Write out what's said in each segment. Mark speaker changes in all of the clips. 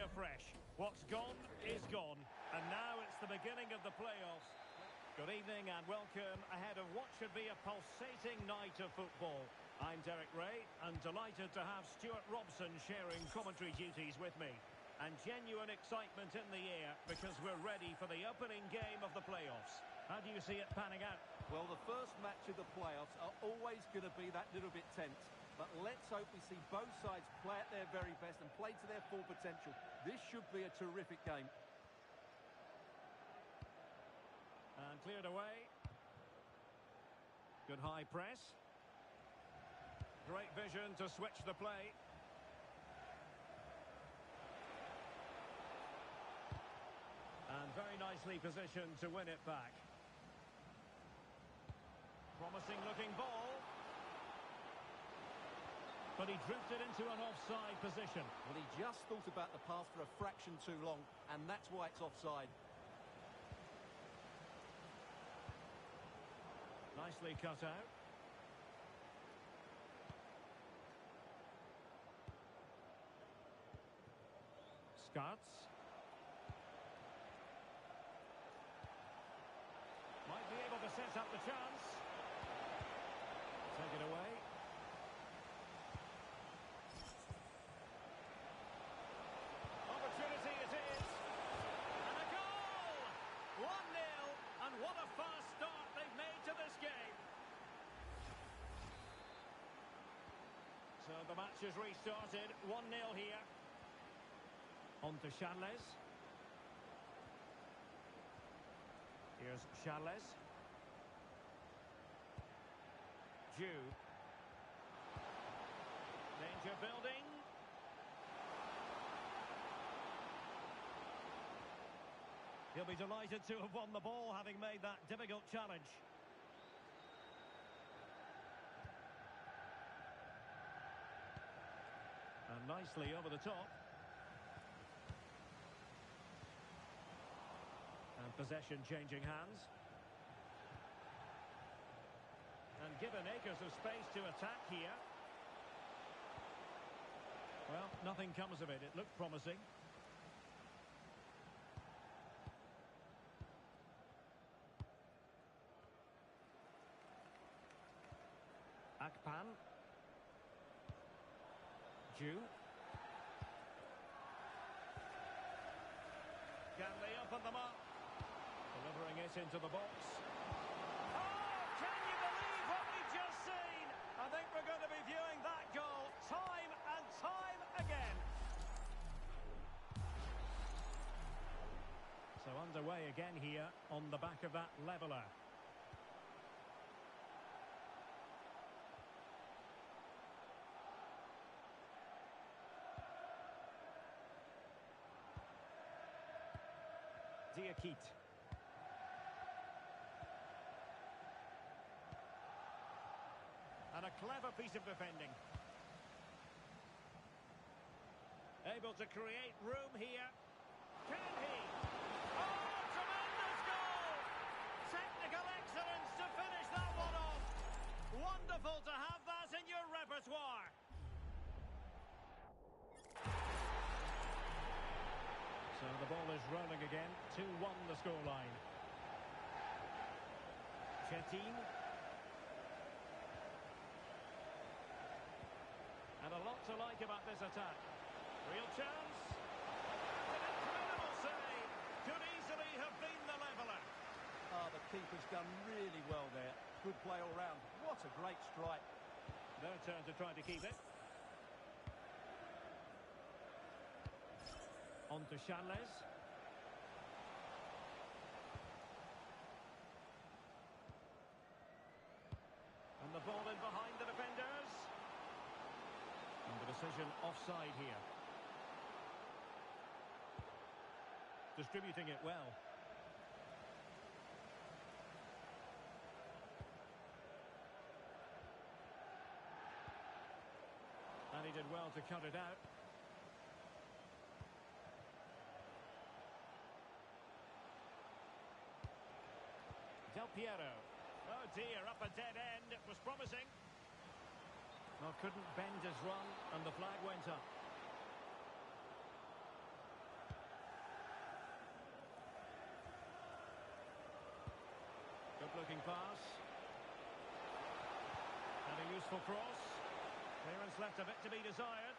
Speaker 1: afresh. What's gone is gone. And now it's the beginning of the playoffs. Good evening and welcome ahead of what should be a pulsating night of football. I'm Derek Ray and delighted to have Stuart Robson sharing commentary duties with me. And genuine excitement in the air because we're ready for the opening game of the playoffs. How do you see it panning out?
Speaker 2: Well, the first match of the playoffs are always going to be that little bit tense. But let's hope we see both sides play at their very best and play to their full potential. This should be a terrific game.
Speaker 1: And cleared away. Good high press. Great vision to switch the play. And very nicely positioned to win it back. Promising looking ball. But he drifted into an offside position.
Speaker 2: Well, he just thought about the pass for a fraction too long, and that's why it's offside.
Speaker 1: Nicely cut out. Skarts. Might be able to set up the chance. Take it away. Opportunity it is. And a goal! 1-0. And what a fast start they've made to this game. So the match has restarted. 1-0 here. On to Charles. Here's Charles. Jew. Danger building. He'll be delighted to have won the ball, having made that difficult challenge. And nicely over the top. And possession changing hands. And given acres of space to attack here. Well, nothing comes of it. It looked promising. Akpan. Jew. Can they open them up? Delivering it into the box. Oh, can you believe what we've just seen? I think we're going to be viewing that goal time and time again. So underway again here on the back of that leveller. Diakite. And a clever piece of defending. Able to create room here. Can he? Oh, tremendous goal! Technical excellence to finish that one off. Wonderful to have that in your repertoire. So the ball is rolling again. 2-1 the scoreline. Chetin. And a lot to like about this attack. Real chance. An incredible save. Could easily have been the leveller.
Speaker 2: Ah, the keeper's done really well there. Good play all round. What a great strike.
Speaker 1: Their turn to try to keep it. On to Charles. And the ball in behind the defenders. And the decision offside here. Distributing it well. And he did well to cut it out. Del Piero. Oh dear, up a dead end. It was promising. Well, couldn't bend his run, and the flag went up. pass. And a useful cross. Clearance left a bit to be desired.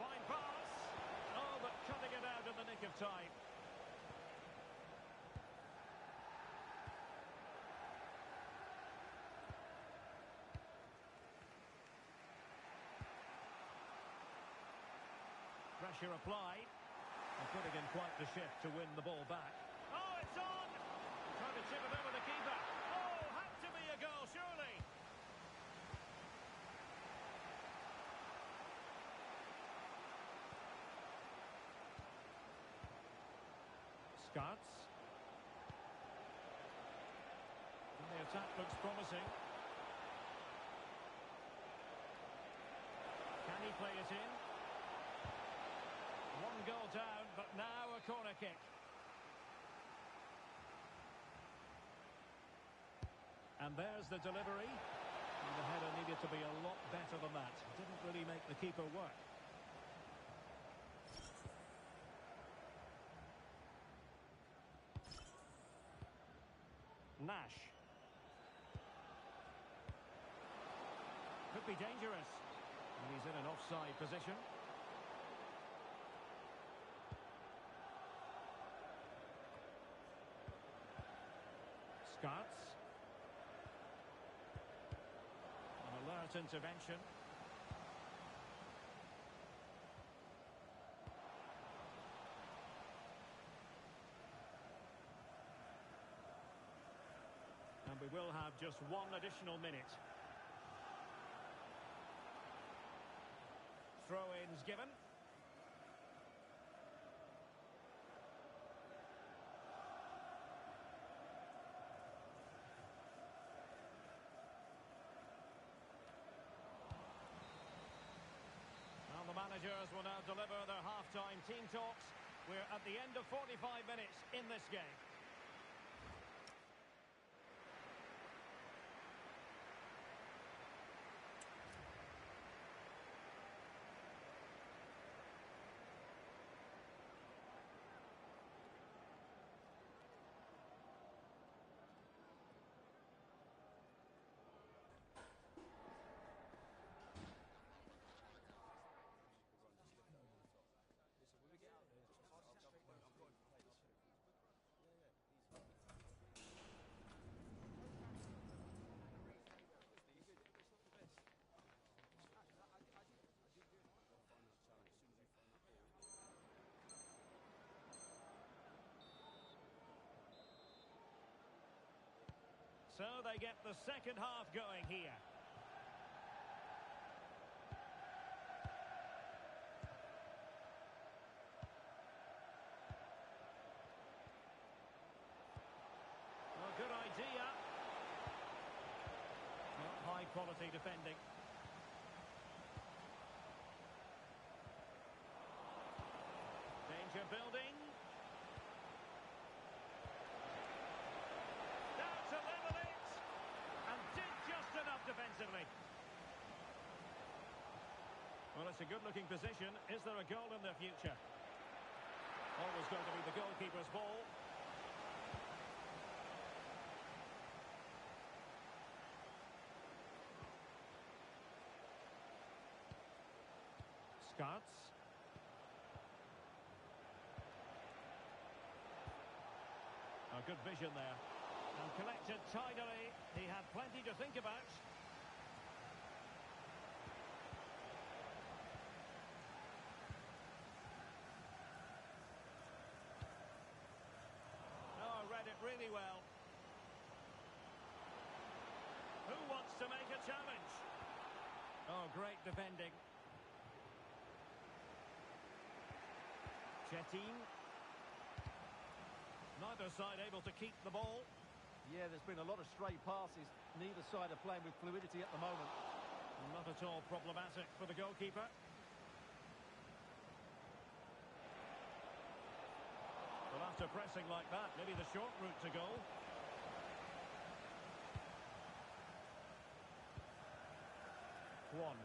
Speaker 1: Fine pass. Oh, but cutting it out in the nick of time. Pressure applied. And putting in quite the shift to win the ball back. Oh, it's on! Trying to chip it over the keeper. Oh, had to be a goal, surely. Scots. And the attack looks promising. Can he play it in? One goal down, but now a corner kick. And there's the delivery. And the header needed to be a lot better than that. Didn't really make the keeper work. Nash. Could be dangerous. And he's in an offside position. Scots. An alert intervention. And we will have just one additional minute. Throw-ins given. Well, the managers will now deliver their half-time team talks. We're at the end of 45 minutes in this game. So they get the second half going here. Well, good idea. Well, high quality defending. Danger building. Defensively. Well, it's a good-looking position. Is there a goal in the future? Always going to be the goalkeeper's ball. Scots. A good vision there. And collected tidily. He had plenty to think about. Read it really well. Who wants to make a challenge? Oh, great defending. Chetine. Neither side able to keep the ball.
Speaker 2: Yeah, there's been a lot of stray passes. Neither side are playing with fluidity at the moment.
Speaker 1: Not at all problematic for the goalkeeper. Well, after pressing like that, maybe the short route to goal. One.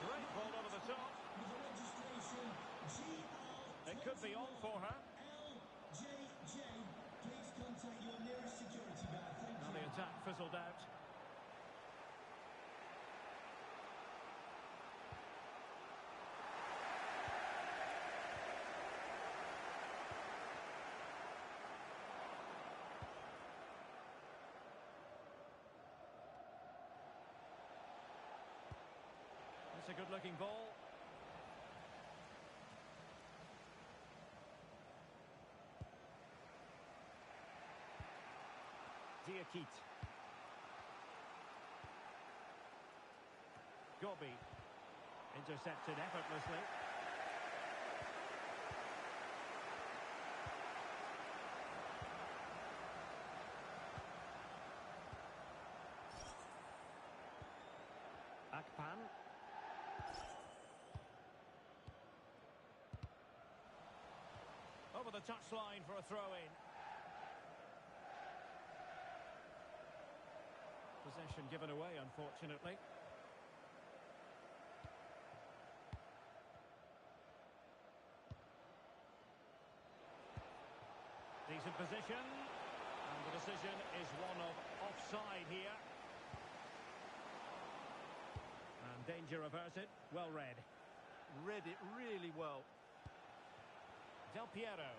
Speaker 1: Great ball over the top. could be on for her.
Speaker 3: Please contact your nearest security guard. Thank
Speaker 1: Now
Speaker 3: you.
Speaker 1: the attack fizzled out. It's a good-looking ball. Diakite. Gobi. Intercepted effortlessly. Akpan. Over the touchline for a throw-in. Possession given away, unfortunately. Decent position. And the decision is one of offside here. And danger averted. Well read.
Speaker 2: Read it really well.
Speaker 1: Del Piero.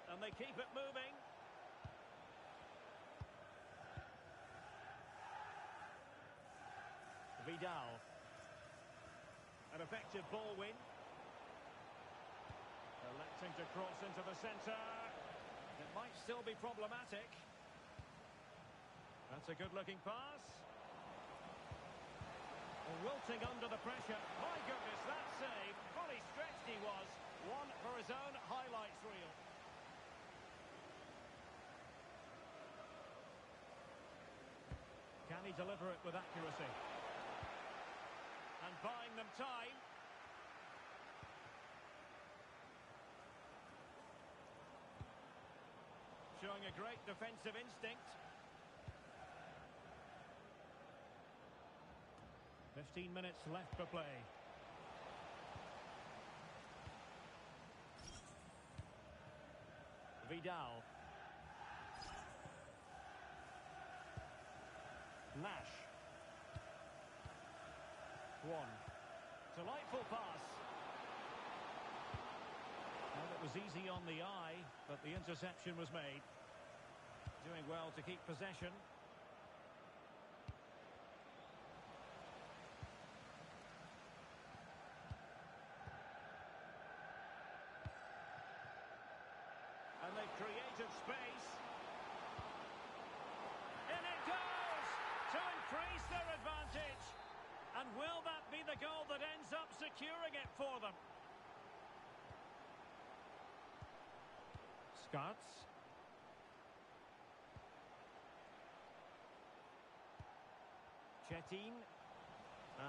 Speaker 1: And they keep it moving. Vidal. An effective ball win. Electing to cross into the centre. It might still be problematic. That's a good-looking pass. Wilting under the pressure. My goodness, that save. Fully stretched he was. One for his own highlights reel. Can he deliver it with accuracy? And buying them time. Showing a great defensive instinct. 15 minutes left for play. Vidal. Nash. One. Delightful pass. Well, it was easy on the eye, but the interception was made. Doing well to keep possession. And they've created space. In it goes! To increase their advantage. And will that be the goal that ends up securing it for them? Scots. Chetin.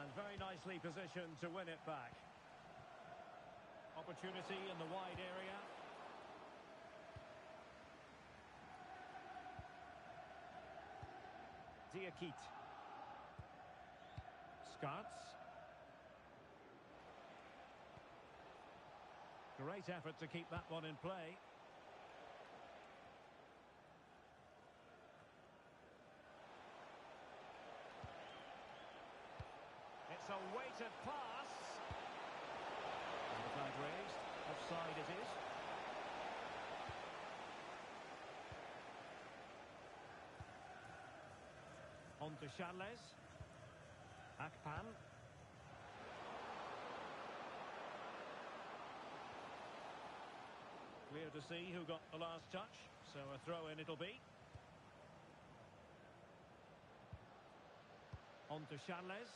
Speaker 1: And very nicely positioned to win it back. Opportunity in the wide area. Diakite. Scots. Great effort to keep that one in play. It's a weighted pass. And the flag raised. Offside it is. On to Charles. Akpan. Clear to see who got the last touch, so a throw-in it'll be. On to Charles.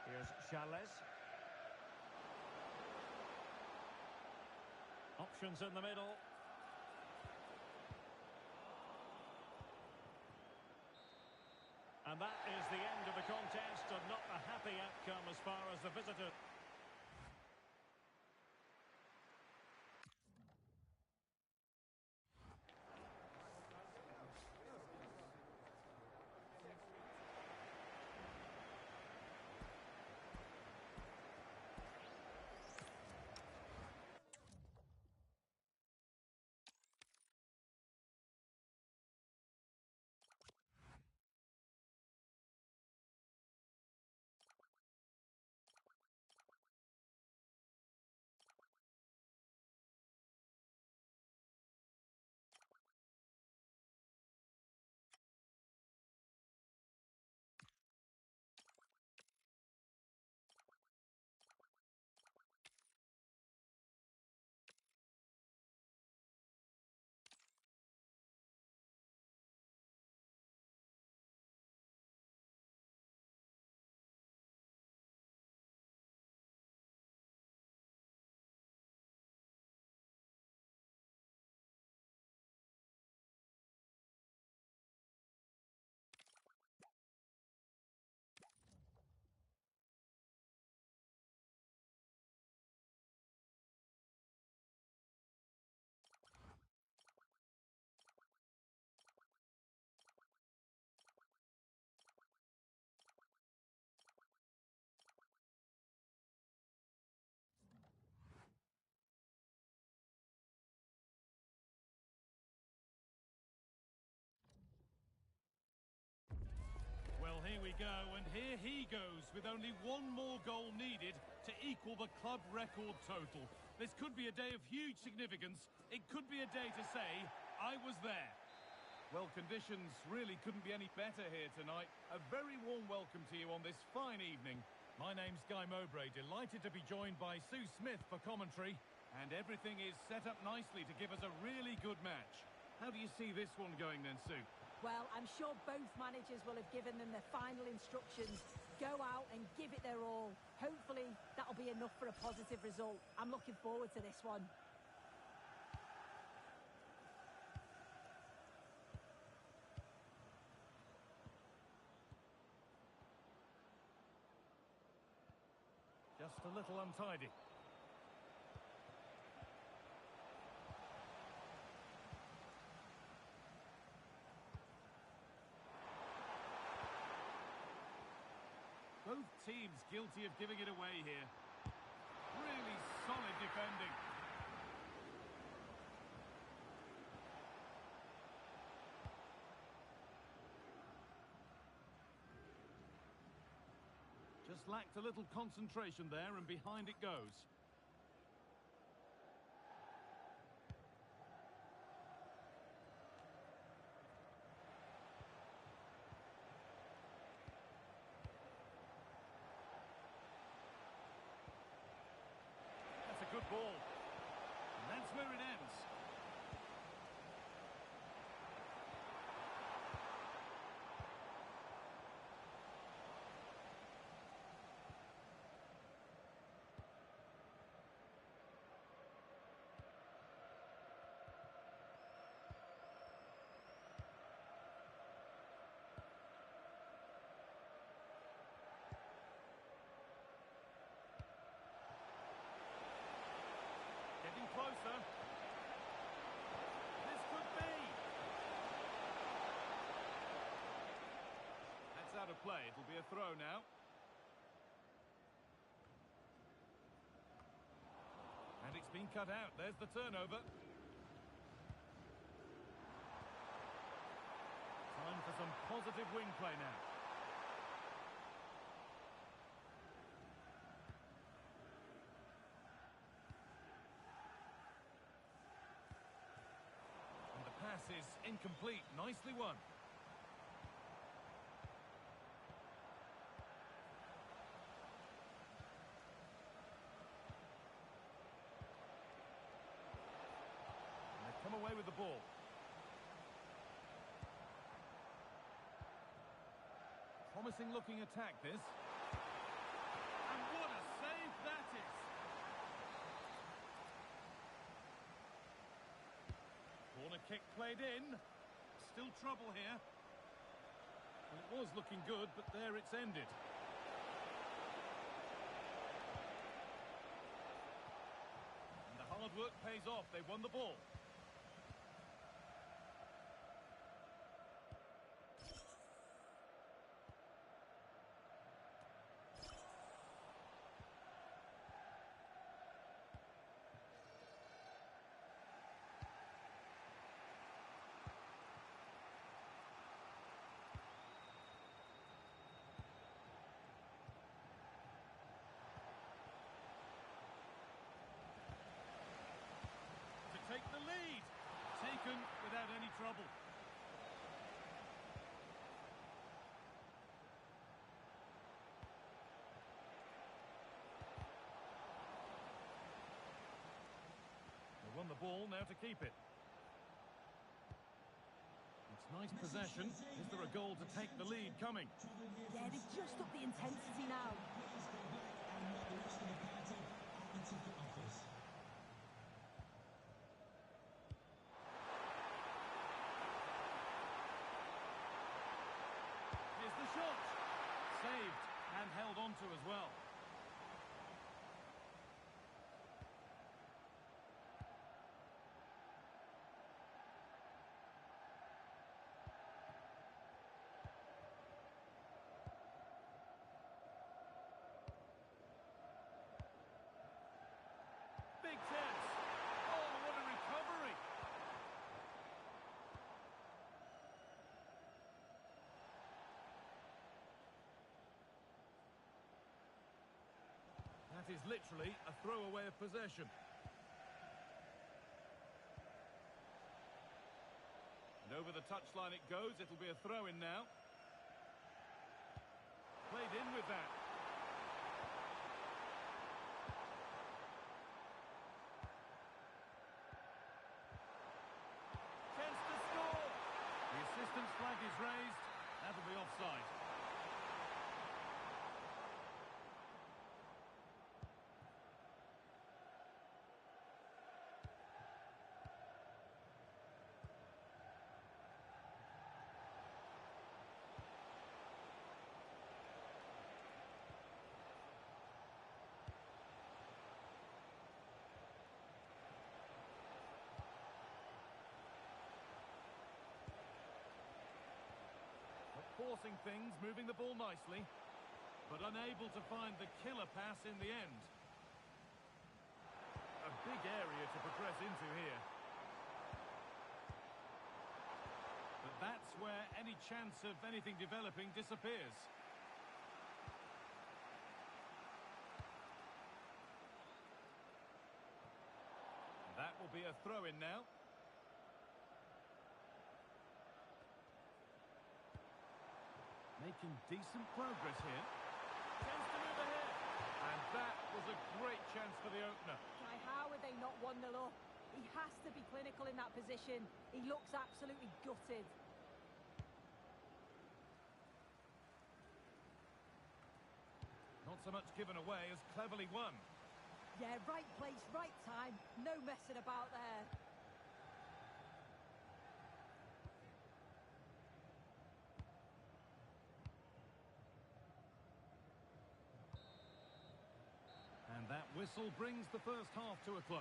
Speaker 1: Here's Charles. Options in the middle. And that is the end of the contest, and not a happy outcome as far as the visitor.
Speaker 4: we go, and here he goes with only one more goal needed to equal the club record total. This could be a day of huge significance. It could be a day to say, I was there. Well, conditions really couldn't be any better here tonight. A very warm welcome to you on this fine evening. My name's Guy Mowbray, delighted to be joined by Sue Smith for commentary. And everything is set up nicely to give us a really good match. How do you see this one going then, Sue?
Speaker 5: Well, I'm sure both managers will have given them their final instructions. Go out and give it their all. Hopefully, that'll be enough for a positive result. I'm looking forward to this one.
Speaker 4: Just a little untidy. Both teams guilty of giving it away here. Really solid defending. Just lacked a little concentration there, and behind it goes. Good ball. And that's where it ends. Closer. This could be. That's out of play. It'll be a throw now. And it's been cut out. There's the turnover. Time for some positive wing play now. Pass is incomplete. Nicely won. And they come away with the ball. Promising looking attack this. And what a save that is! Corner kick played in. Still trouble here. Well, it was looking good, but there it's ended. And the hard work pays off. They won the ball. Take the lead. Taken without any trouble. They won the ball, now to keep it. It's nice possession. Is there a goal to take the lead coming?
Speaker 5: Yeah, they've just upped the intensity now.
Speaker 4: Here's the shot. Saved and held onto as well. That is literally a throwaway of possession. And over the touchline it goes. It'll be a throw-in now. Played in with that. Chance to score. The assistant's flag is raised. That'll be offside. Forcing things, moving the ball nicely, but unable to find the killer pass in the end. A big area to progress into here. But that's where any chance of anything developing disappears. That will be a throw-in now. Making decent progress here. Chance to move ahead. And that was a great chance for the opener.
Speaker 5: Why, how would they not 1-0 up? He has to be clinical in that position. He looks absolutely gutted.
Speaker 4: Not so much given away as cleverly won.
Speaker 5: Yeah, right place, right time. No messing about there.
Speaker 4: And that whistle brings the first half to a close.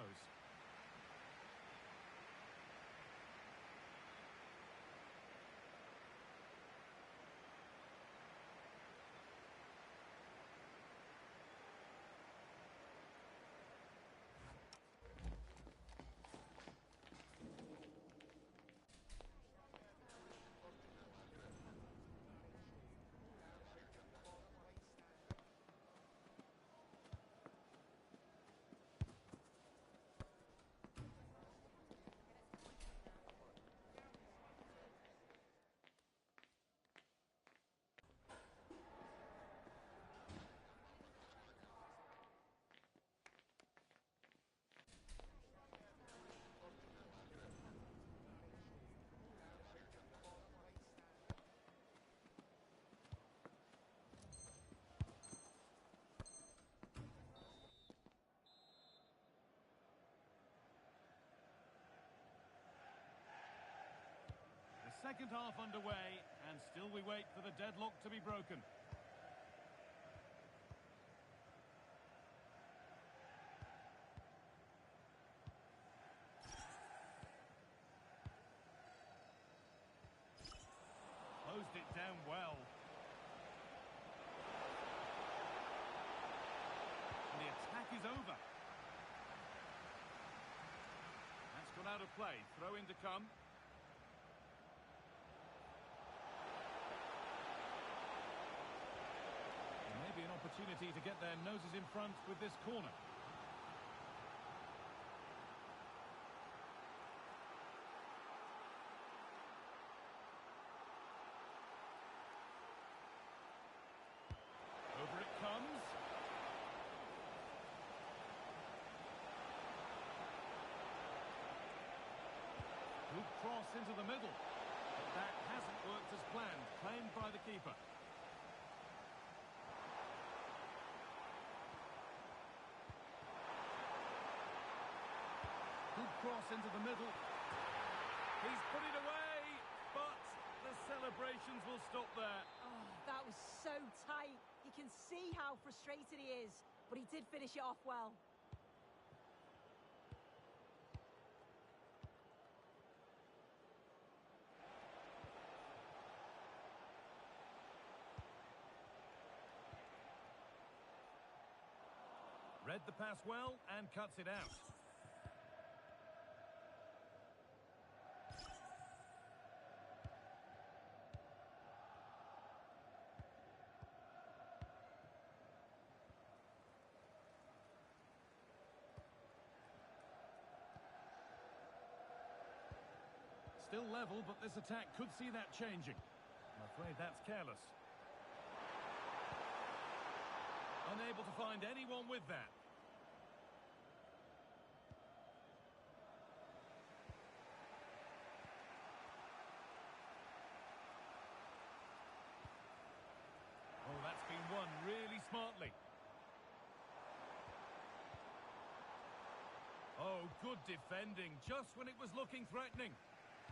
Speaker 4: Second half underway, and still we wait for the deadlock to be broken. Closed it down well. And the attack is over. That's gone out of play. Throw in to come. Maybe an opportunity to get their noses in front with this corner. Over it comes. Good cross into the middle. But that hasn't worked as planned. Claimed by the keeper. Good cross into the middle. He's put it away, but the celebrations will stop there.
Speaker 5: Oh, that was so tight. You can see how frustrated he is, but he did finish it off well.
Speaker 4: Read the pass well and cuts it out. still level, but this attack could see that changing. I'm afraid that's careless. Unable to find anyone with that. Oh, that's been won really smartly. Oh, good defending, just when it was looking threatening.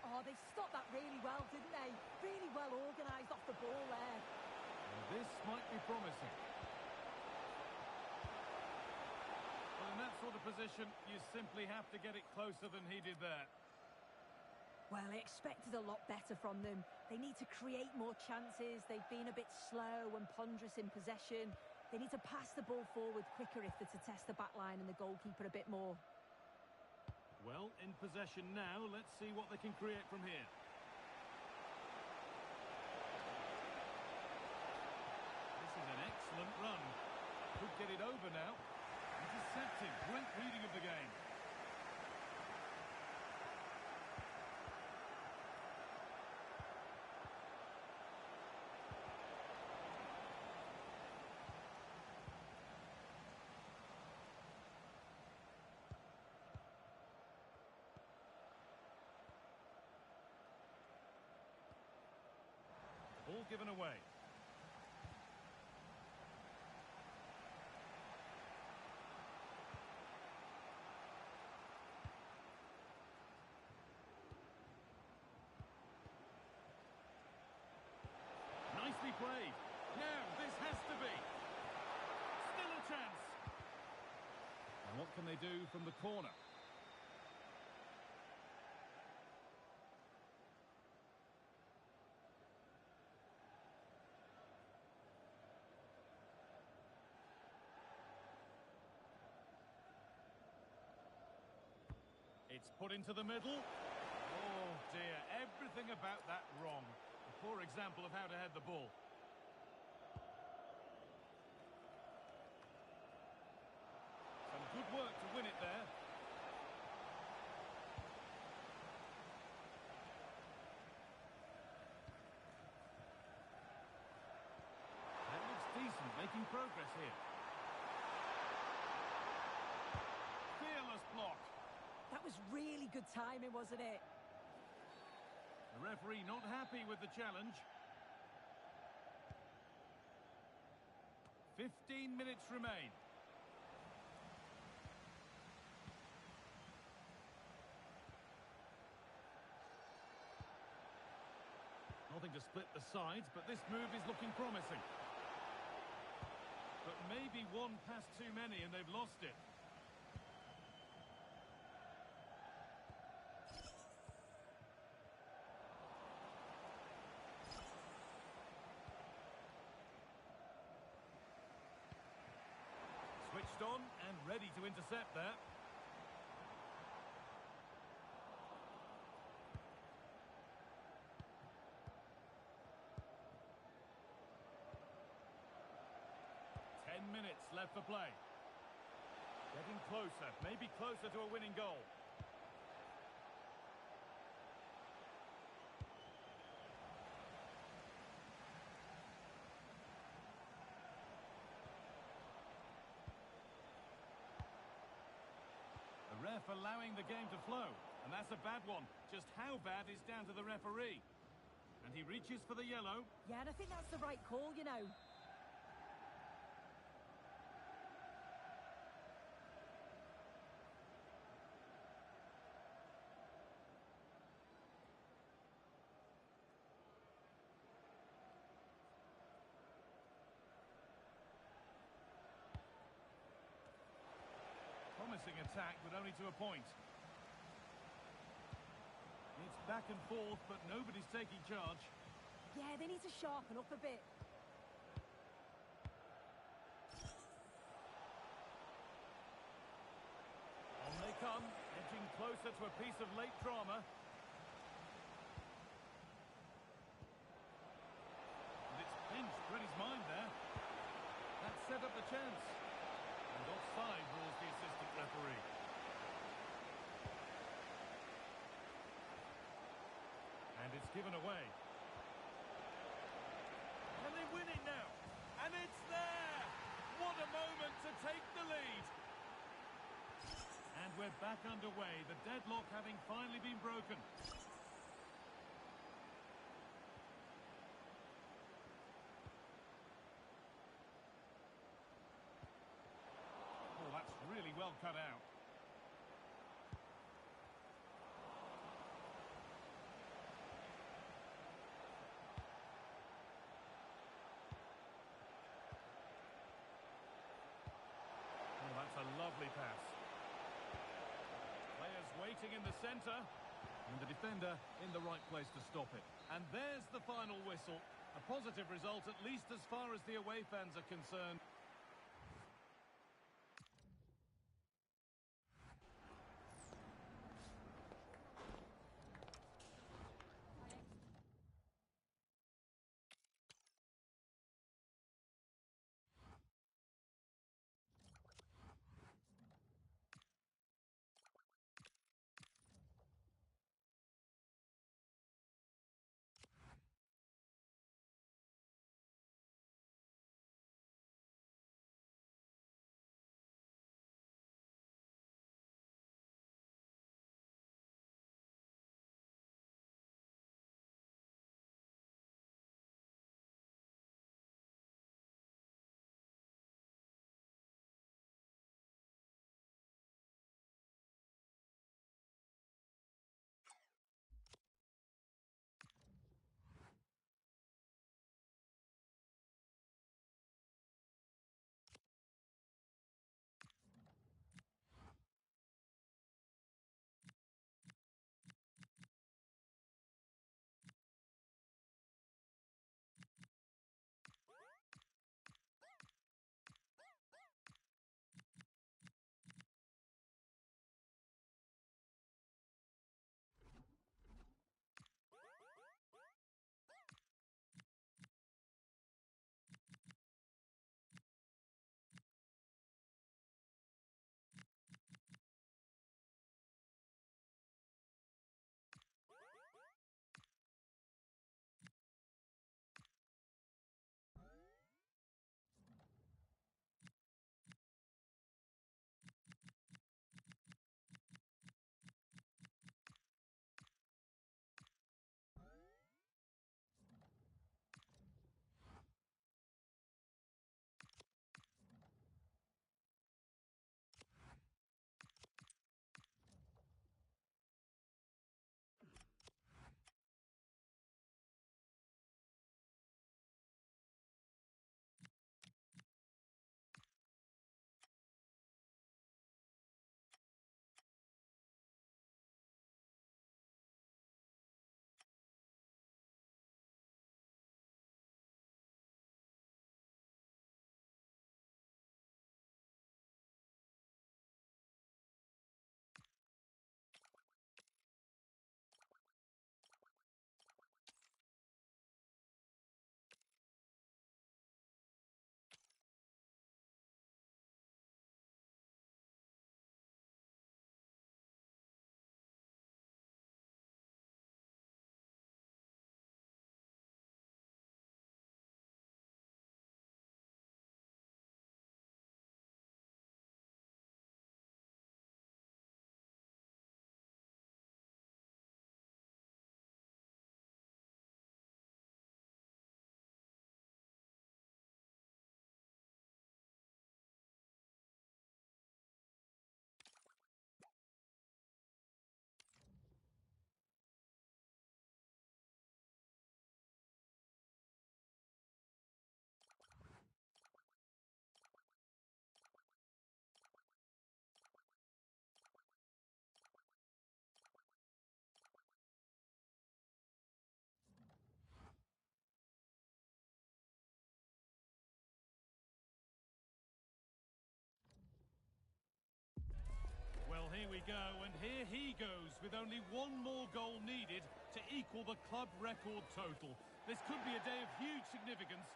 Speaker 5: Oh, they stopped that really well, didn't they? Really well organised off the ball there.
Speaker 4: Well, this might be promising. Well, in that sort of position, you simply have to get it closer than he did there.
Speaker 5: Well, I expected a lot better from them. They need to create more chances. They've been a bit slow and ponderous in possession. They need to pass the ball forward quicker if they're to test the back line and the goalkeeper a bit more.
Speaker 4: Well, in possession now, let's see what they can create from here. This is an excellent run. Could get it over now. Intercepted. Great reading of the game. Ball given away. Nicely played. Now, this has to be. Still a chance. And what can they do from the corner? It's put into the middle. Oh dear, everything about that wrong. A poor example of how to head the ball. Some good work to win it there. That looks decent, making progress here. Fearless block.
Speaker 5: That was really good timing, wasn't it?
Speaker 4: The referee not happy with the challenge. 15 minutes remain. Nothing to split the sides, but this move is looking promising. But maybe one pass too many and they've lost it. Switched on and ready to intercept there. Minutes left for play. Getting closer, maybe closer to a winning goal. The ref allowing the game to flow, and that's a bad one. Just how bad is down to the referee. And he reaches for the yellow.
Speaker 5: Yeah, and I think that's the right call, you know.
Speaker 4: Promising attack, but only to a point. It's back and forth, but nobody's taking charge.
Speaker 5: Yeah, they need to sharpen up a bit.
Speaker 4: On they come, edging closer to a piece of late drama. And it's pinched Reddy's mind there. That set up the chance. And offside rules the assistant referee. given away. Can they win it now? And it's there! What a moment to take the lead! And we're back underway, the deadlock having finally been broken. Oh, that's really well cut out. Oh, that's a lovely pass. Players waiting in the centre, and the defender in the right place to stop it. And there's the final whistle. A positive result, at least as far as the away fans are concerned. Here we go, and here he goes with only one more goal needed to equal the club record total. This could be a day of huge significance.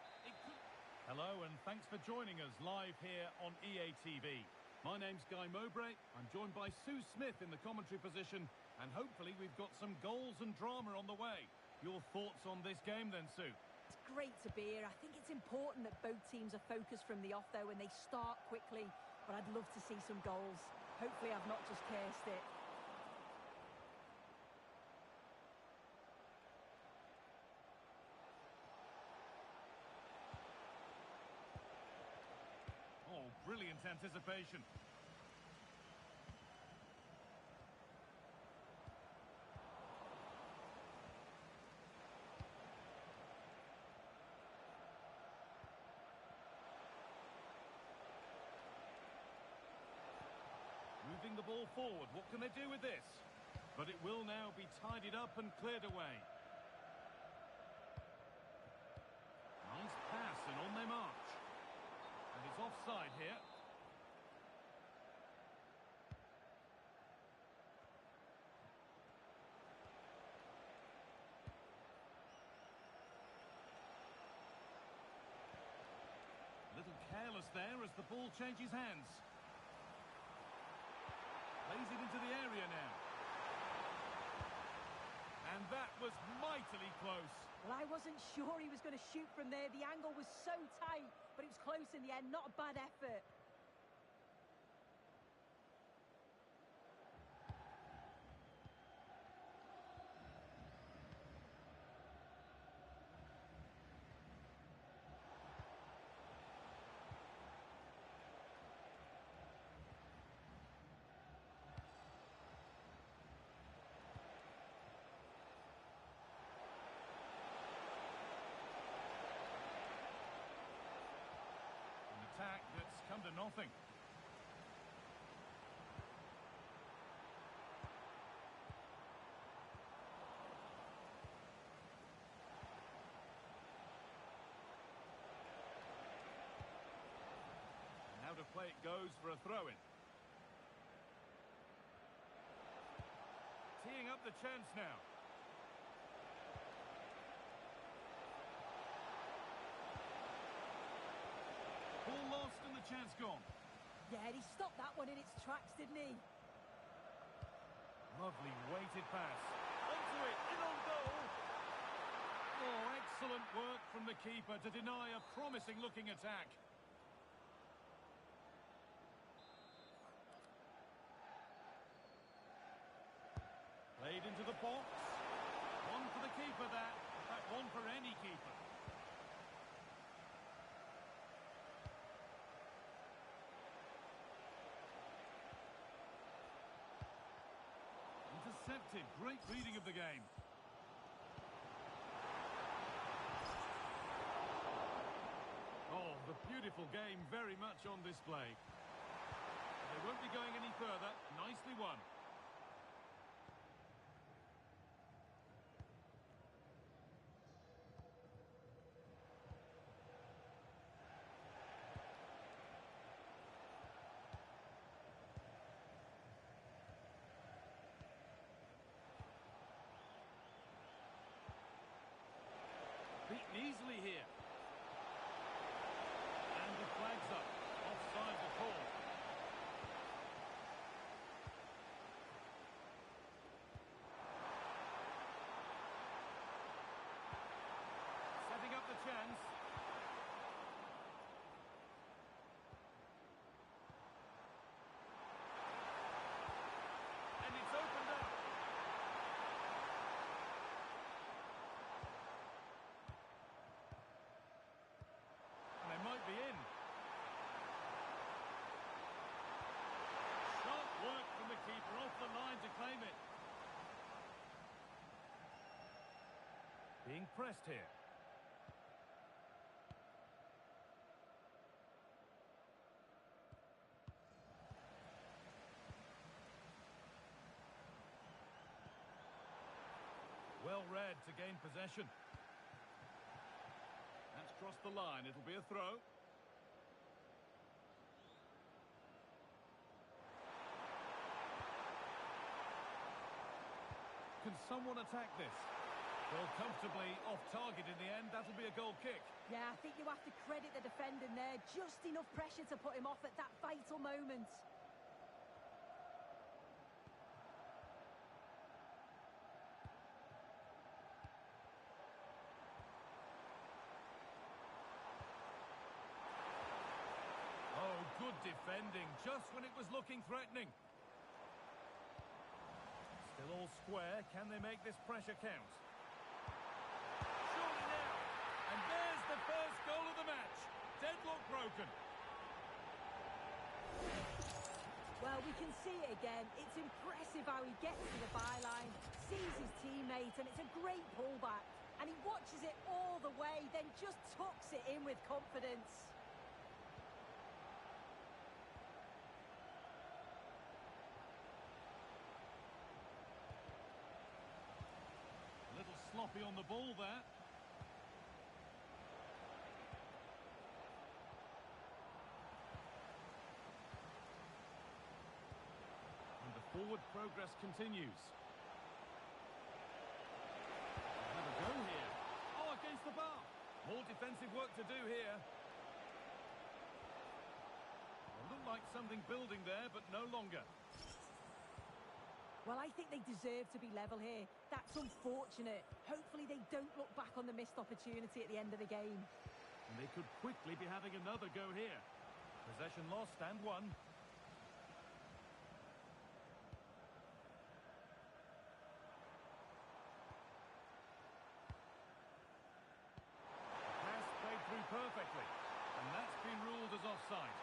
Speaker 4: Hello, and thanks for joining us live here on EA TV. My name's Guy Mowbray. I'm joined by Sue Smith in the commentary position, and hopefully we've got some goals and drama on the way. Your thoughts on this game then, Sue?
Speaker 5: It's great to be here. I think it's important that both teams are focused from the off, though, and they start quickly. But I'd love to see some goals. Hopefully I've not just cursed it.
Speaker 4: Oh, brilliant anticipation. Moving the ball forward, what can they do with this? But it will now be tidied up and cleared away. Nice pass and on they march. And it's offside here. A little careless there as the ball changes hands. Plays it into the area now. And that was mightily close.
Speaker 5: Well, I wasn't sure he was going to shoot from there. The angle was so tight, but it was close in the end. Not a bad effort.
Speaker 4: Attack that's come to nothing. And out of play it goes for a throw-in. Teeing up the chance now. Ball lost and the chance gone.
Speaker 5: Yeah, he stopped that one in its tracks, didn't he?
Speaker 4: Lovely weighted pass. Onto it, in on goal. Oh, excellent work from the keeper to deny a promising looking attack. Played into the box. One for the keeper that. In fact, one for any keeper. Intercepted. Great reading of the game. Oh, the beautiful game very much on display. They won't be going any further. Nicely won. Beaten easily here. And the flag's up. Offside the call. Setting up the chance. And it's opened up. They might be in. Sharp work from the keeper off the line to claim it. Being pressed here. Well read to gain possession. That's crossed the line. It'll be a throw. Can someone attack this? Well, comfortably off target in the end. That'll be a goal kick.
Speaker 5: Yeah, I think you have to credit the defending there. Just enough pressure to put him off at that vital moment.
Speaker 4: defending just when it was looking threatening. Still all square. Can they make this pressure count? Surely now. And there's the first goal of the match. Deadlock broken.
Speaker 5: Well, we can see it again. It's impressive how he gets to the byline, sees his teammate, and it's a great pullback. And he watches it all the way, then just tucks it in with confidence.
Speaker 4: A little sloppy on the ball there. Forward progress continues. Have a go here. Oh, against the bar. More defensive work to do here. Well, looked like something building there, but no longer.
Speaker 5: Well, I think they deserve to be level here. That's unfortunate. Hopefully they don't look back on the missed opportunity at the end of the game.
Speaker 4: And they could quickly be having another go here. Possession lost and won. Perfectly, and that's been ruled as offside.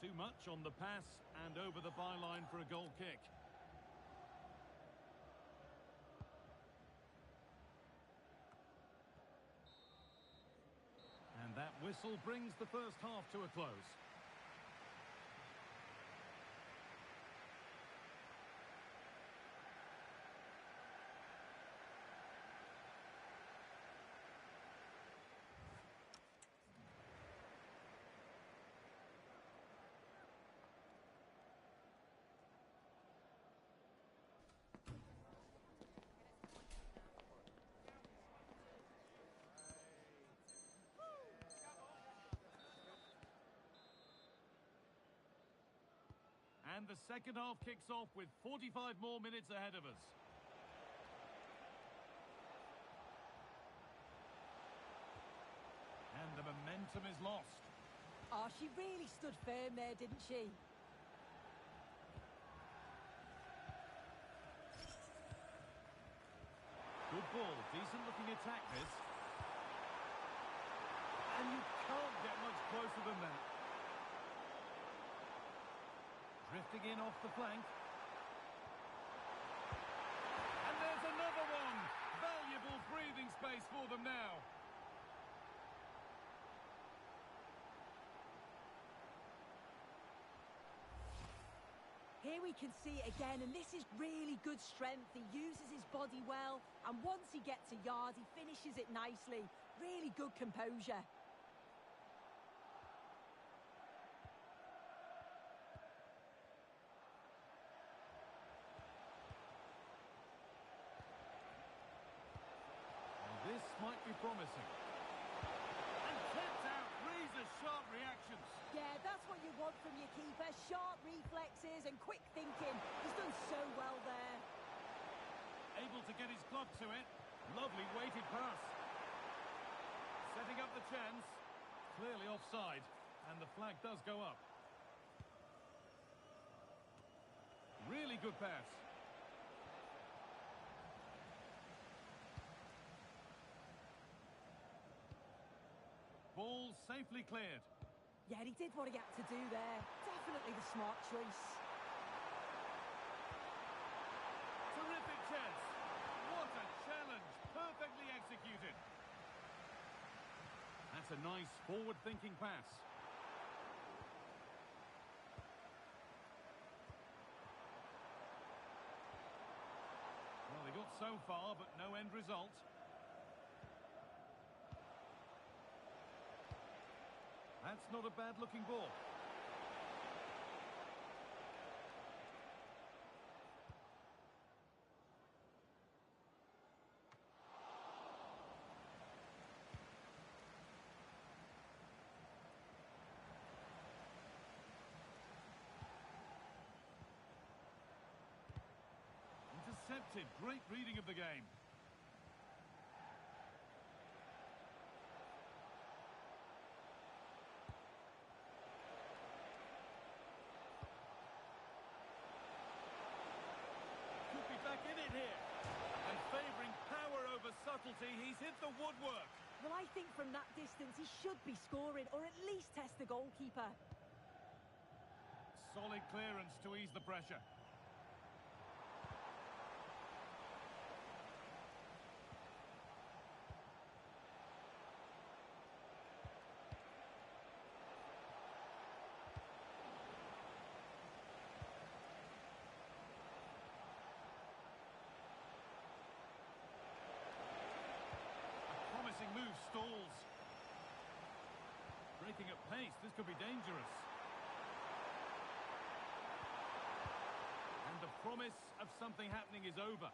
Speaker 4: Too much on the pass and over the byline for a goal kick. And that whistle brings the first half to a close. And the second half kicks off with 45 more minutes ahead of us. And the momentum is lost.
Speaker 5: Oh, she really stood firm there, didn't she?
Speaker 4: Good ball, decent looking attack this. And you can't get much closer than that. Drifting in off the flank. And there's another one. Valuable breathing space for them now.
Speaker 5: Here we can see it again, and this is really good strength. He uses his body well, and once he gets a yard, he finishes it nicely. Really good composure.
Speaker 4: This might be promising. And tipped out, razor sharp reactions.
Speaker 5: Yeah, that's what you want from your keeper. Sharp reflexes and quick thinking. He's done so well there.
Speaker 4: Able to get his glove to it. Lovely weighted pass. Setting up the chance. Clearly offside. And the flag does go up. Really good pass. Ball safely cleared.
Speaker 5: Yeah, he did what he had to do there. Definitely the smart choice.
Speaker 4: Terrific chance. What a challenge. Perfectly executed. That's a nice forward-thinking pass. Well, they got so far, but no end result. That's not a bad-looking ball. Intercepted effective. Great reading of the game. Could be back in it here. And favouring power over subtlety, he's hit the woodwork.
Speaker 5: Well, I think from that distance he should be scoring, or at least test the goalkeeper.
Speaker 4: Solid clearance to ease the pressure. Move stalls. Breaking at pace, this could be dangerous. And the promise of something happening is over.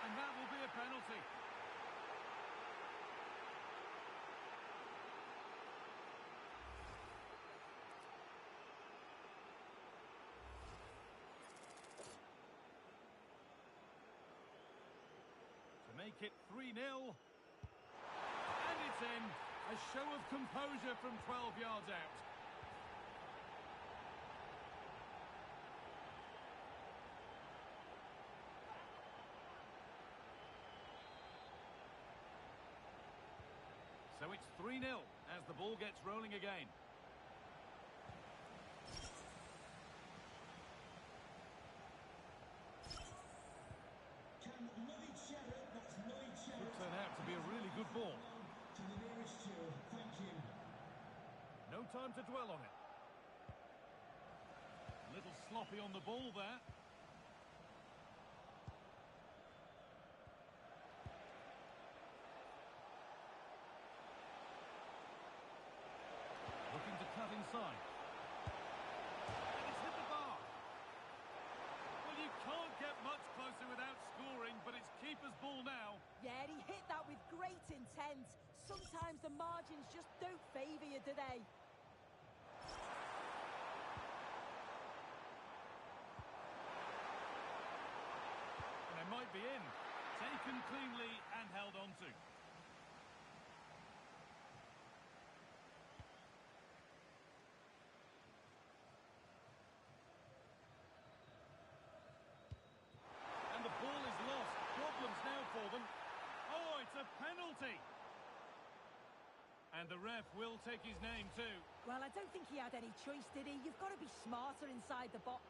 Speaker 4: And that will be a penalty. To make it 3-0. And it's in. A show of composure from 12 yards out. So it's 3-0 as the ball gets rolling again. Could turn out to be a really good ball.
Speaker 3: To the nearest steward. Thank you.
Speaker 4: No time to dwell on it. A little sloppy on the ball there. Looking to cut inside. And it's hit the bar. Well, you can't get much closer without scoring, but it's keeper's ball now.
Speaker 5: Yeah, he hit that with great intent. Sometimes the margins just don't favour you, do they?
Speaker 4: And they might be in. Taken cleanly and held on to. And the ball is lost. Problems now for them. Oh, it's a penalty. And the ref will take his name too.
Speaker 5: Well, I don't think he had any choice, did he? You've got to be smarter inside the box.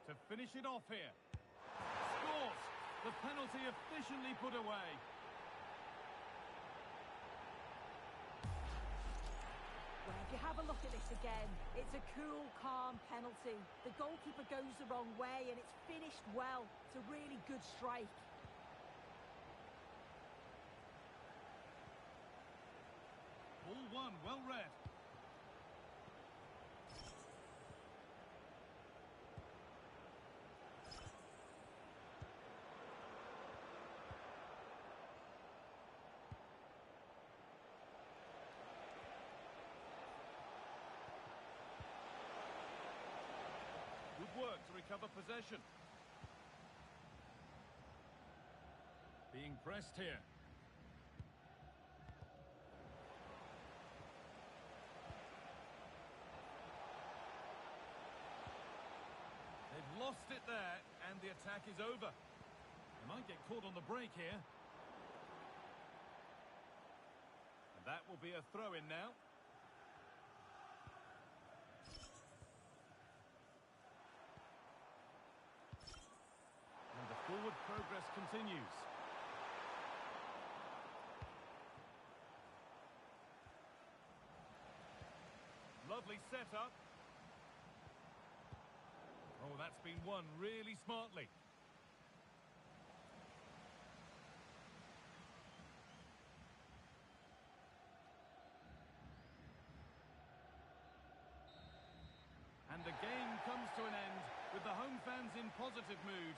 Speaker 4: To finish it off here. Scores! The penalty efficiently put away.
Speaker 5: Well, if you have a look at this again, it's a cool, calm penalty. The goalkeeper goes the wrong way and it's finished well. It's a really good strike.
Speaker 4: Ball one, well read. Good work to recover possession. Being pressed here. They've lost it there, and the attack is over. They might get caught on the break here. And that will be a throw-in now. And the forward progress continues. Lovely setup. Oh, that's been won really smartly. the game comes to an end with the home fans in positive mood.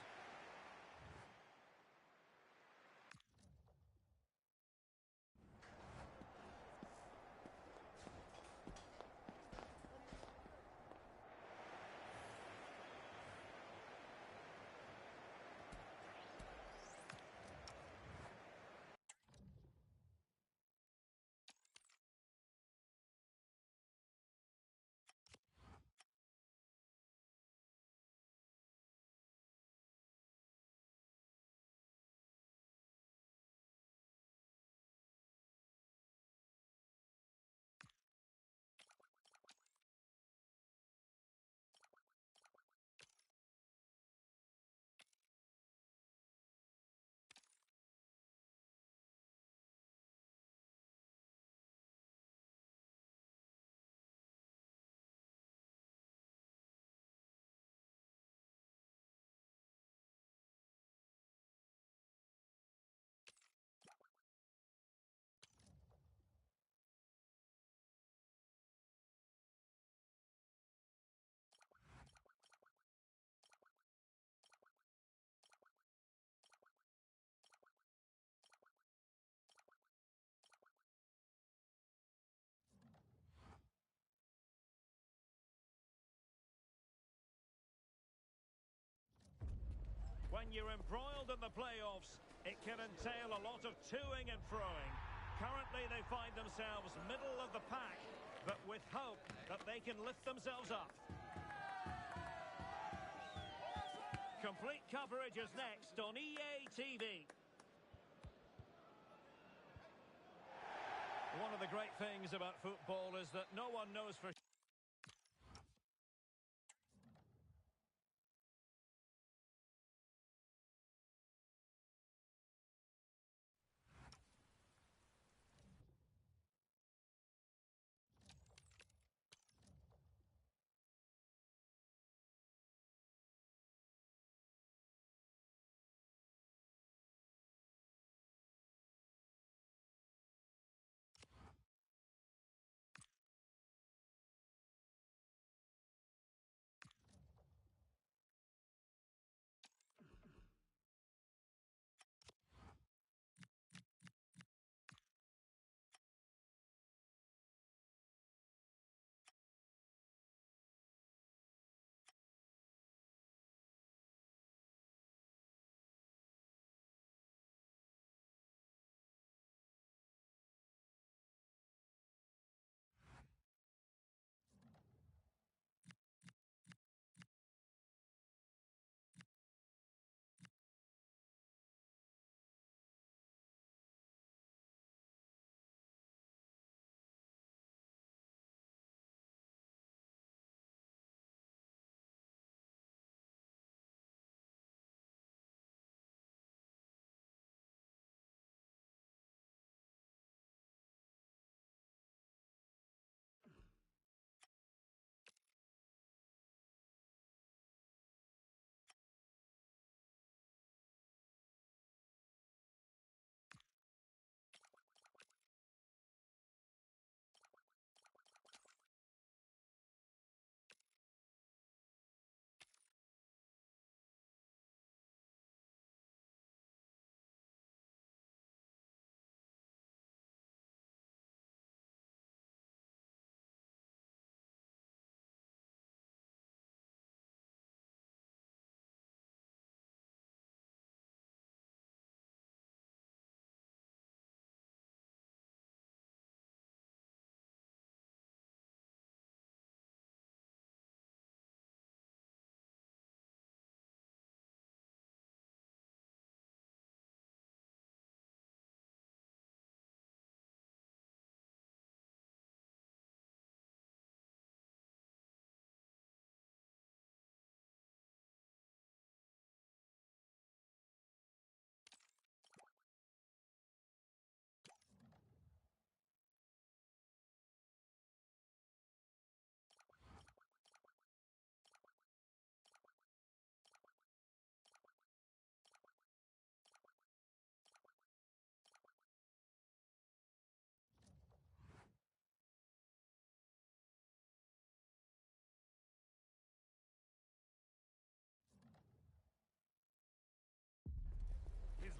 Speaker 1: When you're embroiled in the playoffs, it can entail a lot of toing and froing. Currently, they find themselves middle of the pack, but with hope that they can lift themselves up. Complete coverage is next on EA TV. One of the great things about football is that no one knows for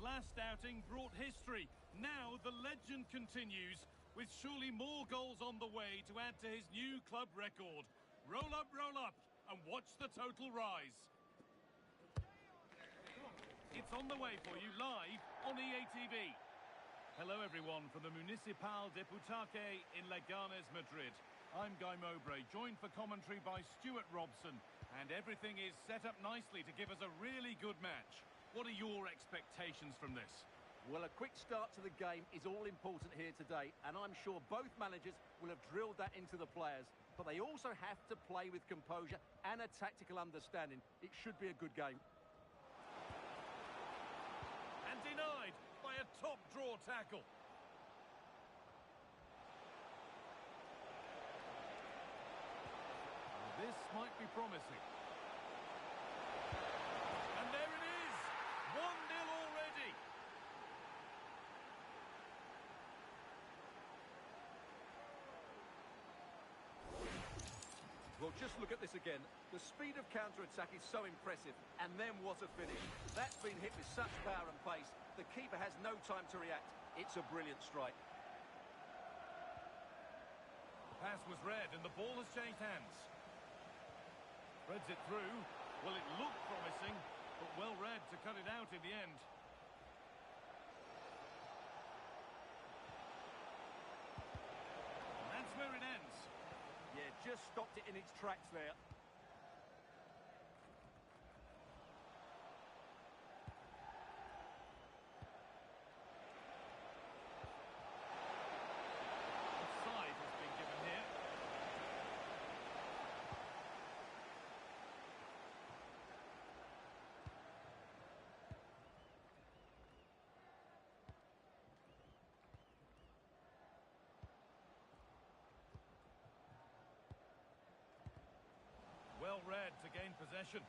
Speaker 4: last outing brought history. Now the legend continues, with surely more goals on the way to add to his new club record. Roll up, and watch the total rise. It's on the way for you live on EA TV. Hello everyone from the Municipal de Butaque in Leganés, Madrid. I'm Guy Mowbray, joined for commentary by Stuart Robson, and everything is set up nicely to give us a really good match. What are your expectations from this?
Speaker 2: Well, a quick start to the game is all important here today, and I'm sure both managers will have drilled that into the players. But they also have to play with composure and a tactical understanding. It should be a good game.
Speaker 4: And denied by a top draw tackle. This might be promising. And there it is! 1-0 already!
Speaker 2: Well, just look at this again. The speed of counter-attack is so impressive. And then what a finish. That's been hit with such power and pace. The keeper has no time to react. It's a brilliant strike.
Speaker 4: The pass was read and the ball has changed hands. Threads it through. Well, it looked promising, but well read to cut it out in the end. And that's where it ends.
Speaker 2: Yeah, just stopped it in its tracks there.
Speaker 4: Offside has been given here. Well read to gain possession.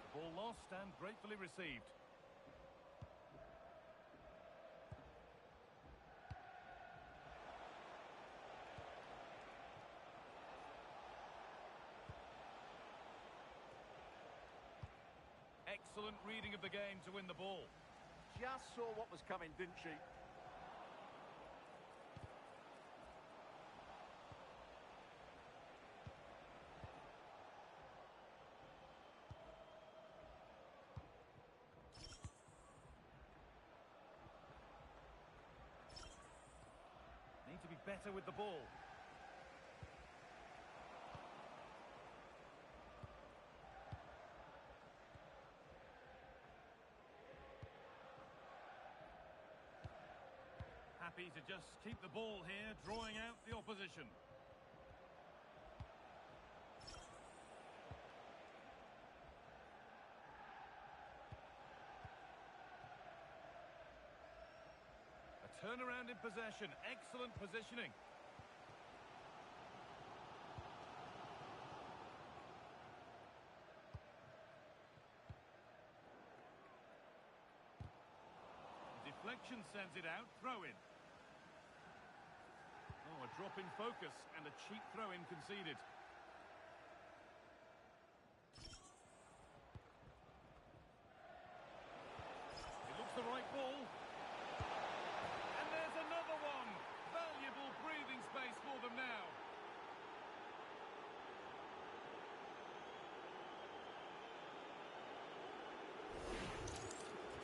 Speaker 4: The ball lost and gratefully received. Excellent reading of the game to win the ball.
Speaker 2: Just saw what was coming, didn't she?
Speaker 4: Need to be better with the ball. Happy to just keep the ball here, drawing out the opposition. A turnaround in possession, excellent positioning. Deflection sends it out, throw in. Oh, a drop in focus and a cheap throw-in conceded. It looks the right ball. And there's another one. Valuable breathing space for them now.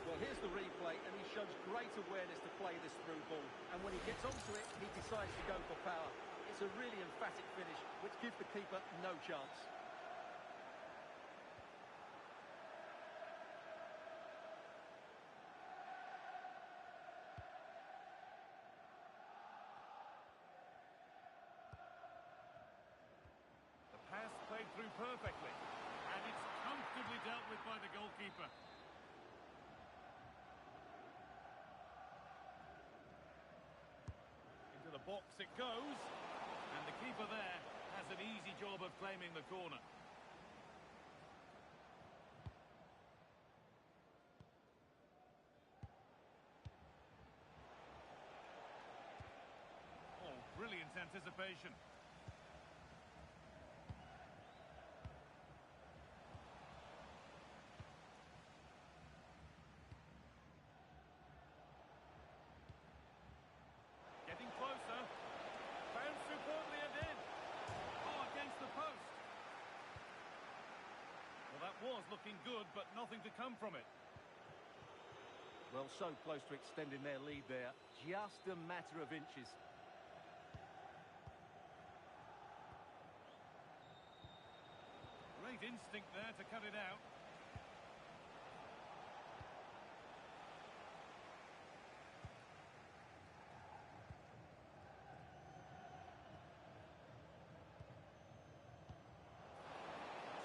Speaker 2: Well, here's the replay, and he shows great awareness to play this through ball. And when he gets onto it, he decides to go for power. It's a really emphatic finish, which gives the keeper no chance.
Speaker 4: The pass played through perfectly. And it's comfortably dealt with by the goalkeeper. The box it goes, and the keeper there has an easy job of claiming the corner. brilliant anticipation. Getting closer. Found superbly and in. Oh, against the post. Well, that was looking good, but nothing to come from it.
Speaker 2: Well, so close to extending their lead there. Just a matter of inches.
Speaker 4: Great instinct there to cut it out.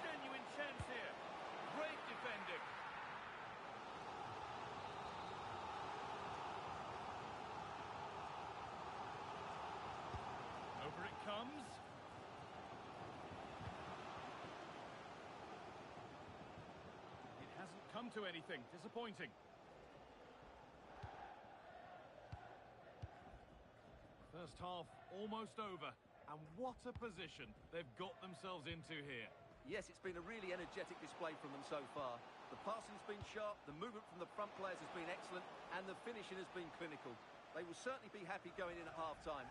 Speaker 4: Genuine chance here. Great defending. Over it comes. It hasn't come to anything. Disappointing. First half almost over. And what a position they've got themselves into here.
Speaker 2: Yes, it's been a really energetic display from them so far. The passing's been sharp, the movement from the front players has been excellent, and the finishing has been clinical. They will certainly be happy going in at half-time.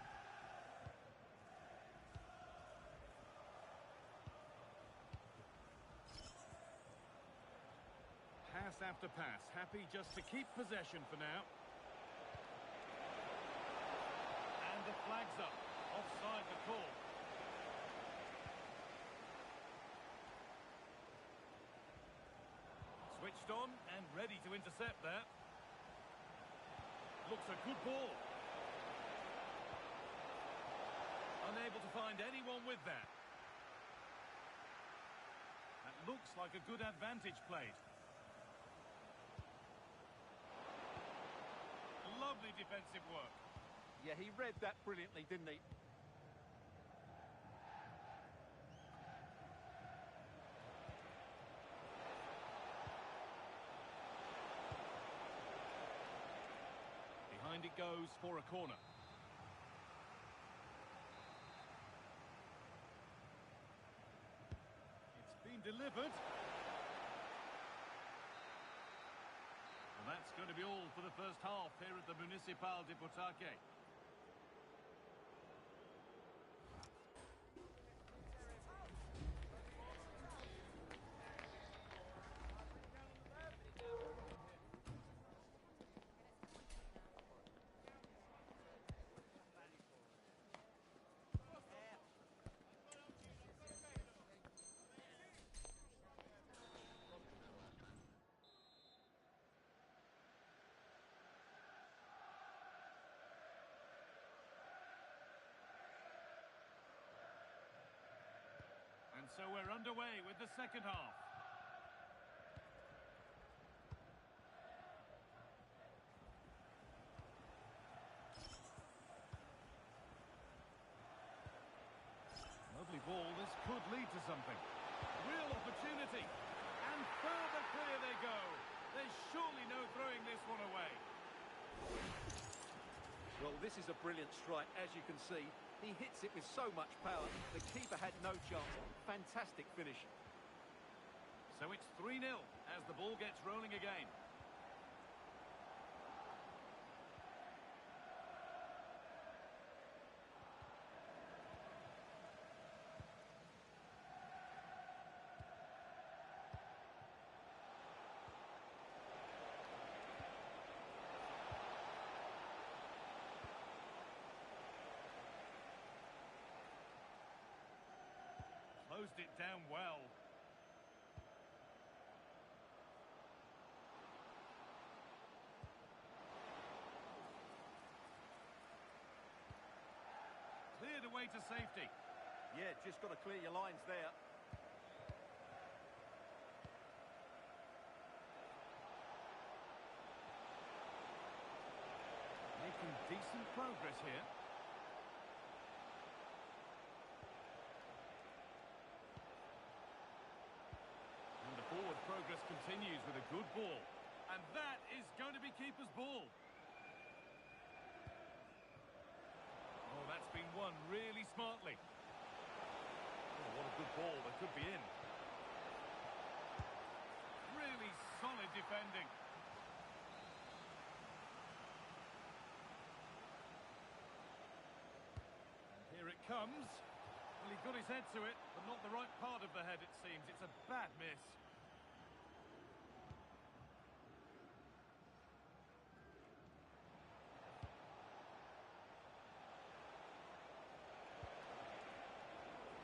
Speaker 4: Pass after pass, happy just to keep possession for now. And the flag's up, offside the call. Switched on and ready to intercept there. Looks a good ball. Unable to find anyone with that. That looks like a good advantage played. Lovely defensive work.
Speaker 2: Yeah, he read that brilliantly, didn't he?
Speaker 4: Behind it goes for a corner. It's been delivered. Well, that's going to be all for the first half here at the Municipal de Butaque. And so we're underway with the second half. Lovely ball, this could lead to something. Real opportunity. And further clear they go. There's surely no throwing this one away.
Speaker 2: Well, this is a brilliant strike, as you can see. He hits it with so much power. The keeper had no chance. Fantastic finish.
Speaker 4: So it's 3-0 as the ball gets rolling again. Closed it down well. Cleared away to safety.
Speaker 2: Yeah, just got to clear your lines there.
Speaker 4: Making decent progress here. Forward progress continues with a good ball. And that is going to be keeper's ball. Oh, that's been won. done really smartly. Oh, what a good ball. That could be in. Really solid defending. And here it comes. Well, he got his head to it, but not the right part of the head, it seems. It's a bad miss.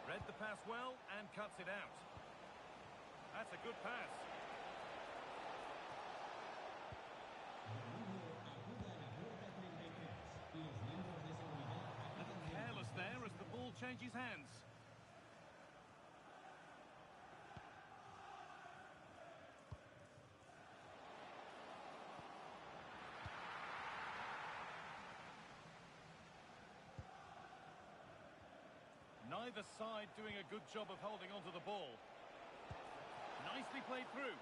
Speaker 4: Read the pass well and cuts it out. That's a good pass. A little careless there as the ball changes hands. Neither side doing a good job of holding onto the ball. Nicely played through.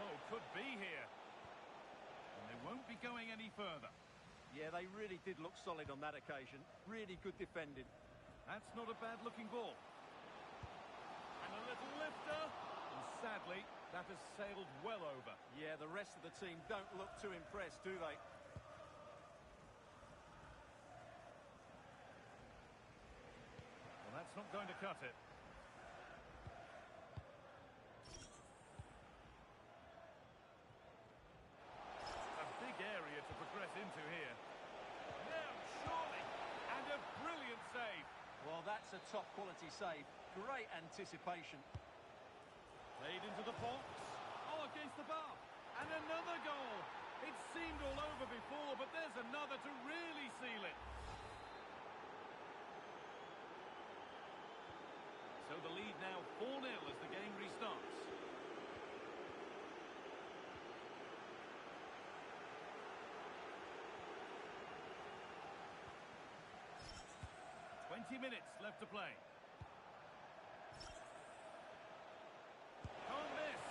Speaker 4: Oh, could be here. And they won't be going any further.
Speaker 2: Yeah, they really did look solid on that occasion. Really good defending.
Speaker 4: That's not a bad-looking ball. And a little lifter. And sadly, that has sailed well over.
Speaker 2: Yeah, the rest of the team don't look too impressed, do they?
Speaker 4: Well, that's not going to cut it. A big area to progress into here. Now, surely. And a brilliant save.
Speaker 2: Well, that's a top-quality save. Great anticipation.
Speaker 4: Played into the box. Oh, against the bar. And another goal. It seemed all over before, but there's another to really seal it. So the lead now 4-0 as the game restarts. Minutes left to play. Can't miss.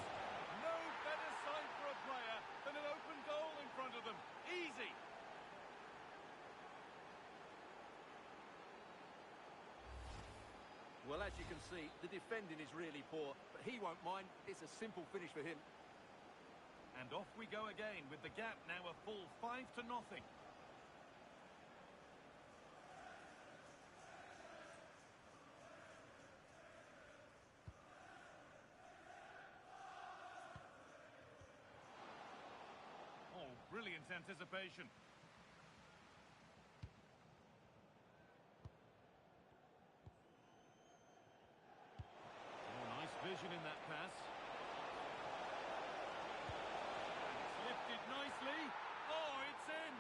Speaker 4: No better sign for a player than an open goal in front of them. Easy.
Speaker 2: Well, as you can see, the defending is really poor, but he won't mind. It's a simple finish for him.
Speaker 4: And off we go again with the gap now a full 5-0. Brilliant anticipation. Oh, nice vision in that pass. It's lifted nicely. Oh, it's in.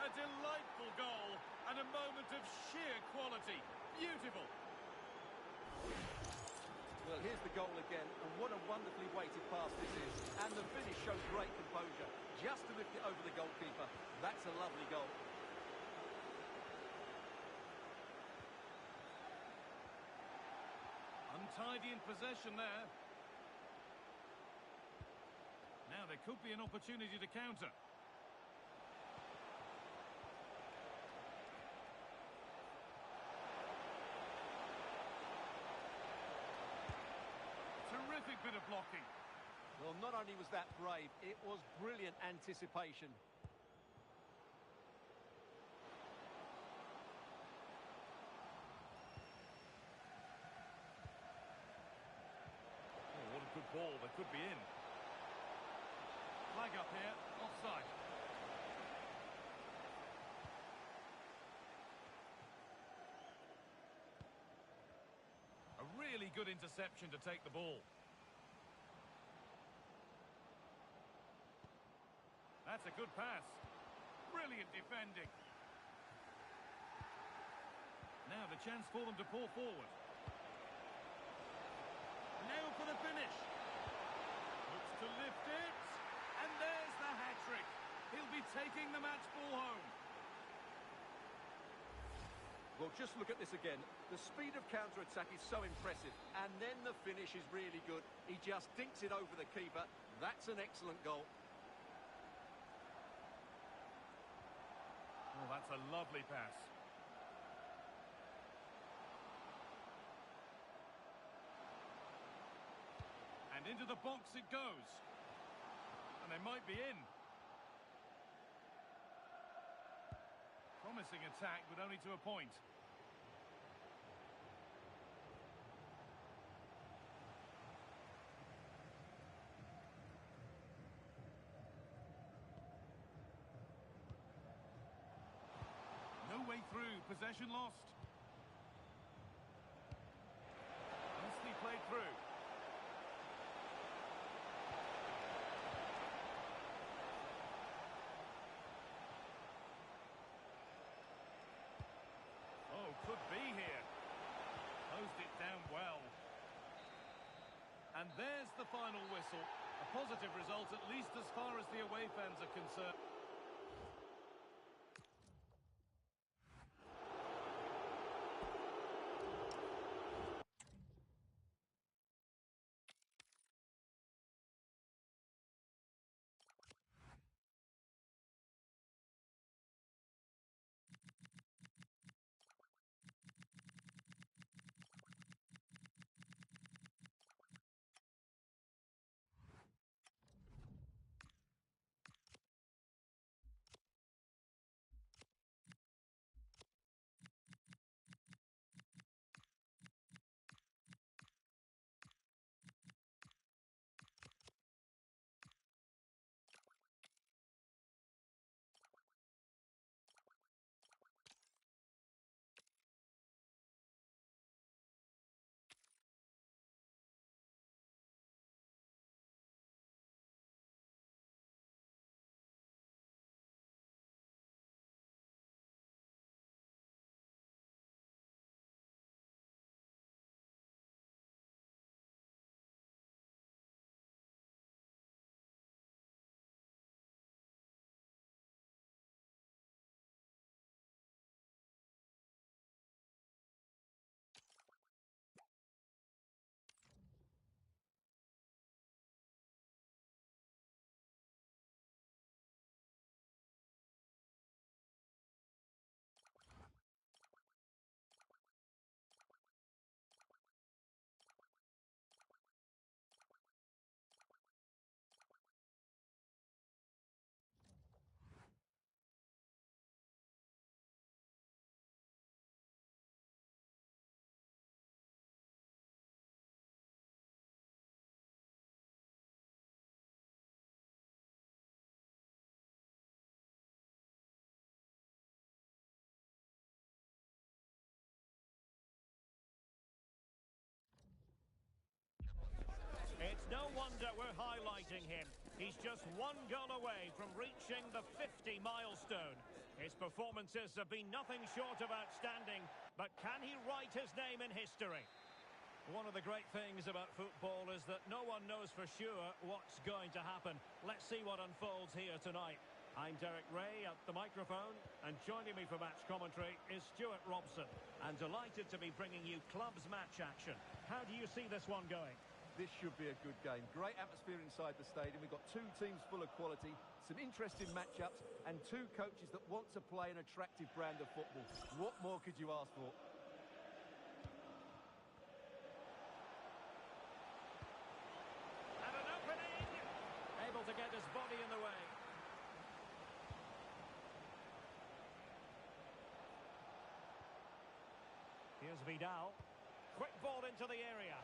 Speaker 4: A delightful goal and a moment of sheer quality. Beautiful.
Speaker 2: Well, here's the goal again, and what a wonderfully weighted pass this is. And the finish shows great composure. Just to lift it over the goalkeeper. That's a lovely goal.
Speaker 4: Untidy in possession there. Now there could be an opportunity to counter. Terrific bit of blocking.
Speaker 2: Well, not only was that brave, it was brilliant anticipation.
Speaker 4: Oh, what a good ball. That could be in. Flag up here. Offside. A really good interception to take the ball. That's a good pass. Brilliant defending. Now the chance for them to pour forward. Now for the finish. Looks to lift it. And there's the hat-trick. He'll be taking the match ball home.
Speaker 2: Well, just look at this again. The speed of counter-attack is so impressive. And then the finish is really good. He just dinks it over the keeper. That's an excellent goal.
Speaker 4: That's a lovely pass. And into the box it goes. And they might be in. Promising attack, but only to a point. No way through, possession lost. Nicely played through. Oh, could be here. Closed it down well. And there's the final whistle. A positive result, at least as far as the away fans are concerned.
Speaker 1: It's no wonder we're highlighting him. He's just one goal away from reaching the 50 milestone. His performances have been nothing short of outstanding, but can he write his name in history? One of the great things about football is that no one knows for sure what's going to happen. Let's see what unfolds here tonight. I'm Derek Ray at the microphone, and joining me for match commentary is Stuart Robson. And delighted to be bringing you clubs match action. How do you see this one going?
Speaker 2: This should be a good game. Great atmosphere inside the stadium. We've got two teams full of quality, some interesting matchups, and two coaches that want to play an attractive brand of football. What more could you ask for?
Speaker 1: And an opening! Able to get his body in the way. Here's Vidal. Quick ball into the area.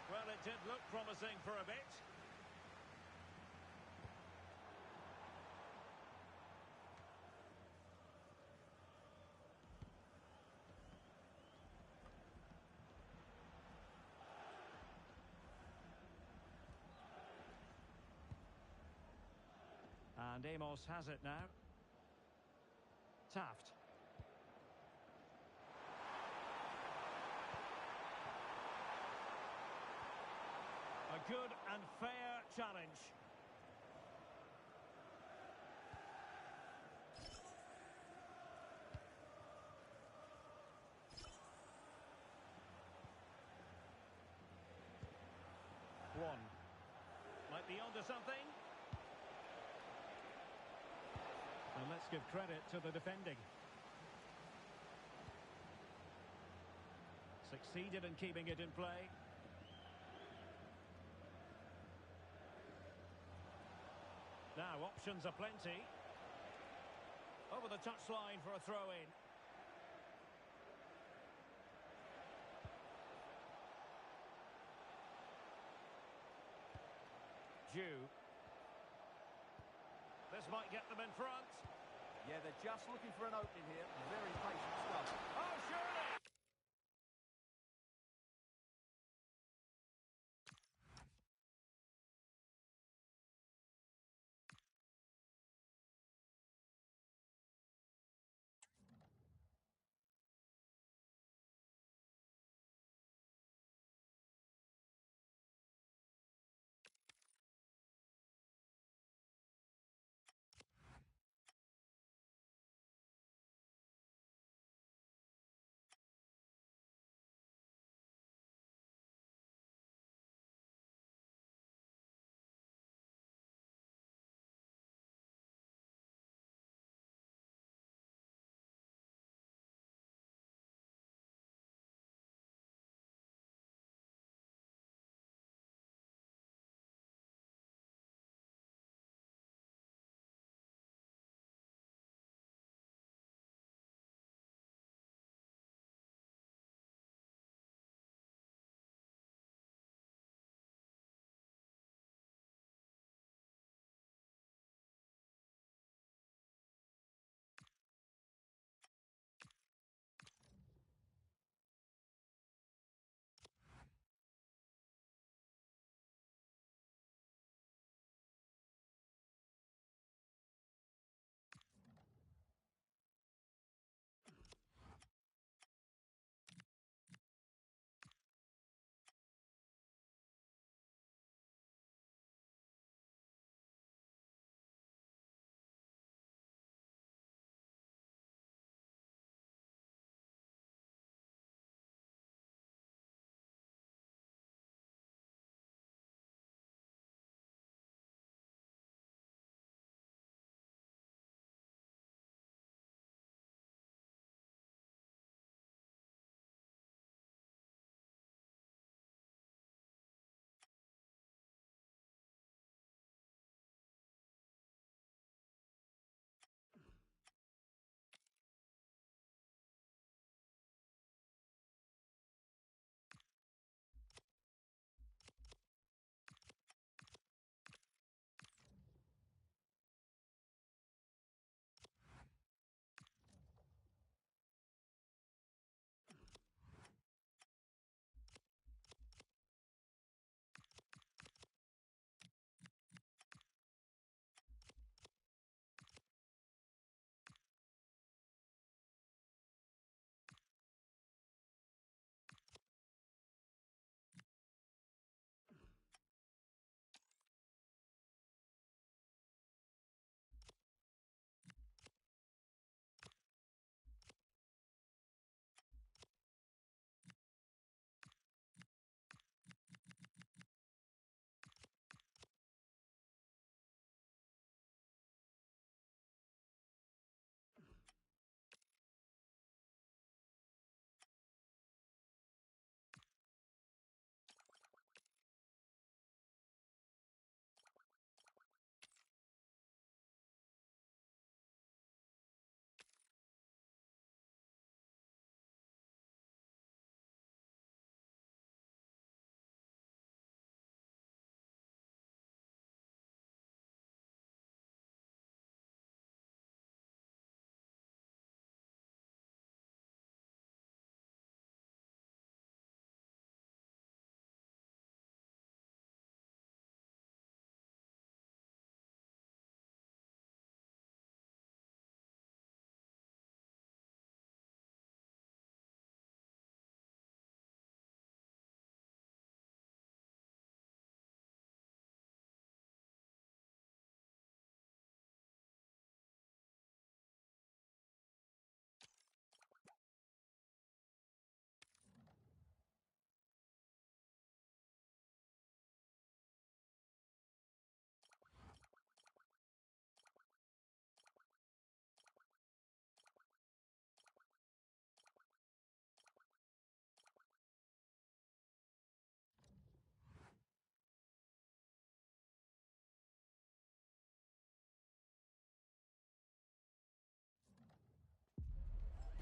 Speaker 1: Well, it did look promising for a bit. And Amos has it now. Taft. A good and fair challenge. One. Might be onto something. And let's give credit to the defending. Succeeded in keeping it in play. Now, options are plenty. Over the touchline for a throw-in. This might get them in front.
Speaker 2: Yeah, they're just looking for an opening here. Very patient stuff.
Speaker 1: Oh, surely!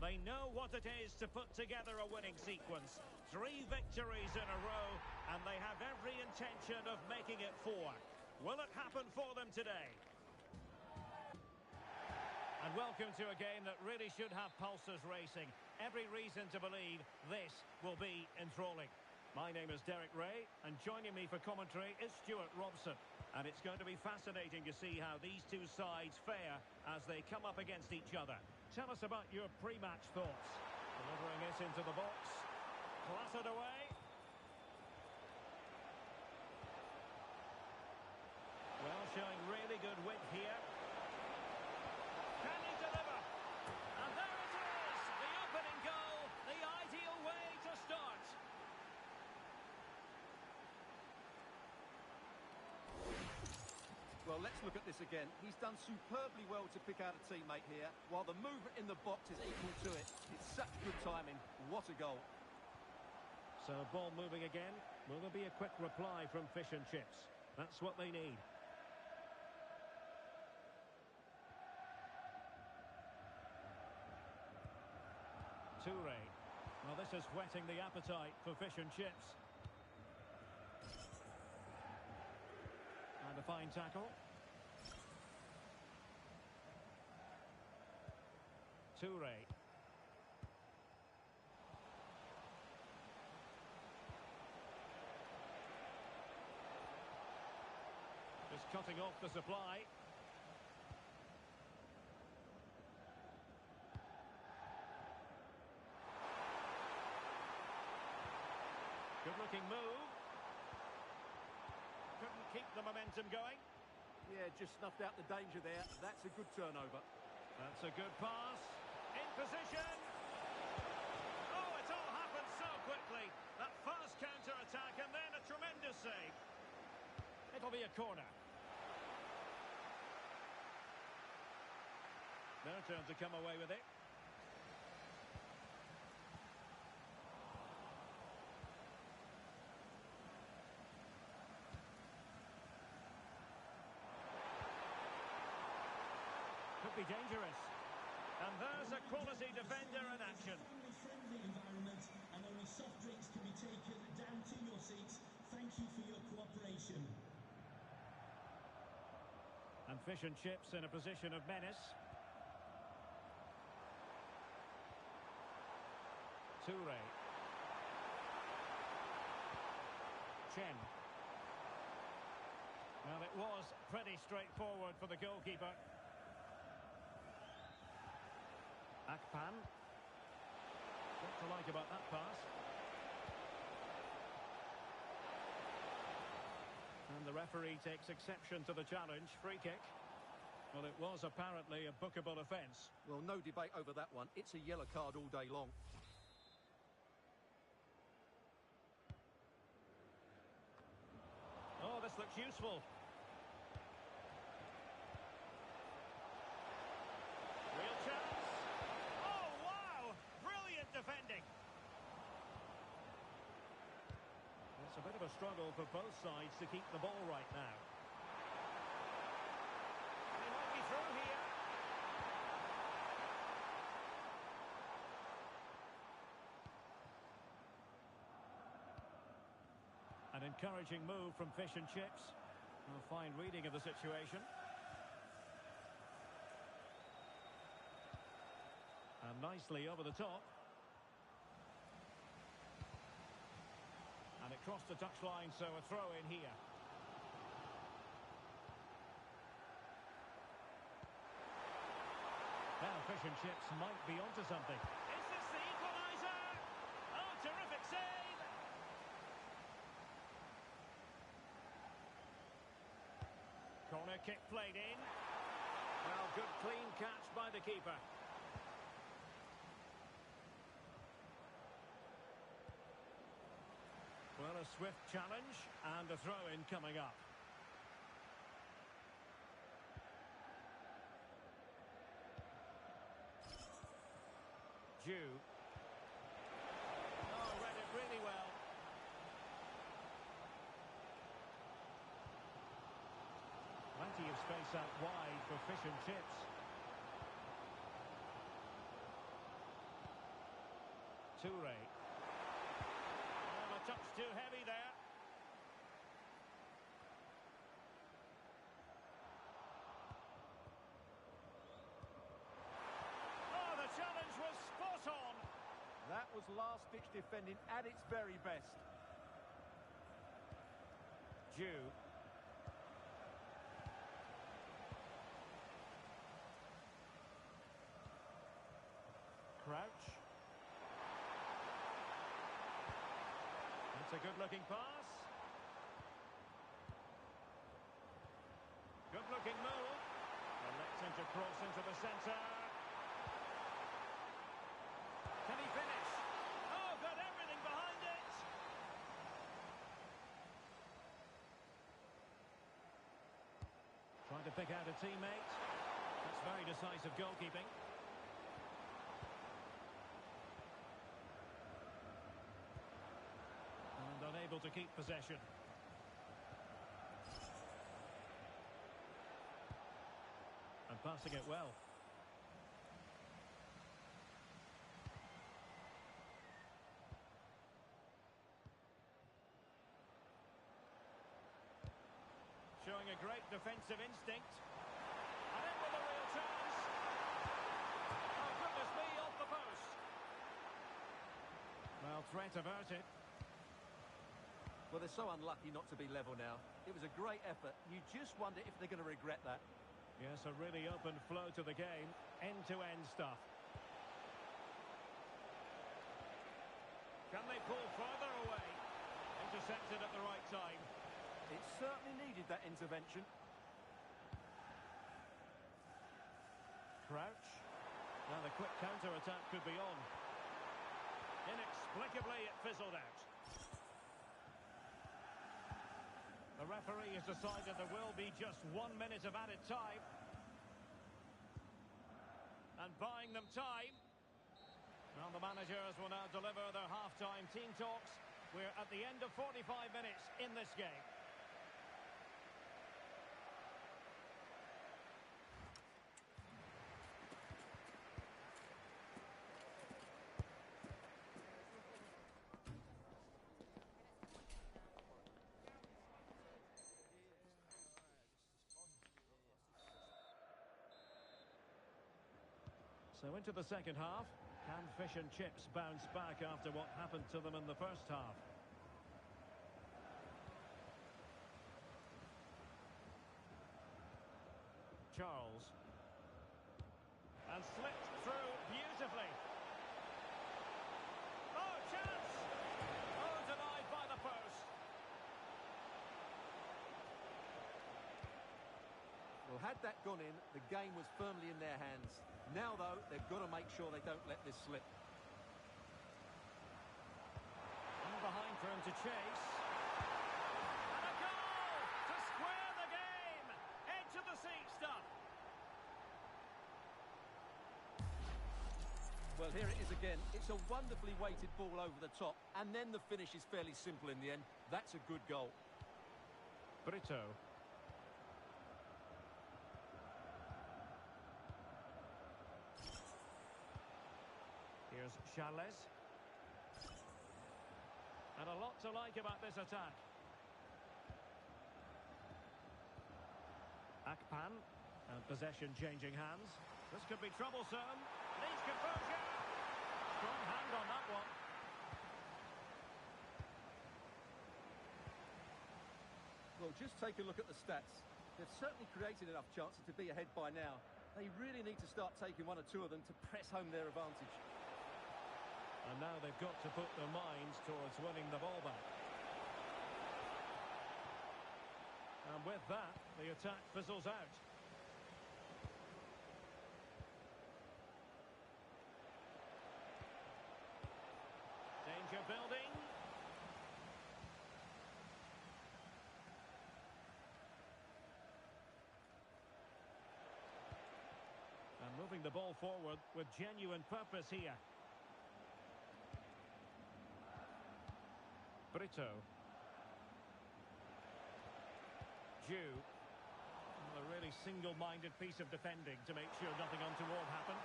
Speaker 1: They know what it is to put together a winning sequence. 3 victories in a row, and they have every intention of making it 4. Will it happen for them today? And welcome to a game that really should have pulses racing. Every reason to believe this will be enthralling. My name is Derek Ray, and joining me for commentary is Stuart Robson. And it's going to be fascinating to see how these two sides fare as they come up against each other. Tell us about your pre-match thoughts. Delivering it into the box. Clattered away. Well, showing really good width here. Can he deliver? And there it is! The opening goal, the ideal way to start.
Speaker 2: Well, let's look at this again. He's done superbly well to pick out a teammate here, while the movement in the box is equal to it. It's such good timing. What a goal.
Speaker 1: So, ball moving again. Will there be a quick reply from Fish and Chips? That's what they need. Toure. Well, this is whetting the appetite for Fish and Chips. And a fine tackle. Toure. Just cutting off the supply. Good-looking move. Couldn't keep the momentum going.
Speaker 2: Yeah, just snuffed out the danger there. That's a good turnover.
Speaker 1: That's a good pass. In position. Oh, it all happened so quickly. That fast counter-attack and then a tremendous save. It'll be a corner. Their turn to come away with it. Could be dangerous. And there's a quality defender in action.
Speaker 3: Family-friendly environment, and only soft drinks can be taken down to your seats. Thank you for your cooperation.
Speaker 1: And Fish and Chips in a position of menace. Toure. Chen. Well, it was pretty straightforward for the goalkeeper. Akpan. What to like about that pass? And the referee takes exception to the challenge. Free kick. Well, it was apparently a bookable offence.
Speaker 2: Well, no debate over that one. It's a yellow card all day long.
Speaker 1: Oh, this looks useful. Real chance. Oh, wow! Brilliant defending. It's a bit of a struggle for both sides to keep the ball right now. They might be through here. An encouraging move from Fish and Chips. A fine reading of the situation. And nicely over the top. And it crossed the touchline, so a throw in here. Now Fish and Chips might be onto something. Is this the equaliser? Oh, terrific save! Corner kick played in. Well, good clean catch by the keeper. Well, a swift challenge and a throw-in coming up. Jew. Oh, read it really well. Plenty of space out wide for Fish and Chips. Toure. A touch too heavy there. Oh, the challenge was spot on.
Speaker 2: That was last-ditch defending at its very best.
Speaker 1: Jew. Crouch. It's a good-looking pass. Good-looking move. Elects him to cross into the centre. Can he finish? Oh, got everything behind it. Trying to pick out a teammate. That's very decisive goalkeeping. And unable to keep possession. And passing it well. Showing a great defensive instinct. And in with a real chance. Oh, goodness me, off the post. Well, threat averted.
Speaker 2: Well, they're so unlucky not to be level now. It was a great effort. You just wonder if they're going to regret that.
Speaker 1: Yes, a really open flow to the game. End-to-end stuff. Can they pull further away? Intercepted at the right time.
Speaker 2: It certainly needed that intervention.
Speaker 1: Crouch. Now the quick counter-attack could be on. Inexplicably, it fizzled out. The referee has decided there will be just 1 minute of added time. And buying them time. Now the managers will now deliver their half-time team talks. We're at the end of 45 minutes in this game. So into the second half. Can fish and chips bounce back after what happened to them in the first half? Charles. And slipped through beautifully. Oh, chance! Oh, denied by the post.
Speaker 2: Well, had that gone in, the game was firmly in their hands. Now, though, they've got to make sure they don't let this slip.
Speaker 1: And behind for him to chase. And a goal to square the game. Edge of the seat stuff.
Speaker 2: Well, here it is again. It's a wonderfully weighted ball over the top, and then the finish is fairly simple in the end. That's a good goal.
Speaker 1: Brito. Here's Charles. And a lot to like about this attack. Akpan. And possession changing hands. This could be troublesome. Needs composure. Strong hand on that one.
Speaker 2: Well, just take a look at the stats. They've certainly created enough chances to be ahead by now. They really need to start taking one or two of them to press home their advantage.
Speaker 1: And now they've got to put their minds towards winning the ball back. And with that, the attack fizzles out. Danger building. And moving the ball forward with genuine purpose here. Brito. Jew. A really single-minded piece of defending to make sure nothing untoward happened.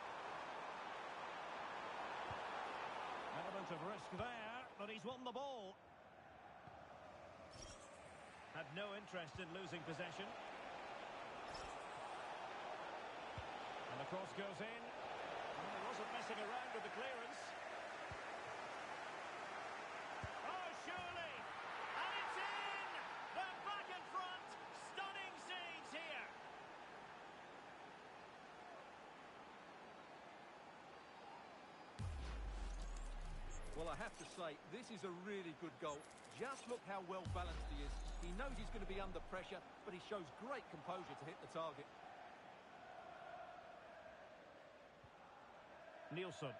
Speaker 1: Element Element of risk there, but he's won the ball. Had no interest in losing possession. And the cross goes in. And he wasn't messing around with the clearance. Oh, surely! And it's in! They're back in front! Stunning scenes here!
Speaker 2: Well, I have to say, this is a really good goal. Just look how well balanced he is. He knows he's going to be under pressure, but he shows great composure to hit the target.
Speaker 1: Nielsen.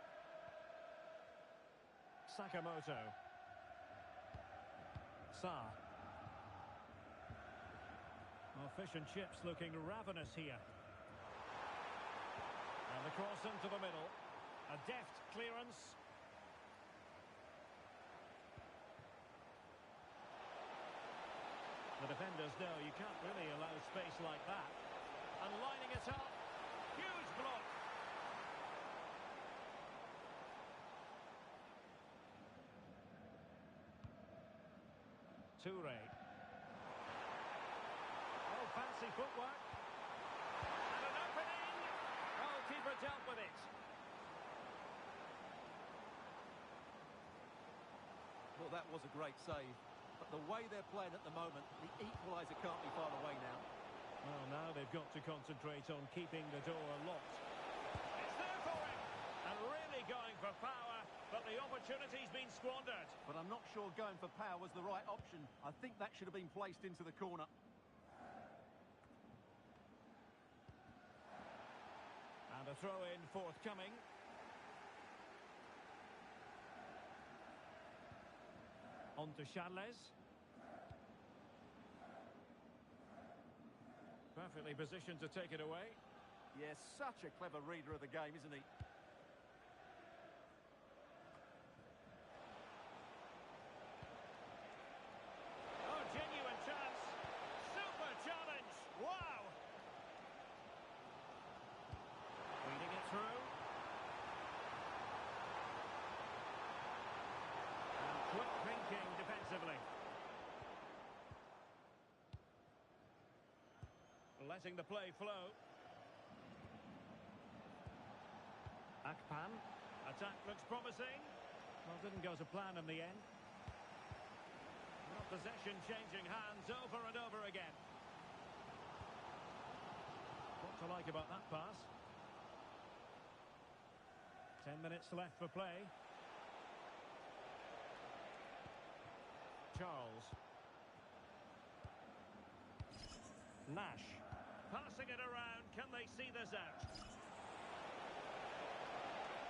Speaker 1: Sakamoto. Sa. Well, fish and chips looking ravenous here. And the cross into the middle. A deft clearance. The defenders know you can't really allow space like that. And lining it up. Huge block. Toure. Oh, fancy footwork. And an opening. Oh, keeper dealt with it.
Speaker 2: Well, that was a great save. But the way they're playing at the moment, the equaliser can't be far away now.
Speaker 1: Well, now they've got to concentrate on keeping the door locked. It's there for him. And really going for power, but the opportunity's been squandered.
Speaker 2: But I'm not sure going for power was the right option. I think that should have been placed into the corner.
Speaker 1: And a throw-in forthcoming. On to Charles. Perfectly positioned to take it away.
Speaker 2: Yes, such a clever reader of the game, isn't he?
Speaker 1: Oh, genuine chance. Super challenge. Wow. Reading it through. And quick thinking defensively. Letting the play flow. Akpan. Attack looks promising. Well, didn't go to plan in the end. Well, possession changing hands over and over again. What to like about that pass? 10 minutes left for play. Charles. Nash. Passing it around. Can they see this out?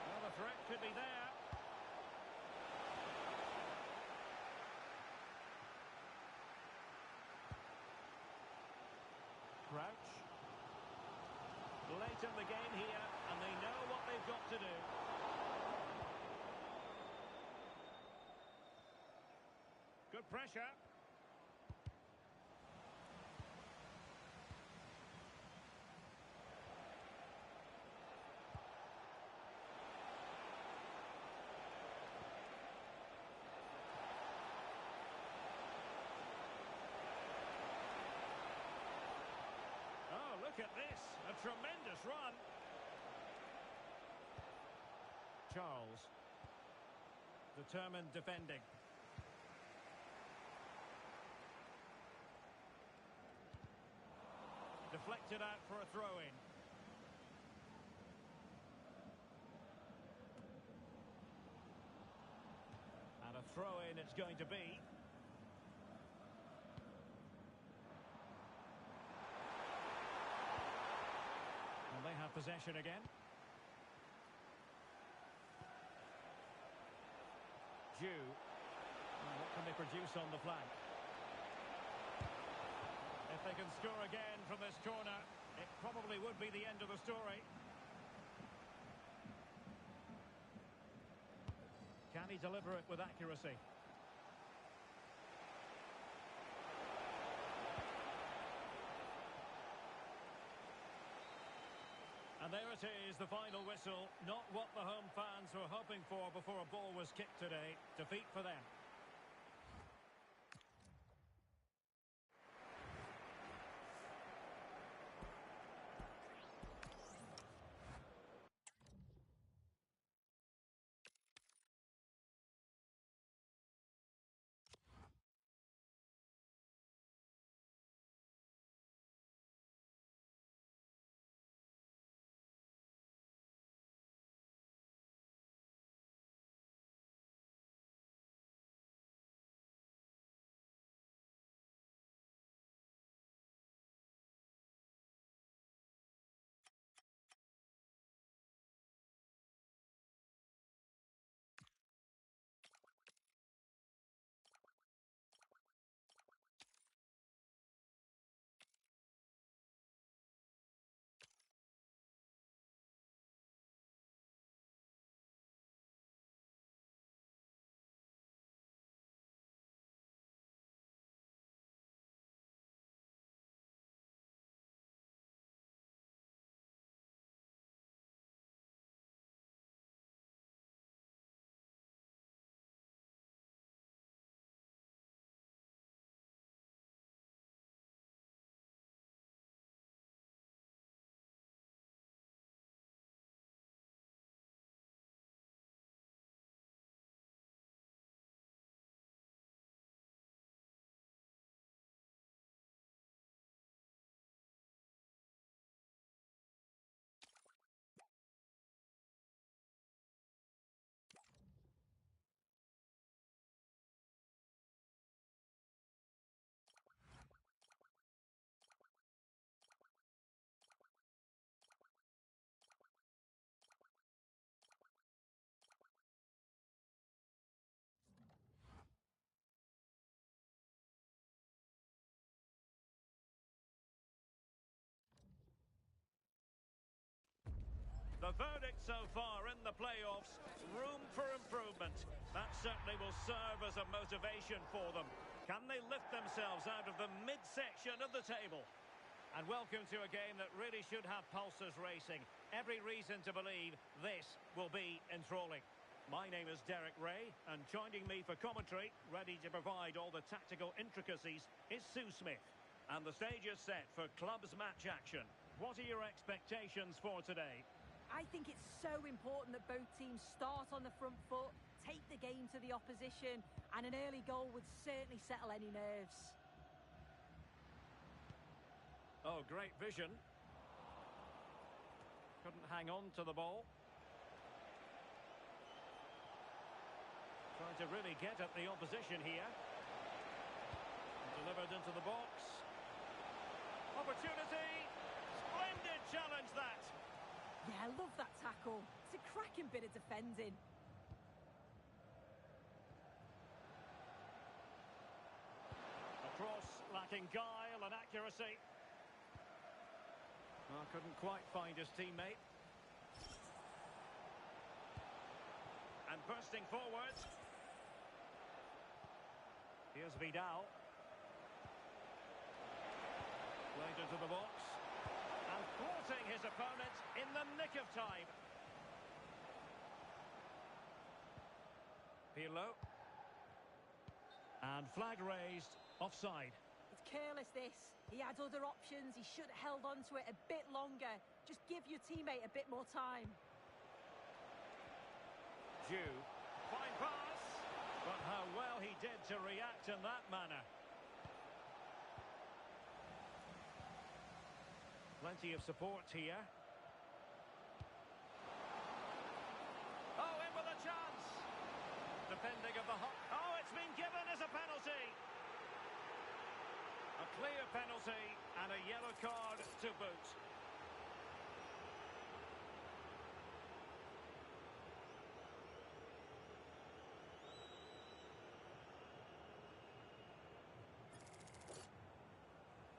Speaker 1: Well, the threat could be there. Crouch. Late in the game here, and they know what they've got to do. Good pressure. Look at this, a tremendous run. Charles. Determined defending. Deflected out for a throw-in. And a throw-in it's going to be. And they have possession again. Jew. What can they produce on the flank? If they can score again from this corner, it probably would be the end of the story. Can he deliver it with accuracy? And there it is, the final whistle. Not what the home fans were hoping for before a ball was kicked today. Defeat for them. The verdict so far in the playoffs, room for improvement. That certainly will serve as a motivation for them. Can they lift themselves out of the midsection of the table? And welcome to a game that really should have pulses racing. Every reason to believe this will be enthralling. My name is Derek Ray, and joining me for commentary, ready to provide all the tactical intricacies, is Sue Smith. And the stage is set for clubs match action. What are your expectations for today?
Speaker 5: I think it's so important that both teams start on the front foot, take the game to the opposition, and an early goal would certainly settle any nerves.
Speaker 1: Oh, great vision. Couldn't hang on to the ball. Trying to really get at the opposition here. Delivered into the box. Opportunity. Splendid challenge that.
Speaker 5: Yeah, I love that tackle. It's a cracking bit of defending.
Speaker 1: A cross lacking guile and accuracy. Well, couldn't quite find his teammate. And bursting forward. Here's Vidal. Played into the box. And thwarting his opponent in the nick of time. Pirlo. And flag raised, offside.
Speaker 5: It's careless, this. He had other options. He should have held on to it a bit longer. Just give your teammate a bit more time.
Speaker 1: Jew. Fine pass. But how well he did to react in that manner. Plenty of support here. Oh, in with a chance. Defending of the hot. Oh, it's been given as a penalty. A clear penalty and a yellow card to boot.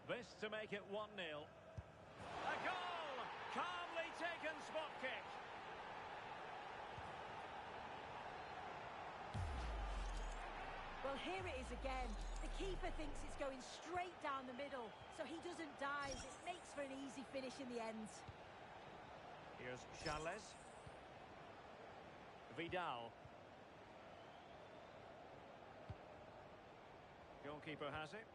Speaker 1: This to make it 1-0. A goal! Calmly taken spot kick.
Speaker 5: Well, here it is again. The keeper thinks it's going straight down the middle, so he doesn't dive. It makes for an easy finish in the end.
Speaker 1: Here's Charles. Vidal. Goalkeeper has it.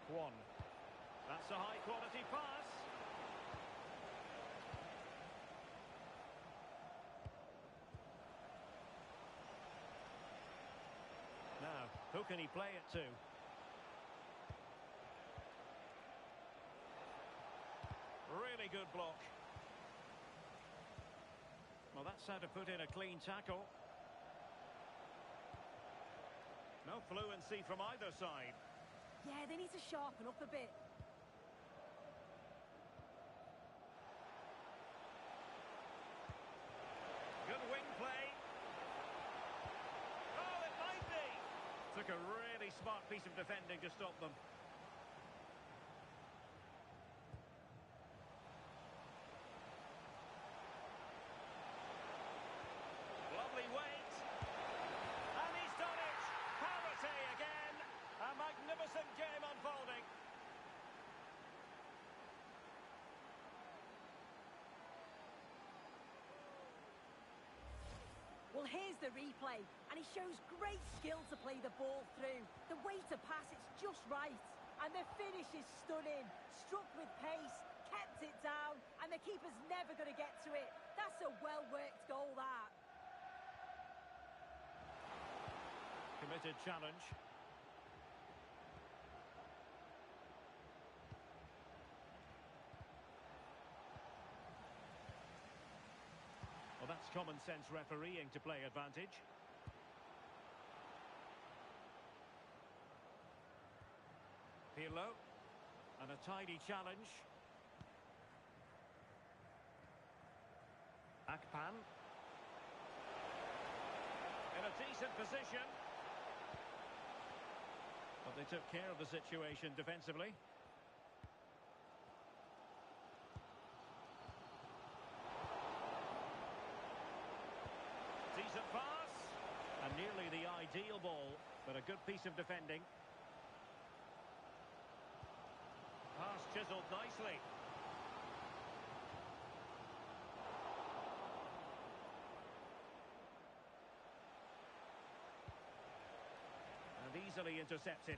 Speaker 1: Kwon. That's a high-quality pass. Now, who can he play it to? Really good block. Well, that's how to put in a clean tackle. No fluency from either side.
Speaker 5: Yeah, they need to sharpen up a bit.
Speaker 1: Good wing play. Oh, it might be. Took a really smart piece of defending to stop them. Lovely weight. And he's done it. Parity again. A magnificent game unfolding.
Speaker 5: Well, here's the replay, and he shows great skill to play the ball through. The way to pass, it's just right. And the finish is stunning. Struck with pace, kept it down, and the keeper's never going to get to it. That's a well-worked goal, that.
Speaker 1: Committed challenge. Well, that's common sense refereeing to play advantage. Pirlo. And a tidy challenge. Akpan. In a decent position. But they took care of the situation defensively. Decent pass. And nearly the ideal ball, but a good piece of defending. Pass chiseled nicely. And easily intercepted.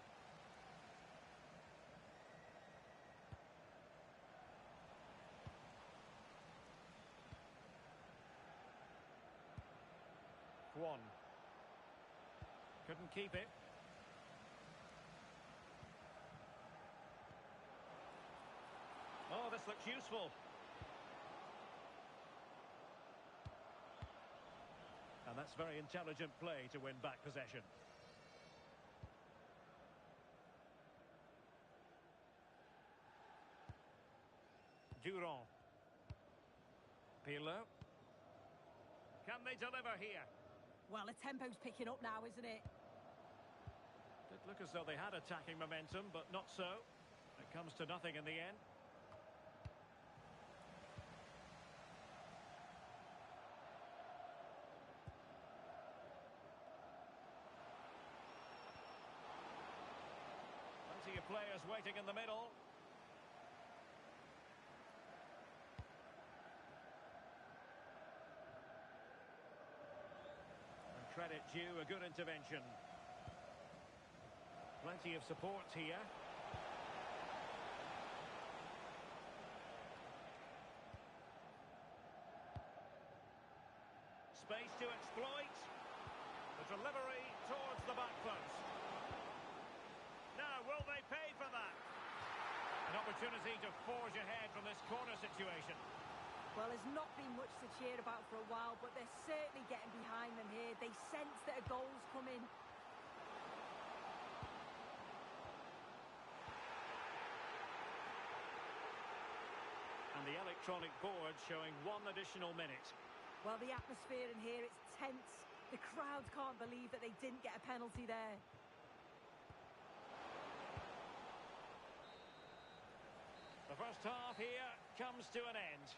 Speaker 1: Kwon. Couldn't keep it. Oh, this looks useful. And that's very intelligent play to win back possession. Durand. Pirlo. Can they deliver here?
Speaker 5: Well, the tempo's picking up now, isn't it?
Speaker 1: Did look as though they had attacking momentum, but not so. It comes to nothing in the end. Plenty of players waiting in the middle. Credit due, a good intervention. Plenty of support here. Space to exploit. The delivery towards the back post. Now, will they pay for that? An opportunity to forge ahead from this corner situation.
Speaker 5: Well, there's not been much to cheer about for a while, but they're certainly getting behind them here. They sense that a goal's coming.
Speaker 1: And the electronic board showing 1 additional minute.
Speaker 5: Well, the atmosphere in here, it's tense. The crowd can't believe that they didn't get a penalty there.
Speaker 1: The first half here comes to an end.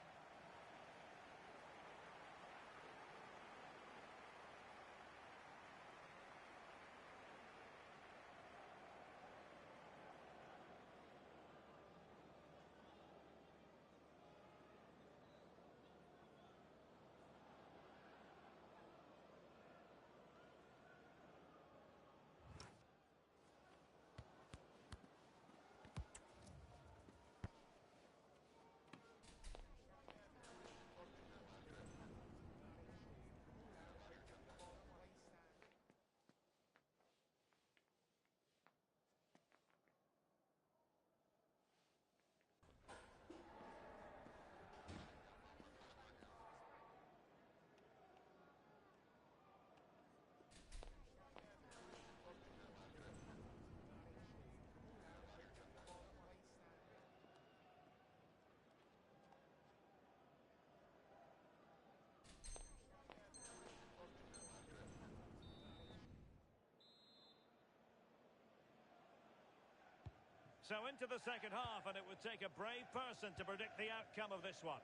Speaker 1: So into the second half, and it would take a brave person to predict the outcome of this one.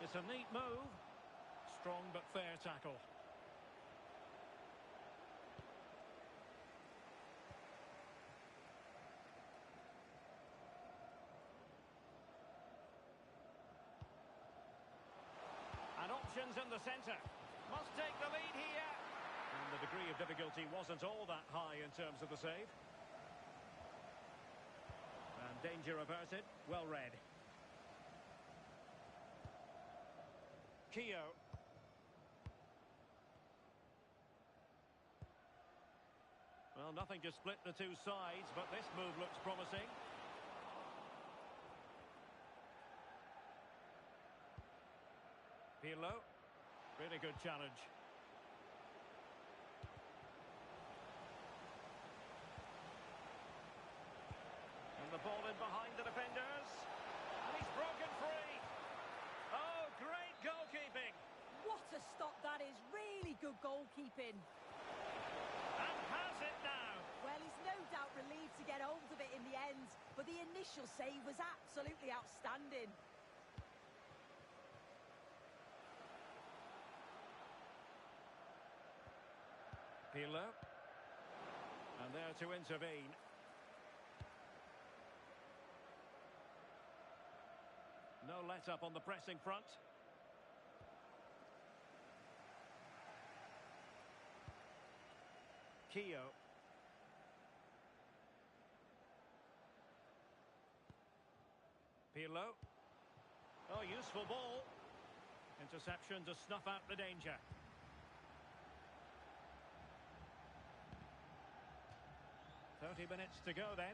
Speaker 1: It's a neat move. Strong but fair tackle. And options in the centre. Must take the lead here. And the degree of difficulty wasn't all that high in terms of the save. And danger averted. Well read. Keogh. Well, nothing to split the two sides, but this move looks promising. Pirlo. Really good challenge. And the ball in behind the defenders. And he's broken free. Oh, great goalkeeping.
Speaker 5: What a stop that is. Really good goalkeeping.
Speaker 1: And has it now.
Speaker 5: Well, he's no doubt relieved to get hold of it in the end, but the initial save was absolutely outstanding.
Speaker 1: Pirlo. And there to intervene. No let-up on the pressing front. Keogh. Pirlo. Oh, useful ball. Interception to snuff out the danger. Minutes to go then.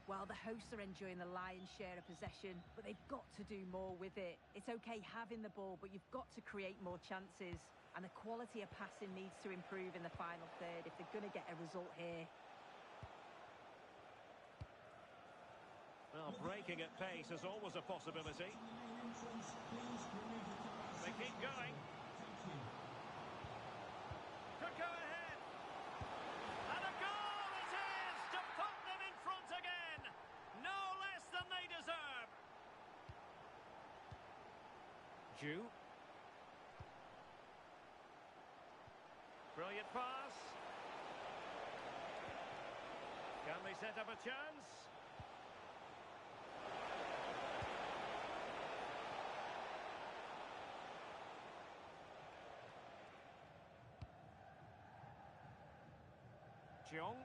Speaker 5: Well, the hosts are enjoying the lion's share of possession, but they've got to do more with it. It's okay having the ball, but you've got to create more chances. And the quality of passing needs to improve in the final third if they're going to get a result here.
Speaker 1: Well, breaking at pace is always a possibility. They keep going. Could go ahead. And a goal it is to put them in front again. No less than they deserve. Jew. Brilliant pass. Can they set up a chance? Jong.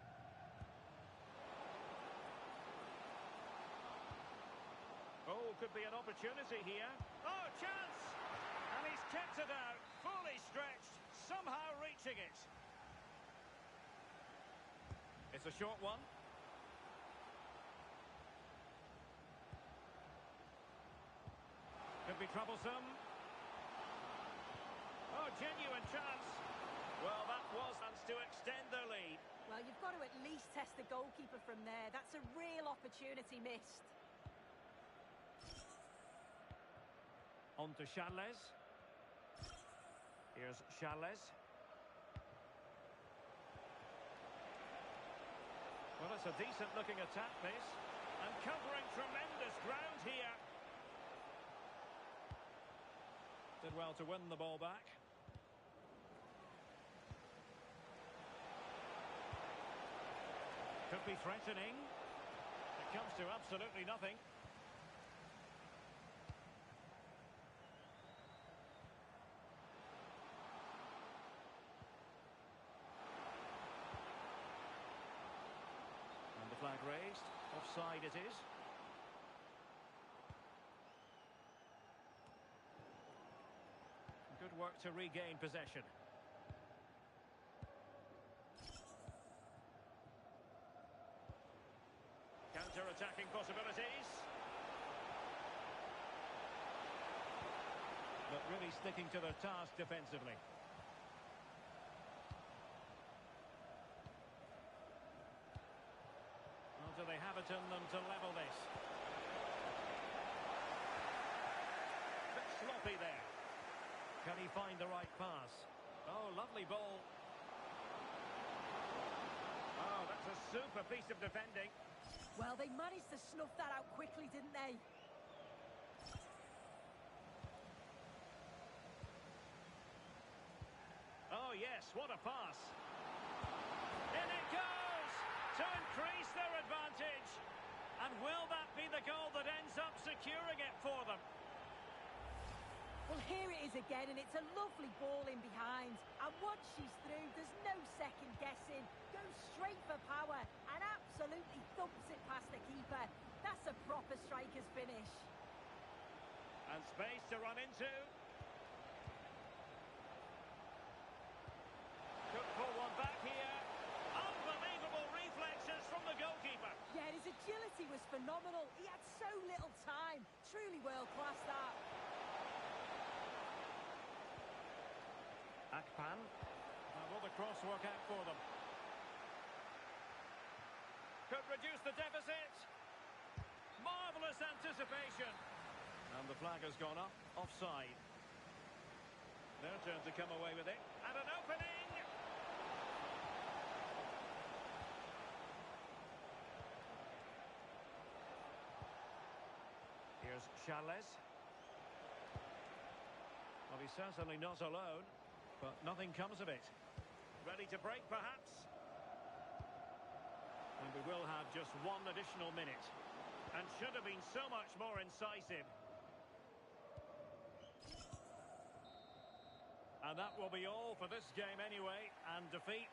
Speaker 1: Oh, could be an opportunity here. Oh, chance! And he's kept it out, fully stretched, somehow reaching it. It's a short one. Could be troublesome. Oh, genuine chance. Well, that was to extend their lead.
Speaker 5: Well, you've got to at least test the goalkeeper from there. That's a real opportunity missed.
Speaker 1: On to Charles. Here's Charles. Well, it's a decent-looking attack, this. And covering tremendous ground here. Did well to win the ball back. Could be threatening. It comes to absolutely nothing. And the flag raised. Offside it is. Good work to regain possession. Counter-attacking possibilities. But really sticking to their task defensively. do they have it in them to level this? Bit sloppy there. Can he find the right pass? Oh, lovely ball. Oh, that's a super piece of defending.
Speaker 5: Well, they managed to snuff that out quickly, didn't they?
Speaker 1: Oh, yes, what a pass. In it goes to increase their advantage. And will that be the goal that ends up securing it for them?
Speaker 5: Well, here it is again, and it's a lovely ball in behind. And once she's through, there's no second guessing. Goes straight for power and absolutely thumps it past the keeper. That's a proper striker's finish.
Speaker 1: And space to run into. Could pull one back here. Unbelievable reflexes from the goalkeeper.
Speaker 5: Yeah, his agility was phenomenal. He had so little time. Truly world-class, that.
Speaker 1: Akpan. Will the cross work out for them? Could reduce the deficit. Marvellous anticipation. And the flag has gone up. Offside. Their turn to come away with it. And an opening. Here's Charles. Well, he's certainly not alone. But nothing comes of it. Ready to break, perhaps? And we will have just one additional minute. And should have been so much more incisive. And that will be all for this game anyway. And defeat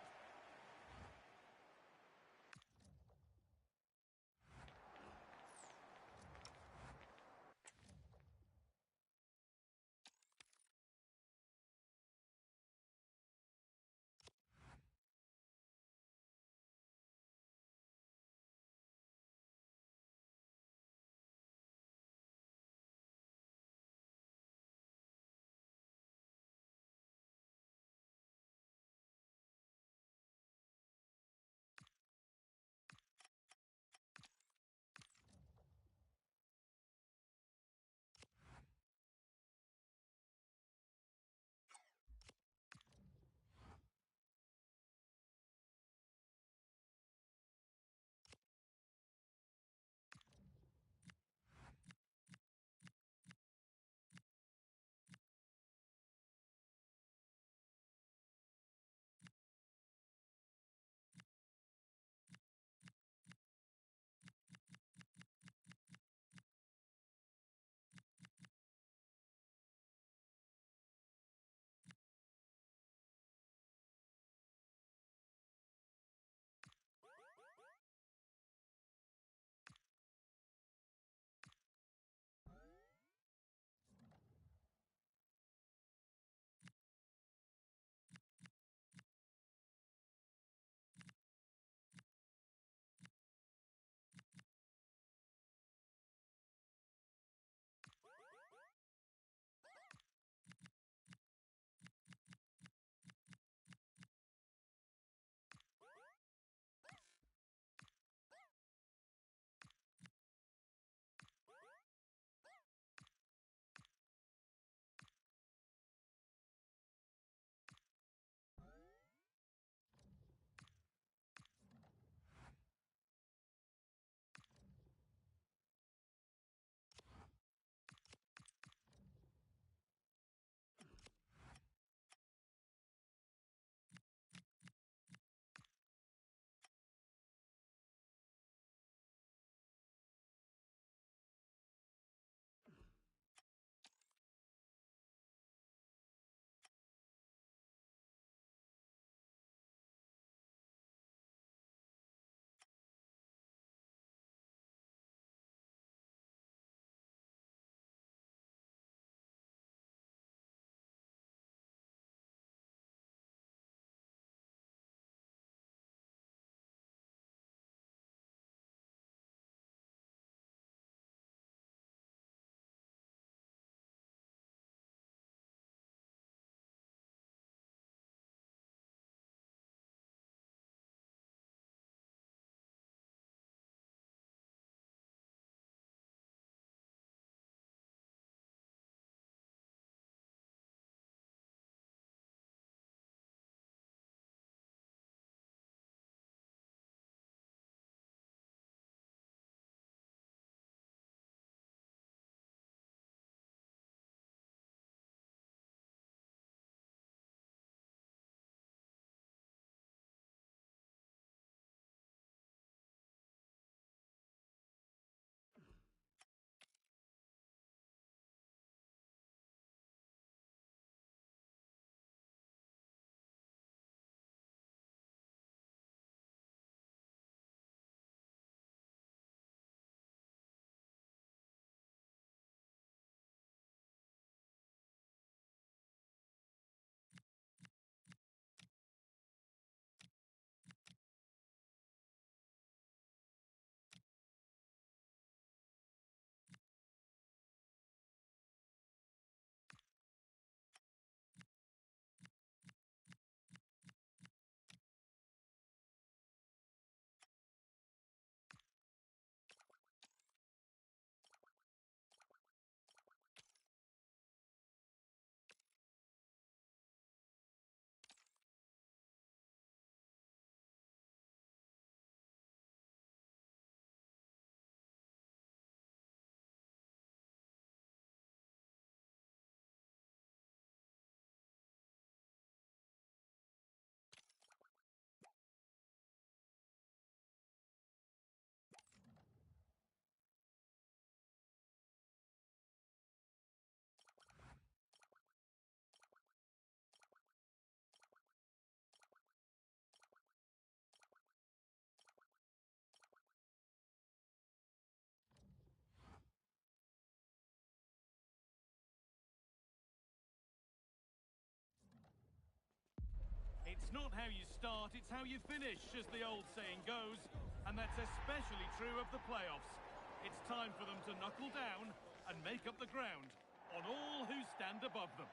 Speaker 4: It's not how you start, it's how you finish, as the old saying goes. And that's especially true of the playoffs. It's time for them to knuckle down and make up the ground on all who stand above them.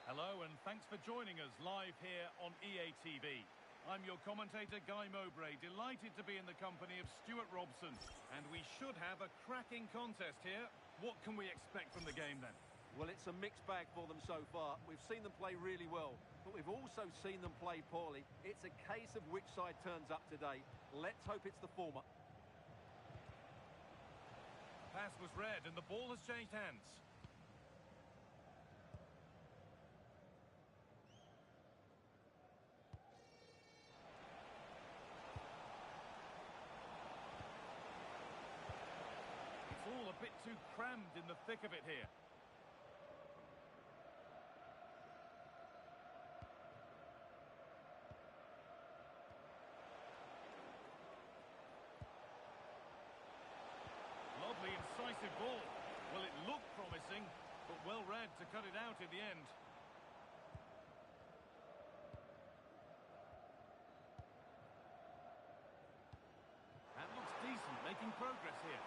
Speaker 4: Hello and thanks for joining us live here on EA TV. I'm your commentator, Guy Mowbray, delighted to be in the company of Stuart Robson. And we should have a cracking contest here. What can we expect from the game then?
Speaker 2: Well, it's a mixed bag for them so far. We've seen them play really well, but we've also seen them play poorly. It's a case of which side turns up today. Let's hope it's the former.
Speaker 4: Pass was read and the ball has changed hands. It's all a bit too crammed in the thick of it here. Lovely, incisive ball. Well, it looked promising, but well read to cut it out in the end. That looks decent, making progress here.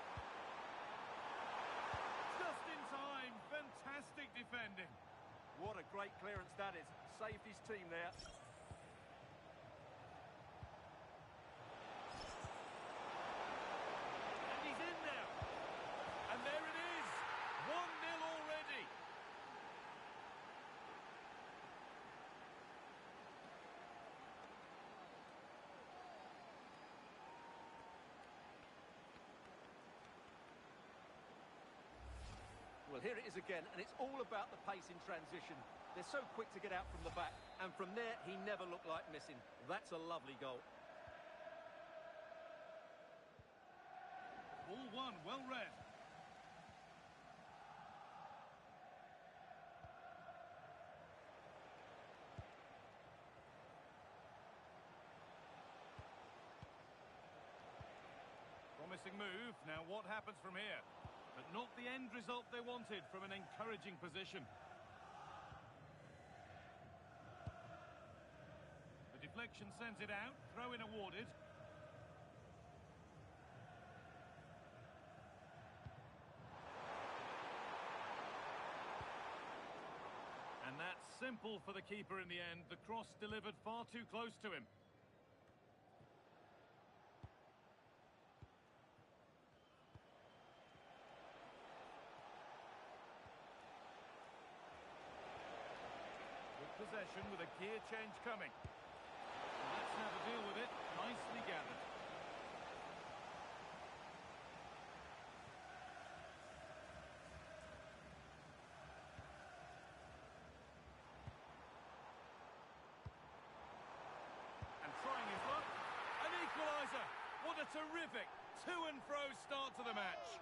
Speaker 4: Just in time, fantastic defending.
Speaker 2: What a great clearance that is. Saved his team there. Well, here it is again, and it's all about the pace in transition. They're so quick to get out from the back, and from there, he never looked like missing. That's a lovely goal.
Speaker 4: Ball one, well read. Promising move. Now what happens from here? But not the end result they wanted from an encouraging position. The deflection sends it out. Throw-in awarded. And that's simple for the keeper in the end. The cross delivered far too close to him. Possession with a gear change coming. And that's how to deal with it. Nicely gathered. And trying his luck. An equaliser. What a terrific to and fro start to the match.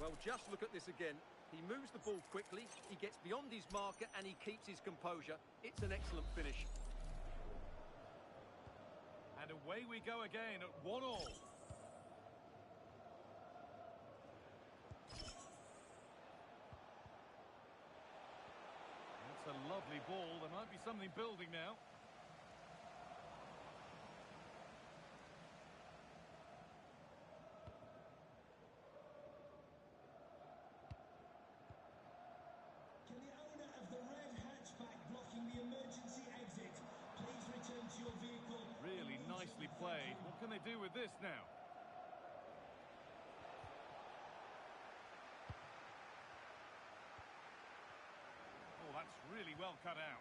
Speaker 2: Well, just look at this again. He moves the ball quickly, he gets beyond his marker and he keeps his composure. It's an excellent finish.
Speaker 4: And away we go again at 1-1. That's a lovely ball. There might be something building now. Nicely played. What can they do with this now? Oh, that's really well cut out.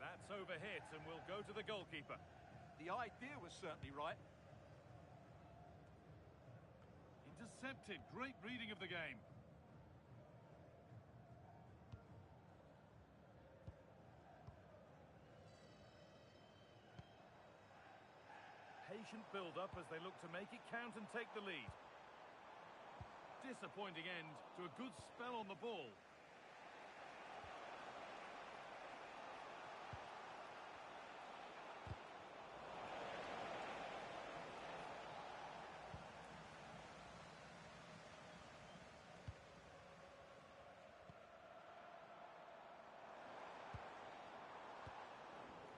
Speaker 4: That's overhit and will go to the goalkeeper.
Speaker 2: The idea was certainly right.
Speaker 4: Intercepted. Great reading of the game. Patient build-up as they look to make it count and take the lead. disappointing end to a good spell on the ball.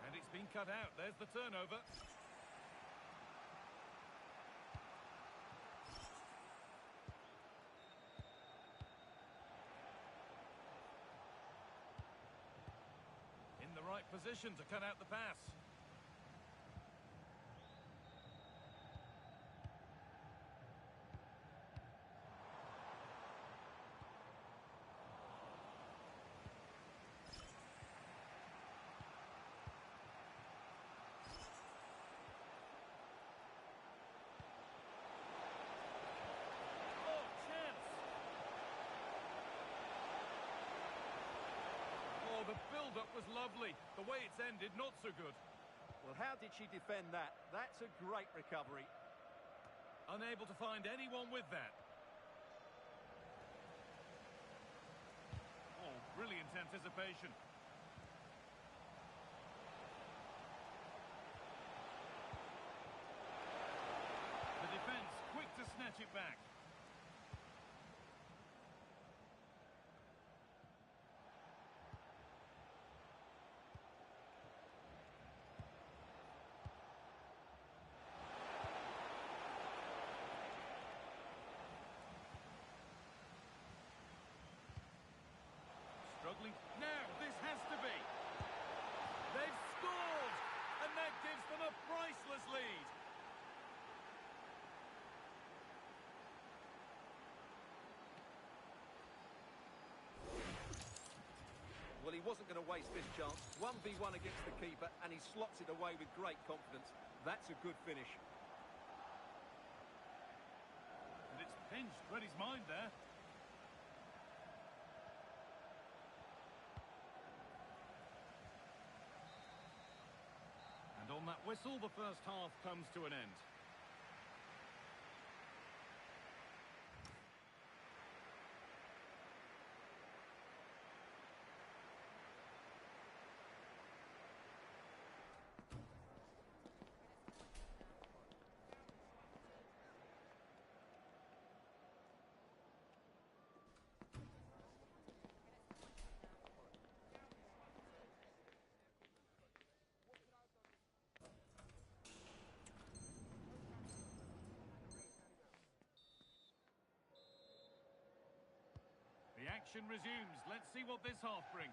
Speaker 4: And it's been cut out. There's the turnover. In the right position to cut out the pass. The build-up was lovely. The way it's ended, not so good.
Speaker 2: Well, how did she defend that? That's a great recovery.
Speaker 4: Unable to find anyone with that. Oh, brilliant anticipation. The defence quick to snatch it back. Struggling. Now, this has to be. They've scored! And that gives them a priceless lead.
Speaker 2: Well, he wasn't going to waste this chance. 1v1 against the keeper, and he slots it away with great confidence. That's a good finish.
Speaker 4: And it's pinched Reddy's mind there. And on that whistle, the first half comes to an end. The action resumes. Let's see what this half brings.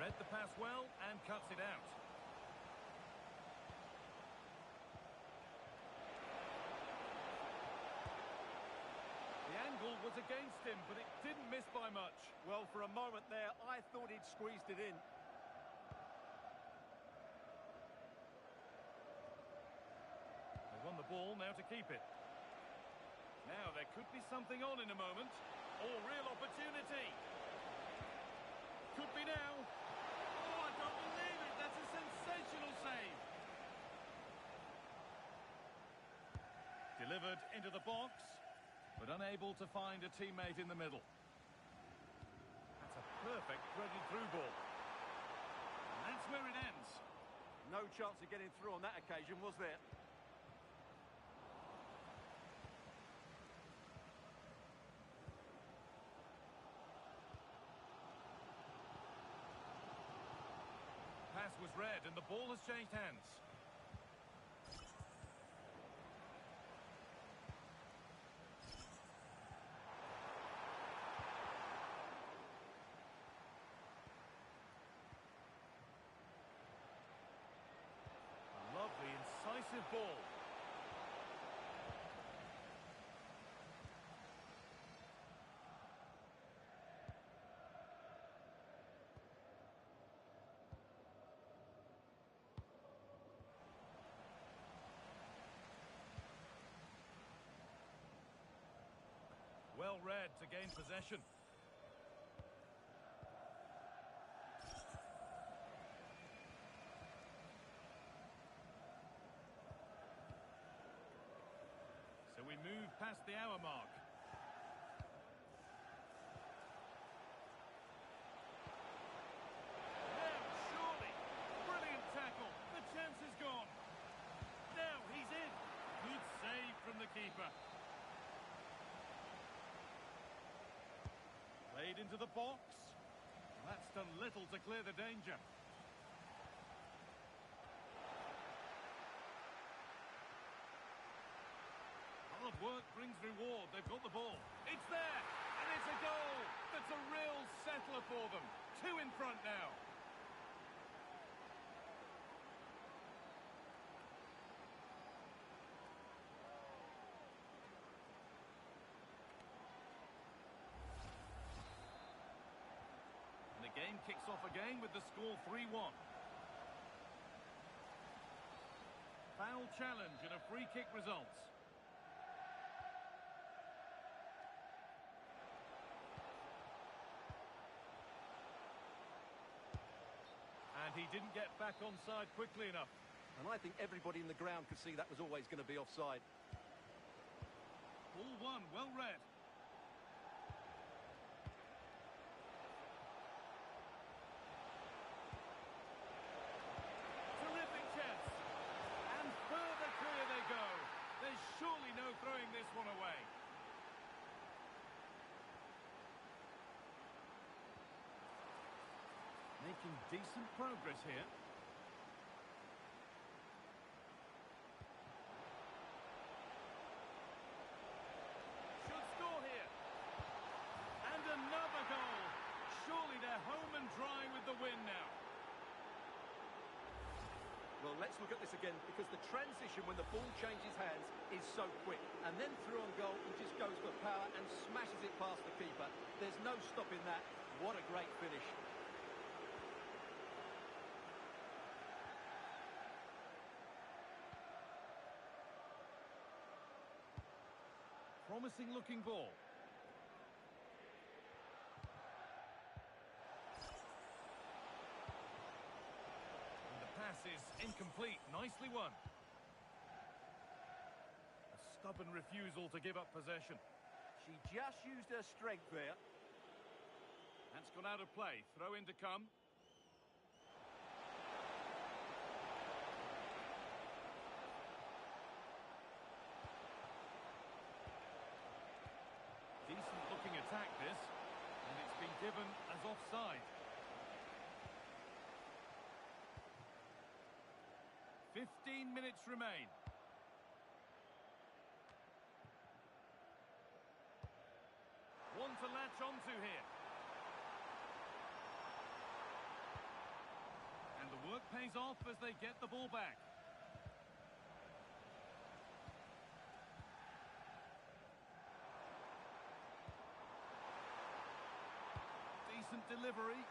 Speaker 4: Read the pass well and cuts it out. The angle was against him, but it didn't miss by much.
Speaker 2: Well, for a moment there, I thought he'd squeezed it in.
Speaker 4: They won the ball, now to keep it. Now, there could be something on in a moment. Oh, real opportunity. Could be now. Oh, I don't believe it. That's a sensational save. Delivered into the box, but unable to find a teammate in the middle. That's a perfect threaded through ball. And that's where it ends.
Speaker 2: No chance of getting through on that occasion, was there?
Speaker 4: Pass was read and the ball has changed hands. A lovely, incisive ball. well read to gain possession. So we move past the hour mark. Now, surely. Brilliant tackle. The chance is gone. Now he's in. Good save from the keeper. Played into the box. That's done little to clear the danger. Hard work brings reward. They've got the ball. It's there, and it's a goal. That's a real settler for them. 2 in front now. And the game kicks off again with the score 3-1. Foul challenge and a free kick results. And he didn't get back onside quickly enough.
Speaker 2: And I think everybody in the ground could see that was always going to be offside.
Speaker 4: Ball one, well read. Terrific chance. And further clear they go. There's surely no throwing this one away. Making decent progress here. Should score here. And another goal. Surely they're home and dry with the win now.
Speaker 2: Well, let's look at this again, because the transition when the ball changes hands is so quick. And then through on goal, he just goes for power and smashes it past the keeper. There's no stopping that. What a great finish.
Speaker 4: Promising looking ball. And the pass is incomplete. Nicely won. A stubborn refusal to give up possession.
Speaker 2: She just used her strength there.
Speaker 4: That's gone out of play. Throw in to come. Decent looking attack this, and it's been given as offside. 15 minutes remain. One to latch onto here. And the work pays off as they get the ball back. Decent delivery.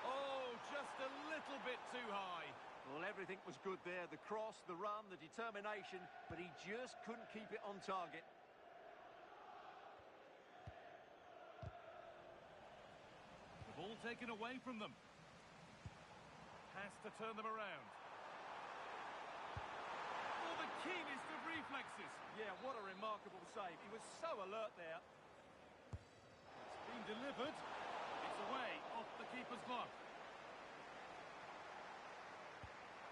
Speaker 4: Oh, just a little bit too high.
Speaker 2: Well, everything was good there. The cross, the run, the determination, but he just couldn't keep it on target.
Speaker 4: The ball taken away from them. Has to turn them around. Oh, the keenest of reflexes.
Speaker 2: Yeah, what a remarkable save. He was so alert there.
Speaker 4: It's been delivered. It's away off the keeper's glove.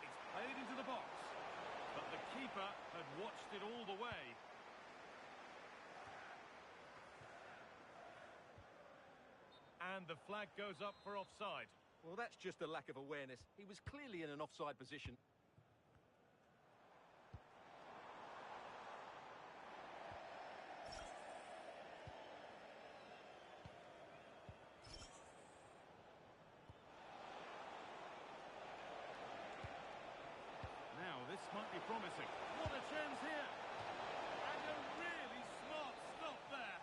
Speaker 4: It's played into the box. But the keeper had watched it all the way. And the flag goes up for offside.
Speaker 2: Well, that's just a lack of awareness. He was clearly in an offside position.
Speaker 4: Now, this might be promising. What a chance here! And a really smart stop there.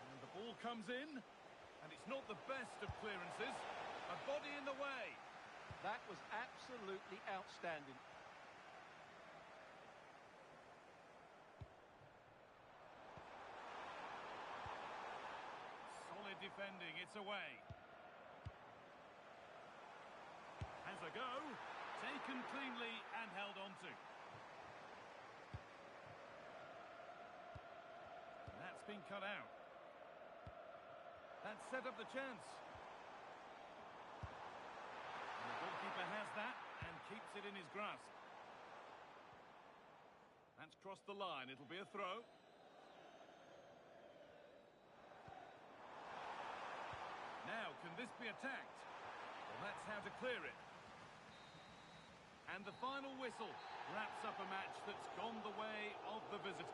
Speaker 4: And the ball comes in, and it's not the best of clearances. A body in the way.
Speaker 2: That was absolutely outstanding.
Speaker 4: defending, it's away. Has a go, taken cleanly and held on to. That's been cut out. That set up the chance. And the goalkeeper has that and keeps it in his grasp. That's crossed the line, it'll be a throw. Now, can this be attacked? Well, that's how to clear it. And the final whistle wraps up a match that's gone the way of the visitor.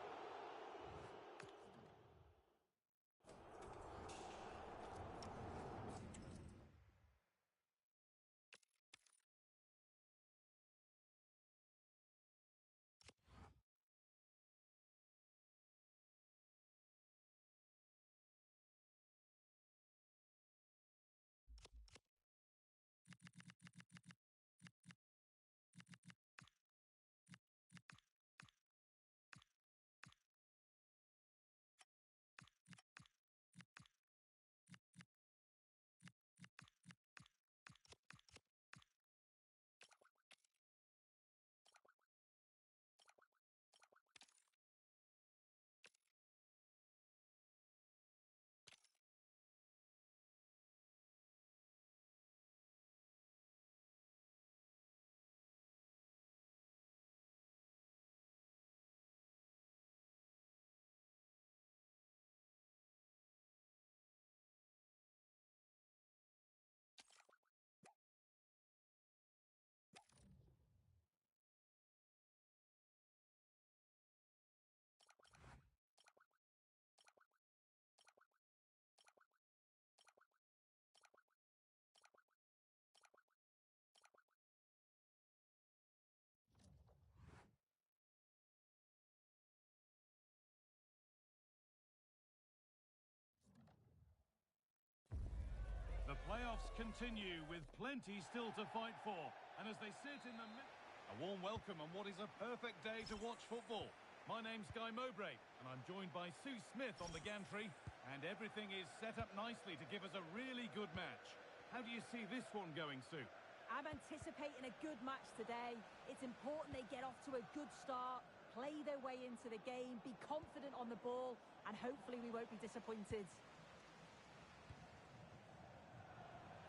Speaker 4: The playoffs continue with plenty still to fight for. And as they sit in the middle... A warm welcome on what is a perfect day to watch football. My name's Guy Mowbray, and I'm joined by Sue Smith on the gantry. And everything is set up nicely to give us a really good match. How do you see this one going, Sue?
Speaker 5: I'm anticipating a good match today. It's important they get off to a good start, play their way into the game, be confident on the ball, and hopefully we won't be disappointed.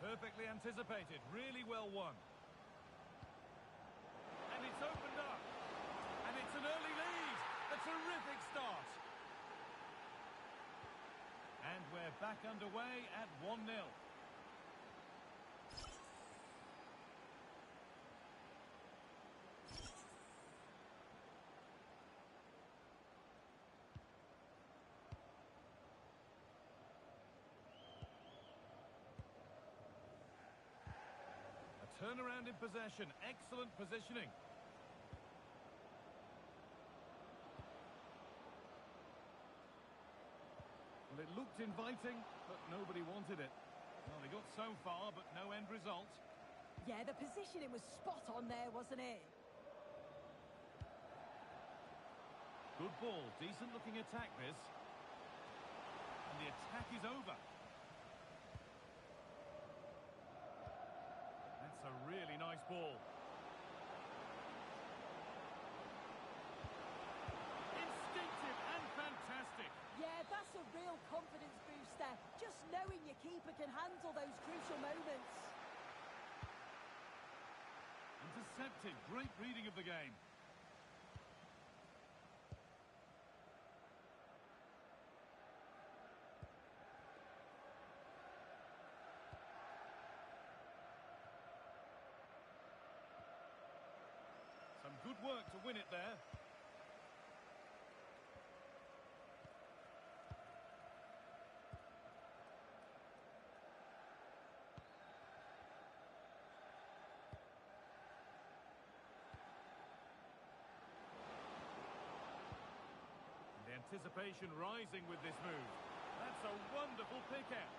Speaker 4: Perfectly anticipated, really well won. And it's opened up. And it's an early lead. A terrific start. And we're back underway at 1-0. Turnaround in possession, excellent positioning. Well, it looked inviting, but nobody wanted it. Well, they got so far, but no end result.
Speaker 5: Yeah, the positioning was spot on there, wasn't it?
Speaker 4: Good ball, decent looking attack this. And the attack is over. That's a really nice ball. Instinctive and fantastic.
Speaker 5: Yeah, that's a real confidence booster. Just knowing your keeper can handle those crucial moments.
Speaker 4: Intercepted, great reading of the game. Some good work to win it there. The anticipation rising with this move. That's a wonderful pick out.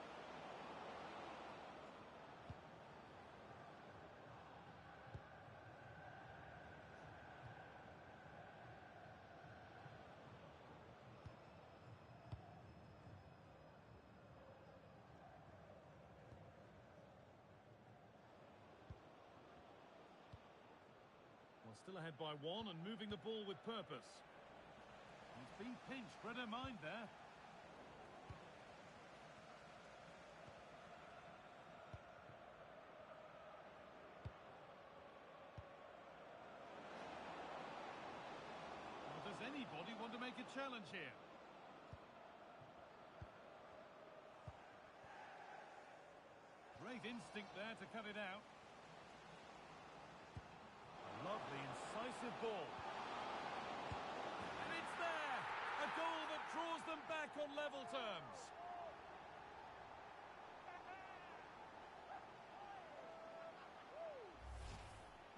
Speaker 4: Still ahead by one and moving the ball with purpose. He's been pinched, but don't mind there. Well, does anybody want to make a challenge here? Great instinct there to cut it out. A lovely, incisive ball. And it's there! A goal that draws them back on level terms.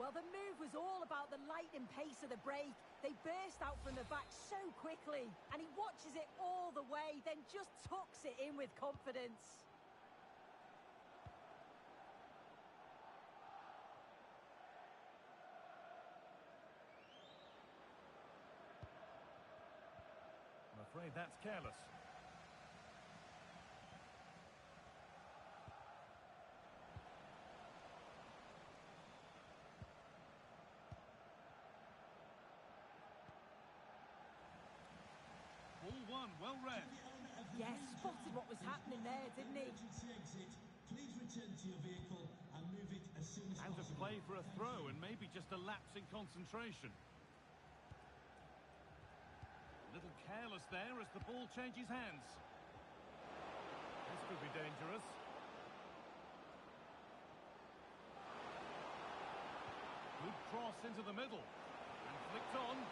Speaker 5: Well, the move was all about the lightning pace of the break. They burst out from the back so quickly, and he watches it all the way, then just tucks it in with confidence.
Speaker 4: I'm afraid that's careless. Ball one, well read.
Speaker 5: Yes, spotted what was happening there, didn't he?
Speaker 3: Emergency exit. Please return to your vehicle and move it as soon as
Speaker 4: Out of
Speaker 3: possible.
Speaker 4: play for a throw and maybe just a lapse in concentration. A little careless there as the ball changes hands. This could be dangerous. Good cross into the middle. And flicked on.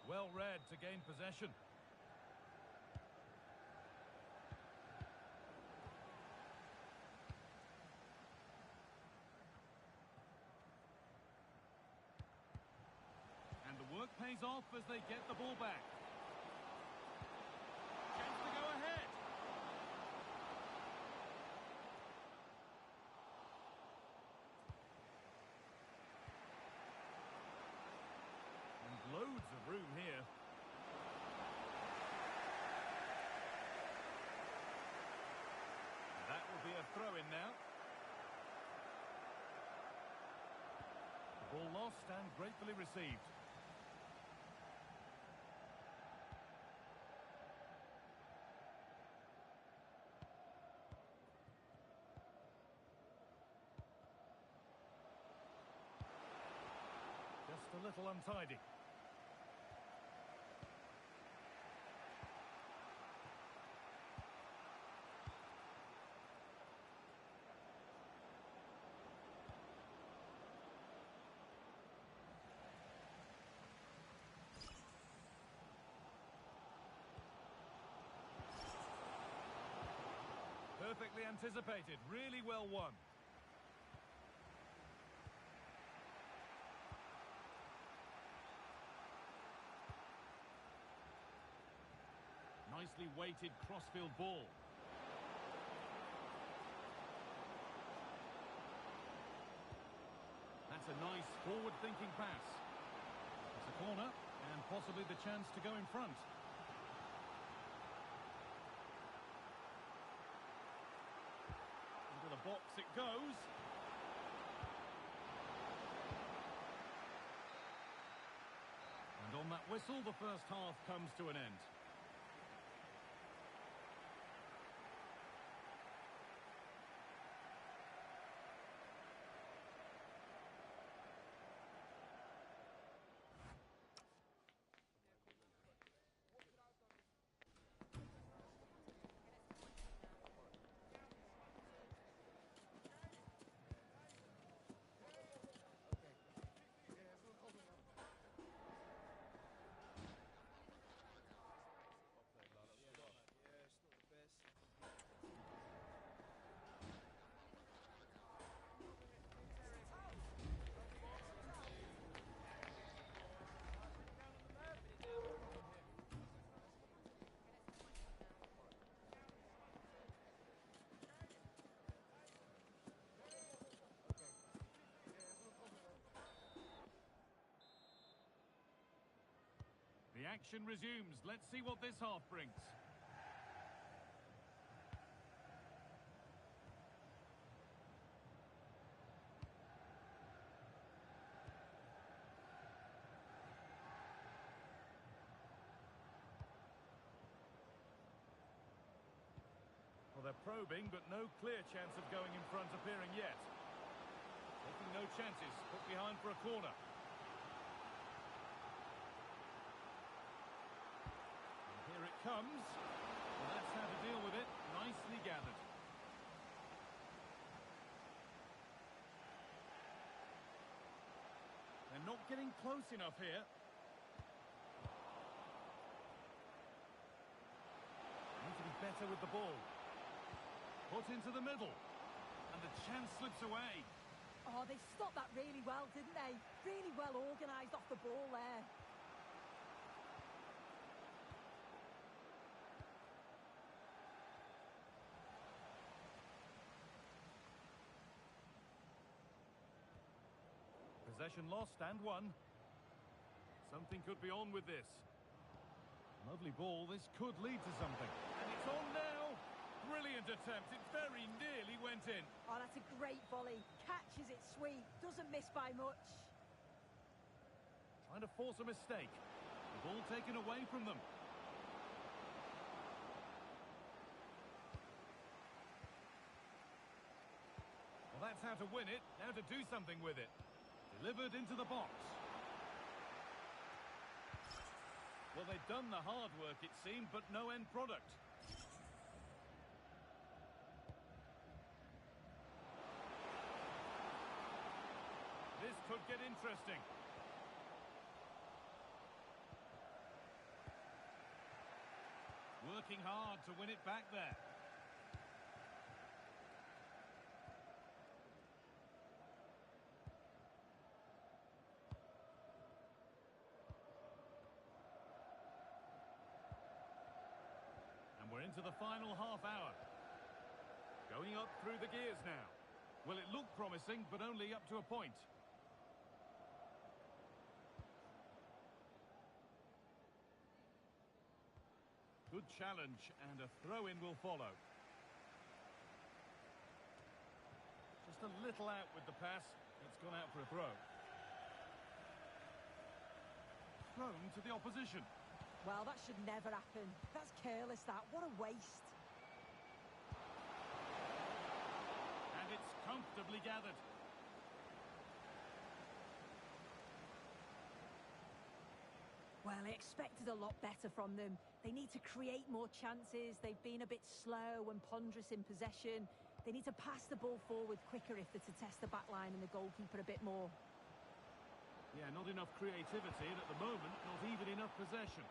Speaker 4: Well read to gain possession. And the work pays off as they get the ball back. Chance to go ahead. And loads of room here. That will be a throw-in now. The ball lost and gratefully received. Just a little untidy. Perfectly anticipated, really well won. Nicely weighted crossfield ball. That's a nice forward-thinking pass. It's a corner and possibly the chance to go in front. Into the box it goes. And on that whistle, the first half comes to an end. action resumes. Let's see what this half brings. Well, they're probing, but no clear chance of going in front appearing yet. Taking no chances, put behind for a corner. And here it comes. Well, that's how to deal with it. Nicely gathered. They're not getting close enough here. Need to be better with the ball. Put into the middle. And the chance slips away.
Speaker 5: Oh, they stopped that really well, didn't they? Really well organised off the ball there.
Speaker 4: Possession lost and won. Something could be on with this. Lovely ball. This could lead to something. And it's on now. Brilliant attempt. It very nearly went in.
Speaker 5: Oh, that's a great volley. Catches it sweet. Doesn't miss by much.
Speaker 4: Trying to force a mistake. The ball taken away from them. Well, that's how to win it. Now to do something with it. Delivered into the box. Well, they've done the hard work, it seemed, but no end product. This could get interesting. Working hard to win it back there. And we're into the final half hour. Going up through the gears now. Well, it looked promising, but only up to a point. Good challenge, and a throw-in will follow. Just a little out with the pass. It's gone out for a throw. Thrown to the opposition.
Speaker 5: Well, that should never happen. That's careless, that. What a waste.
Speaker 4: And it's comfortably gathered.
Speaker 5: Well, I expected a lot better from them. They need to create more chances. They've been a bit slow and ponderous in possession. They need to pass the ball forward quicker if they're to test the back line and the goalkeeper a bit more.
Speaker 4: Yeah, not enough creativity, and at the moment, not even enough possession.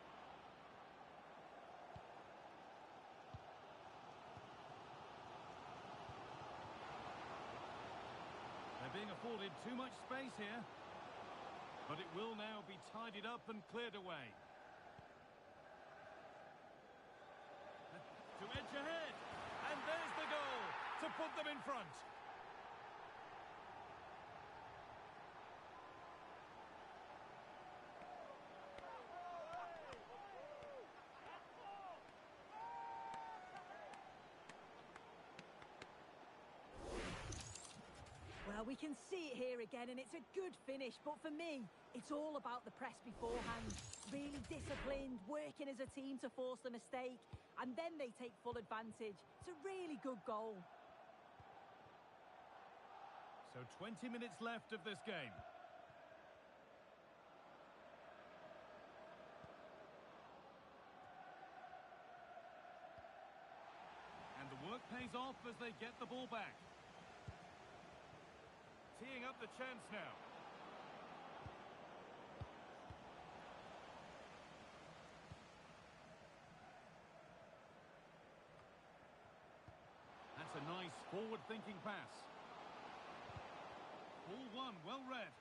Speaker 4: They're being afforded too much space here. But it will now be tidied up and cleared away. To edge ahead. And there's the goal to put them in front.
Speaker 5: Well, we can see it here again, and it's a good finish. But for me, it's all about the press beforehand. Really disciplined, working as a team to force the mistake, and then they take full advantage. It's a really good goal.
Speaker 4: So 20 minutes left of this game. And the work pays off as they get the ball back. Teeing up the chance now. That's a nice forward-thinking pass. Ball one, well read.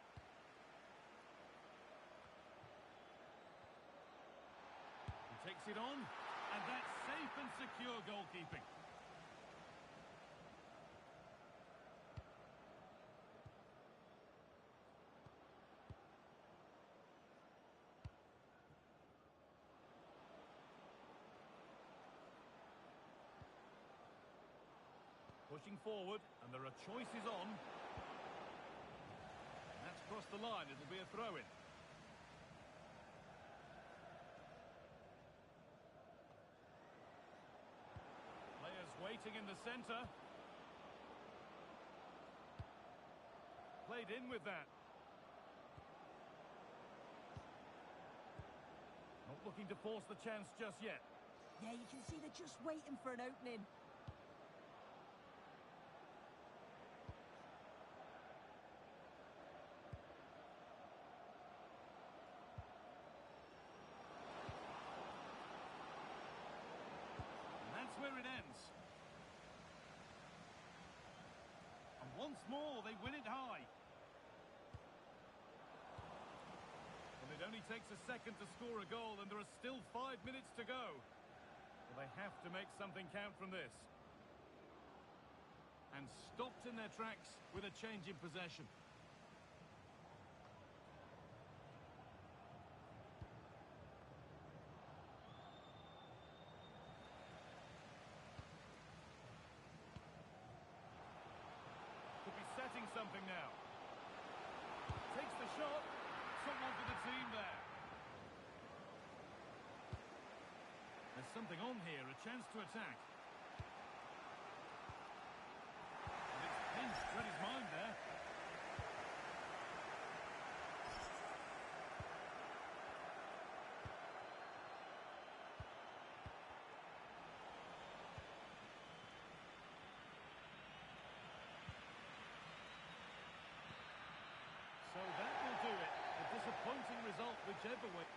Speaker 4: He takes it on, and that's safe and secure goalkeeping. Pushing forward, and there are choices on. And that's crossed the line. It'll be a throw-in. Players waiting in the centre. Played in with that. Not looking to force the chance just yet.
Speaker 5: Yeah, you can see they're just waiting for an opening.
Speaker 4: And that's where it ends. And once more, they win it high. Well, it only takes a second to score a goal, and there are still 5 minutes to go. Well, they have to make something count from this. And stopped in their tracks with a change in possession. Could be setting something now. Takes the shot. Someone for the team there. There's something on here, a chance to attack. And it's pinched, read his mind there. So that will do it. A disappointing result whichever way.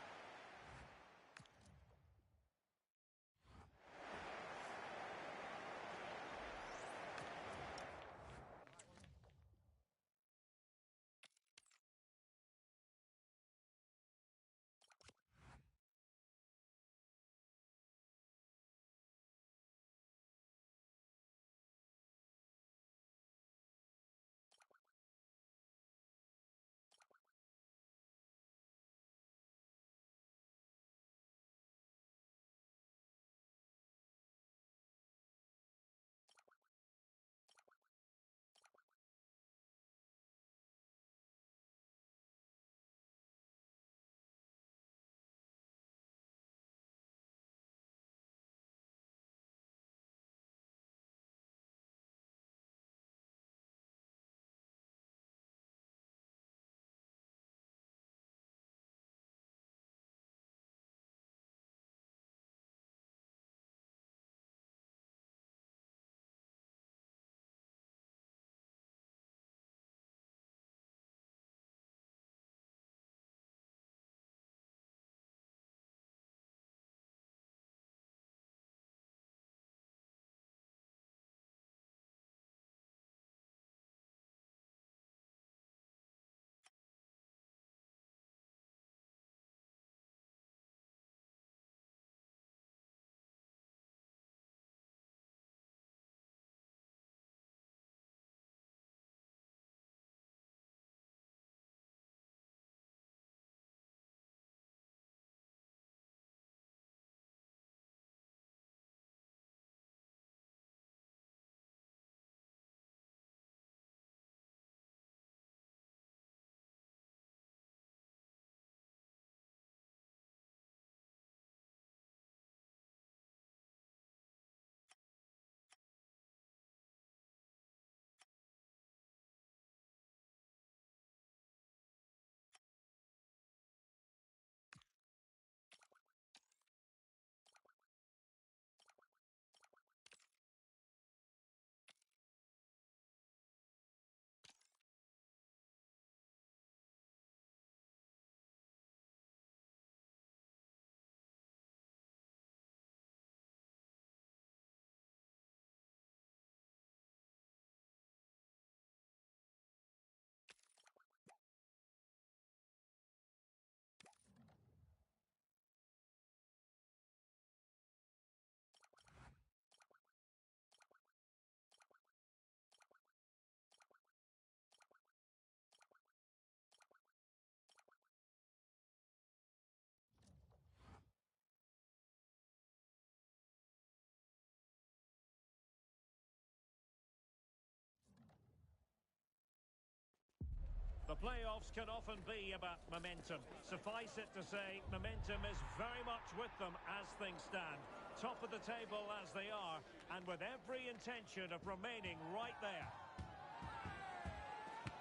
Speaker 1: The playoffs can often be about momentum. Suffice it to say, momentum is very much with them as things stand. Top of the table as they are, and with every intention of remaining right there.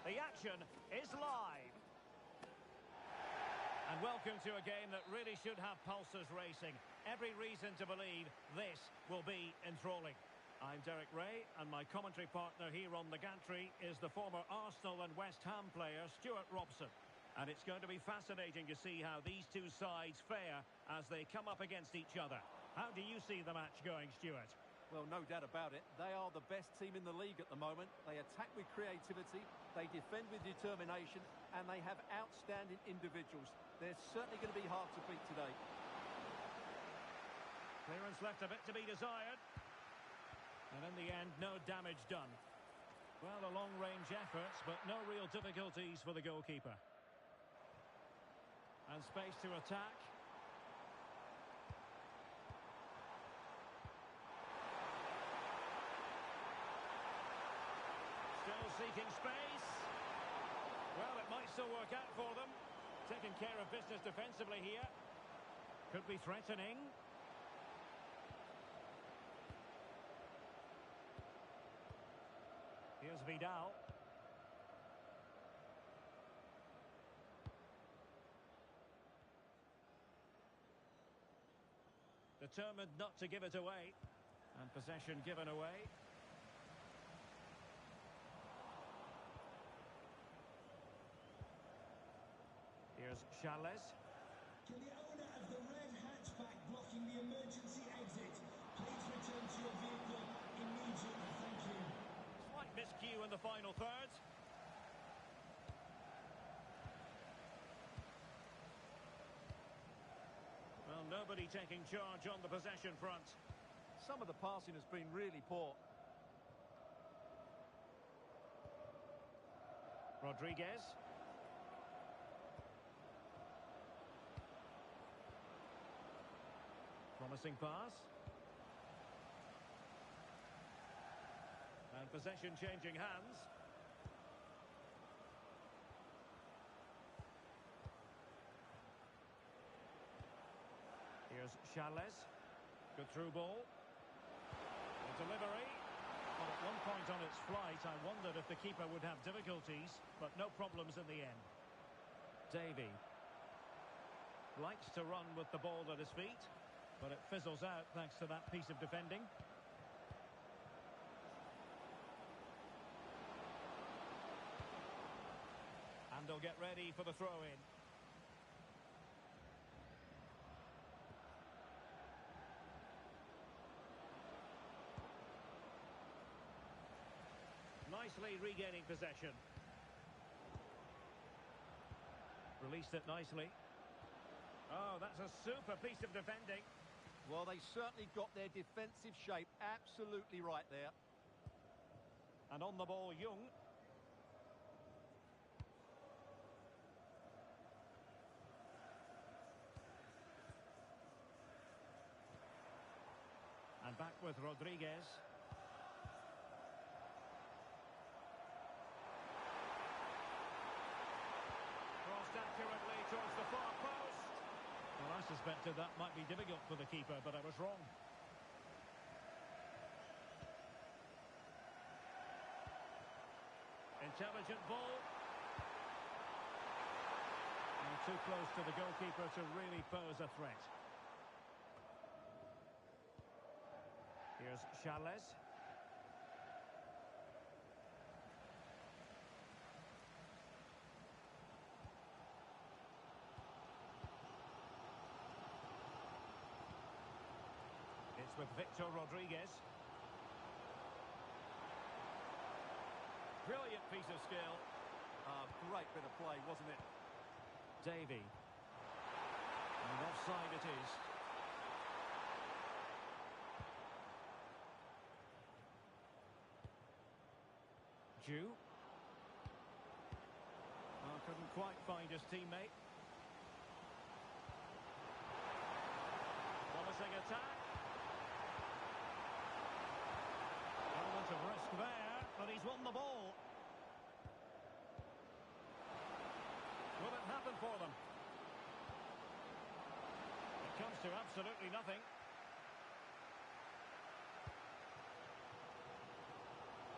Speaker 1: The action is live. And welcome to a game that really should have pulses racing. Every reason to believe this will be enthralling. I'm Derek Ray, and my commentary partner here on the gantry is the former Arsenal and West Ham player Stuart Robson. And it's going to be fascinating to see how these two sides fare as they come up against each other. How do you see the match going, Stuart?
Speaker 2: Well, no doubt about it. They are the best team in the league at the moment. They attack with creativity, they defend with determination, and they have outstanding individuals. They're certainly going to be hard to beat today.
Speaker 1: Clearance left a bit to be desired. And in the end, no damage done. Well, a long-range efforts, but no real difficulties for the goalkeeper. And space to attack. Still seeking space. Well, it might still work out for them. Taking care of business defensively here. Could be threatening. Here's Vidal. Determined not to give it away. And possession given away. Here's Charles.
Speaker 3: Can the owner of the red hatchback blocking the emergency exit please return to your vehicle immediately? Thank you.
Speaker 1: Slight miscue in the final third. Well, nobody taking charge on the possession front.
Speaker 2: Some of the passing has been really poor.
Speaker 1: Rodriguez. Promising pass. And possession changing hands. Here's Charles. Good through ball. The delivery. Well, at one point on its flight, I wondered if the keeper would have difficulties, but no problems in the end. Davy. Likes to run with the ball at his feet, but it fizzles out thanks to that piece of defending. And they'll get ready for the throw-in. Nicely regaining possession. Released it nicely. Oh, that's a super piece of defending.
Speaker 2: Well, they certainly got their defensive shape absolutely right there.
Speaker 1: And on the ball, Young. And back with Rodriguez. Crossed accurately towards the far post. Well, I suspected that might be difficult for the keeper, but I was wrong. Intelligent ball. And too close to the goalkeeper to really pose a threat. Here's Charles. It's with Victor Rodriguez. Brilliant piece of skill.
Speaker 2: Great bit of play, wasn't it?
Speaker 1: Davy. And offside it is. Jew. Oh, couldn't quite find his teammate. Promising attack. Element of risk there, but he's won the ball. for them. It comes to absolutely nothing.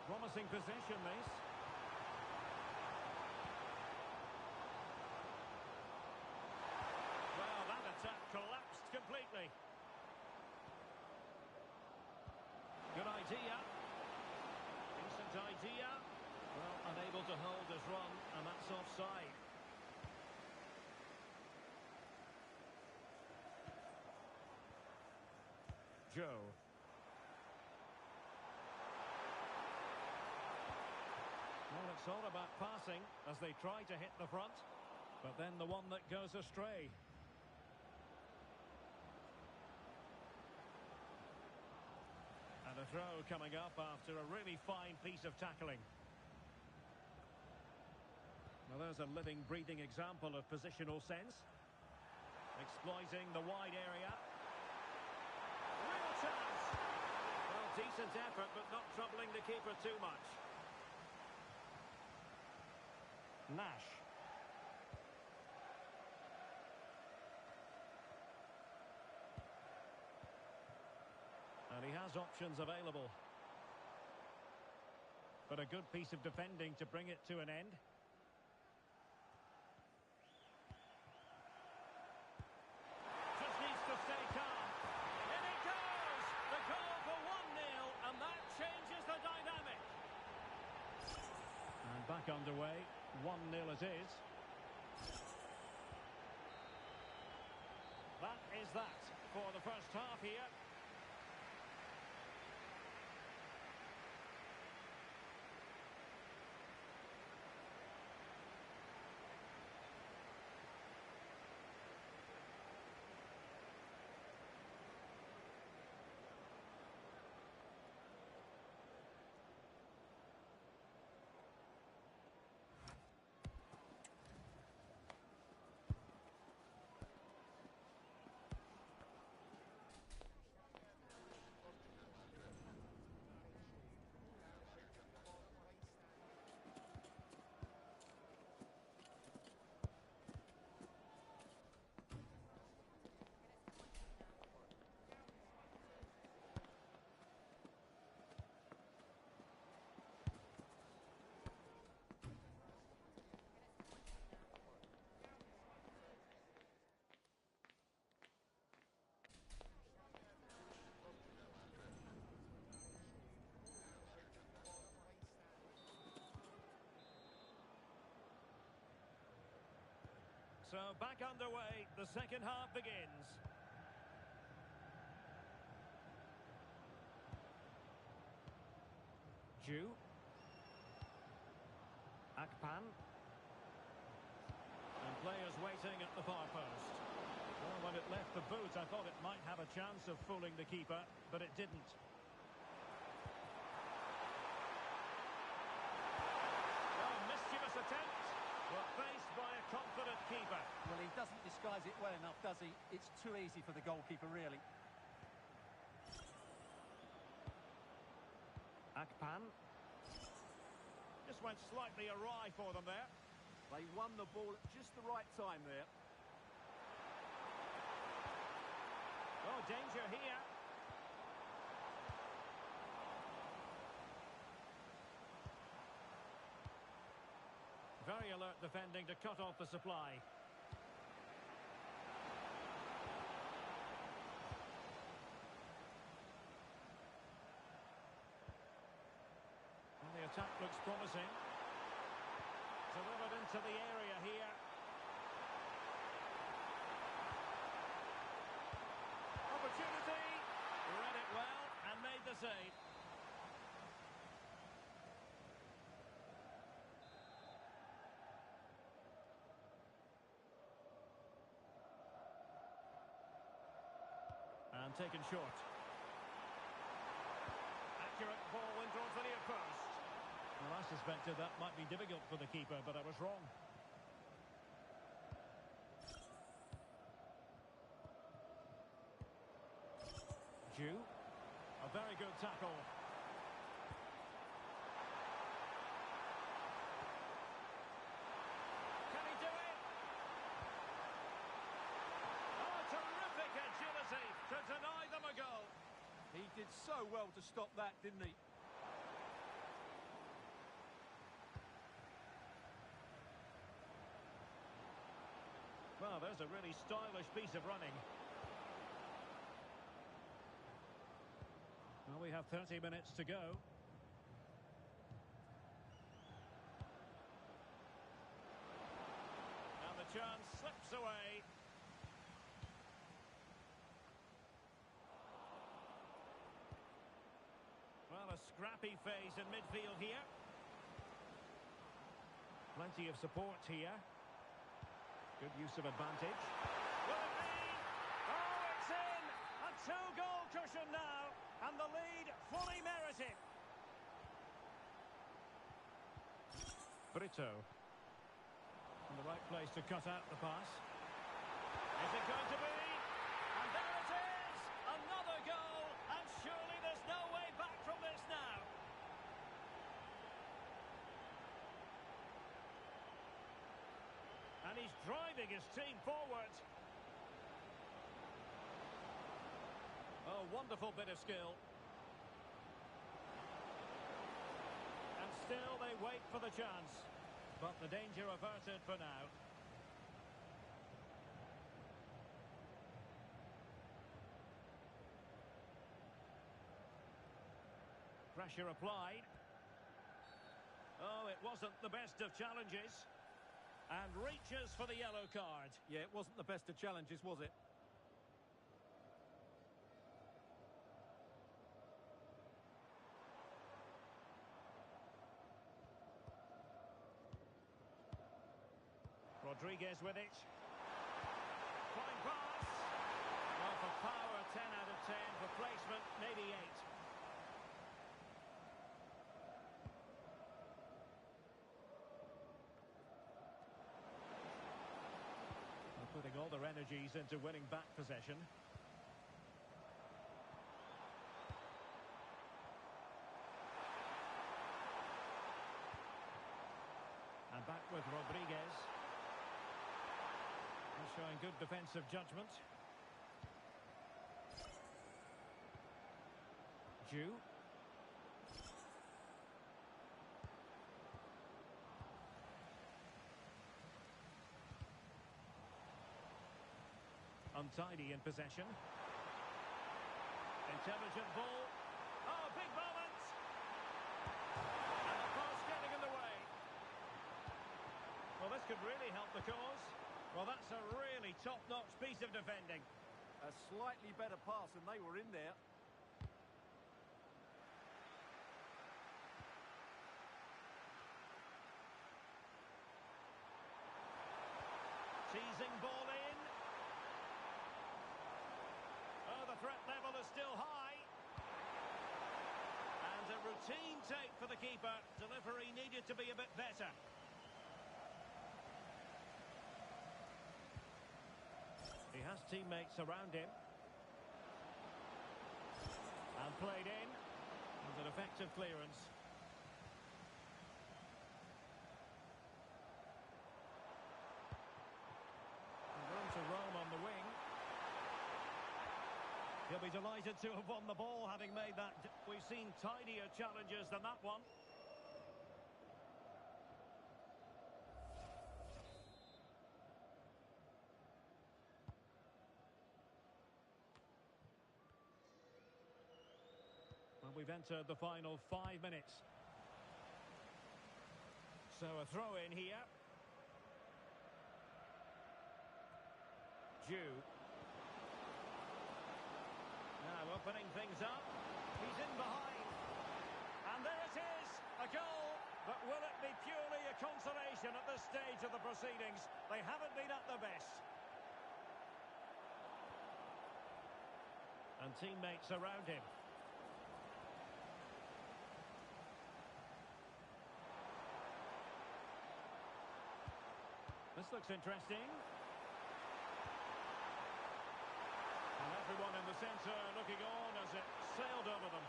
Speaker 1: Promising possession, this. Well, that attack collapsed completely. Good idea. Decent idea. Well, unable to hold his run, and that's offside. Joe. Well, it's all about passing as they try to hit the front, but then the one that goes astray. And a throw coming up after a really fine piece of tackling. Well, there's a living, breathing example of positional sense. Exploiting the wide area. Real chance! Well, decent effort, but not troubling the keeper too much. Nash. And he has options available. But a good piece of defending to bring it to an end. Just needs to stay calm. In it goes! The goal for 1-0, and that changes the dynamic. And back underway. 1-0 it is. That is that for the first half here. So back underway, the second half begins. Ju. Akpan. And players waiting at the far post. Well, when it left the boot, I thought it might have a chance of fooling the keeper, but it didn't. Oh, mischievous attempt. Well, faced by a confident keeper.
Speaker 2: Well, he doesn't disguise it well enough, does he? It's too easy for the goalkeeper, really.
Speaker 1: Akpan. Just went slightly awry for them there.
Speaker 2: They won the ball at just the right time there.
Speaker 1: Oh, danger here. Very alert defending to cut off the supply. Well, the attack looks promising. Delivered into the area here. Opportunity. Read it well and made the save. And taken short. Accurate ball in towards the near post. Well, I suspected that might be difficult for the keeper, but I was wrong. Ju. A very good tackle. Can he do it?
Speaker 2: did so well to stop that, didn't he?
Speaker 1: Well, there's a really stylish piece of running. Well, we have 30 minutes to go. And the chance slips away. Well, a scrappy phase in midfield here. Plenty of support here. Good use of advantage. Will it be? Oh, it's in! A two-goal cushion now, and the lead fully merited. Brito. In the right place to cut out the pass. Is it going to be? And there it is! Another goal, and surely there's no way back from this now. And he's driving his team forward. Oh, wonderful bit of skill. And still they wait for the chance. But the danger averted for now. Pressure applied. Oh, it wasn't the best of challenges. And reaches for the yellow card.
Speaker 2: Yeah, it wasn't the best of challenges, was it?
Speaker 1: Rodriguez with it. Flying pass. Well, for power, 10 out of 10. For placement, maybe 8. Putting all their energies into winning back possession. And back with Rodriguez. He's showing good defensive judgment. Jew. Untidy in possession. Intelligent ball. Oh, big moment! And the pass getting in the way. Well, this could really help the cause. Well, that's a really top-notch piece of defending.
Speaker 2: A slightly better pass and they were in there.
Speaker 1: Teasing ball in. Oh, the threat level is still high. And a routine take for the keeper. Delivery needed to be a bit better. He has teammates around him. And played in. And an effective clearance. And room to roam on the wing. He'll be delighted to have won the ball, having made that. We've seen tidier challenges than that one. Well, we've entered the final 5 minutes. So a throw in here. Jew. Now opening things up. He's in behind. And there it is, a goal. But will it be purely a consolation at this stage of the proceedings? They haven't been at their best. And teammates around him. This looks interesting. And everyone in the centre looking on as it sailed over them.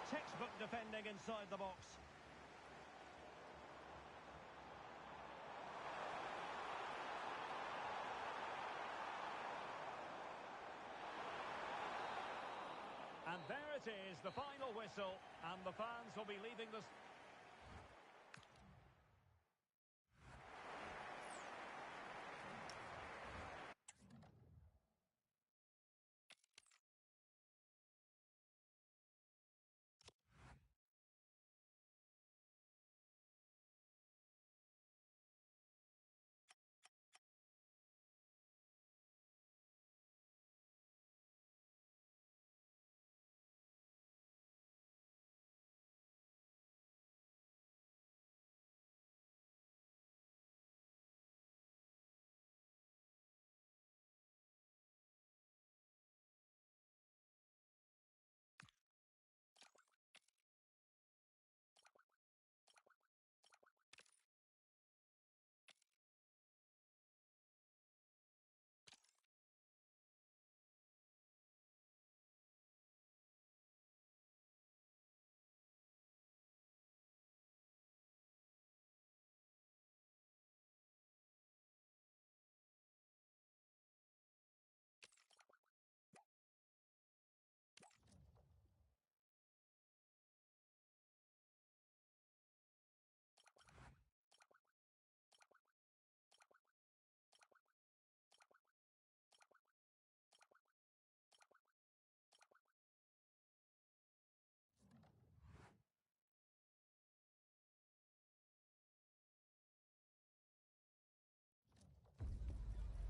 Speaker 1: Textbook defending inside the box. And there it is, the final whistle, and the fans will be leaving the...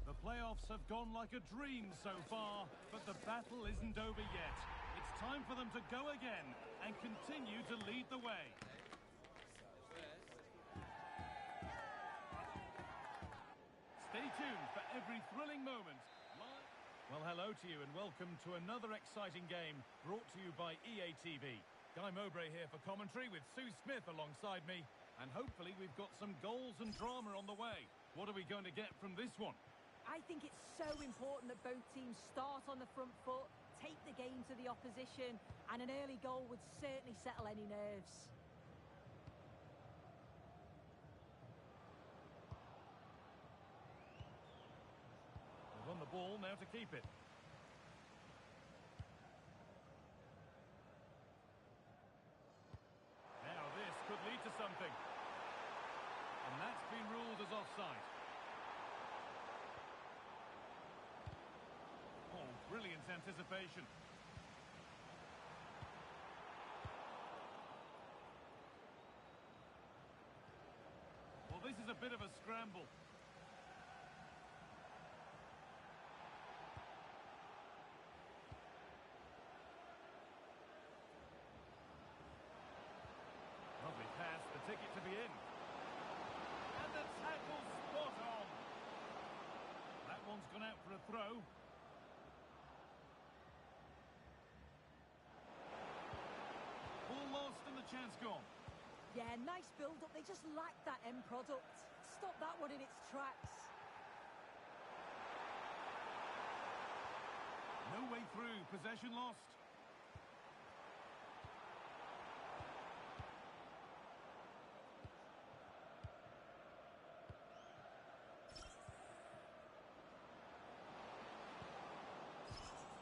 Speaker 4: The playoffs have gone like a dream so far, but the battle isn't over yet. It's time for them to go again and continue to lead the way. Stay tuned for every thrilling moment. Well, hello to you and welcome to another exciting game brought to you by EA TV. Guy Mowbray here for commentary with Sue Smith alongside me, and hopefully we've got some goals and drama on the way. What are we going to get from this one?
Speaker 5: I think it's so important that both teams start on the front foot, take the game to the opposition, and an early goal would certainly settle any nerves.
Speaker 4: They've won the ball, now to keep it. Now this could lead to something. And that's been ruled as offside. Oh, brilliant anticipation. Well, this is a bit of a scramble. Lovely pass, the ticket to be in. And the tackle spot on. That one's gone out for a throw. Ball lost and the chance gone.
Speaker 5: Yeah, nice build-up. They just lack that end product. Stop that one in its tracks.
Speaker 4: No way through, possession lost.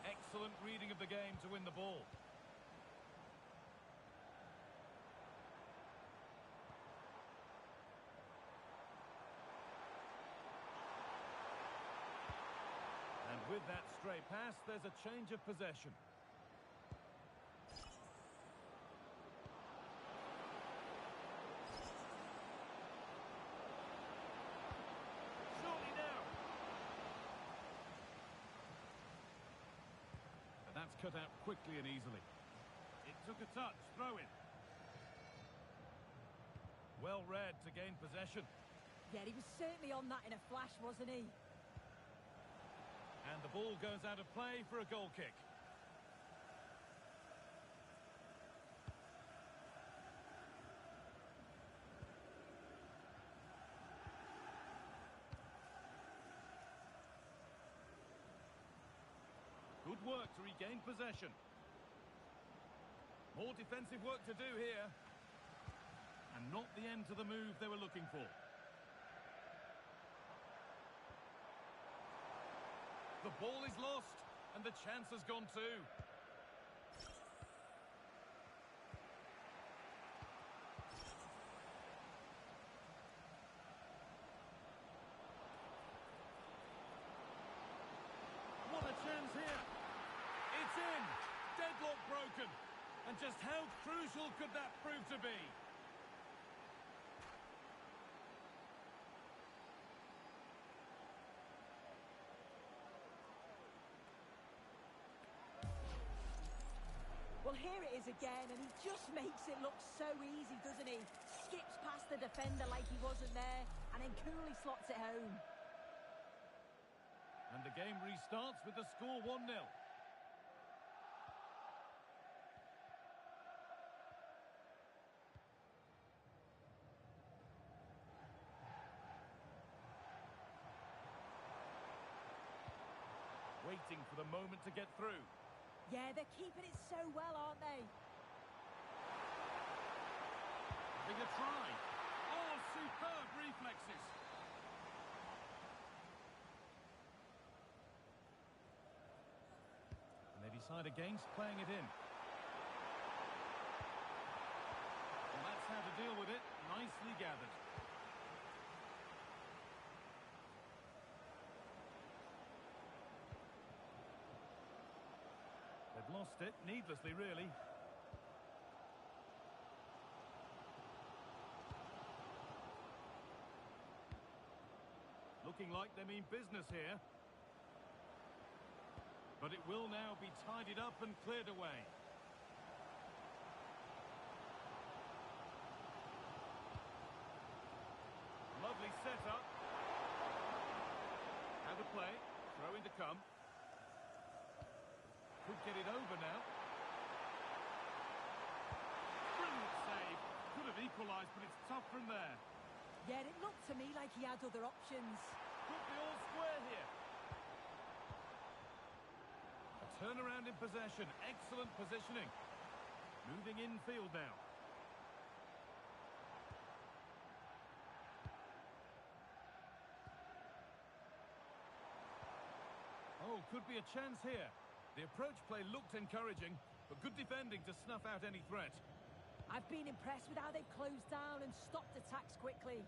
Speaker 4: Excellent reading of the game to win the ball. And with that stray pass, there's a change of possession. Surely now. And that's cut out quickly and easily. It took a touch, throw in. Well read to gain possession.
Speaker 5: Yeah, he was certainly on that in a flash, wasn't he?
Speaker 4: And the ball goes out of play for a goal kick. Good work to regain possession. More defensive work to do here. And not the end to the move they were looking for. The ball is lost, and the chance has gone too. look broken. And just how crucial could that prove to be?
Speaker 5: Well, here it is again, and he just makes it look so easy, doesn't he? Skips past the defender like he wasn't there, and then coolly slots it home.
Speaker 4: And the game restarts with the score 1-0. Waiting for the moment to get through.
Speaker 5: Yeah, they're keeping it so well, aren't they?
Speaker 4: Having a try. Oh, superb reflexes. And they decide against playing it in. Well, that's how to deal with it. Nicely gathered. They've lost it, needlessly, really. Looking like they mean business here. But it will now be tidied up and cleared away. Lovely setup. How to play. Throw in to come. Could get it over now. Brilliant save. Could have equalised, but it's tough from there.
Speaker 5: Yeah, it looked to me like he had other options.
Speaker 4: Could be all square here. A turnaround in possession. Excellent positioning. Moving infield now. Oh, could be a chance here. The approach play looked encouraging, but good defending to snuff out any threat.
Speaker 5: I've been impressed with how they've closed down and stopped attacks quickly.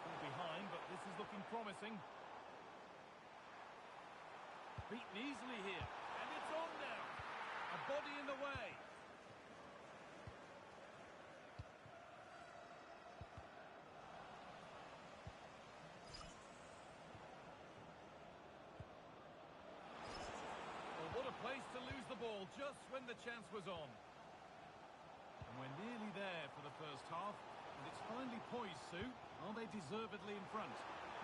Speaker 4: Still behind, but this is looking promising. Beaten easily here, and it's on now. A body in the way. What a place to lose the ball just when the chance was on. And we're nearly there for the first half. And it's finally poised, Sue. Are they deservedly in front?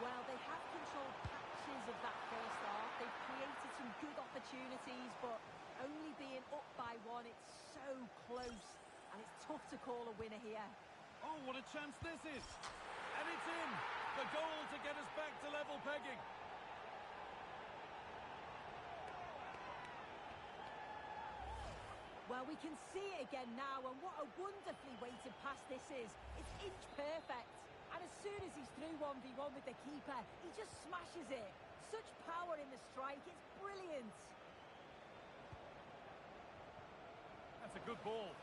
Speaker 5: Well, they have controlled patches of that first half. They've created some good opportunities, but only being up by one, it's so close. And it's tough to call a winner here.
Speaker 4: Oh, what a chance this is. And it's in. The goal to get us back to level pegging.
Speaker 5: Well, we can see it again now, and what a wonderfully weighted pass this is. It's inch perfect. And as soon as he's through 1v1 with the keeper, he just smashes it. Such power in the strike, it's brilliant.
Speaker 4: That's a good ball.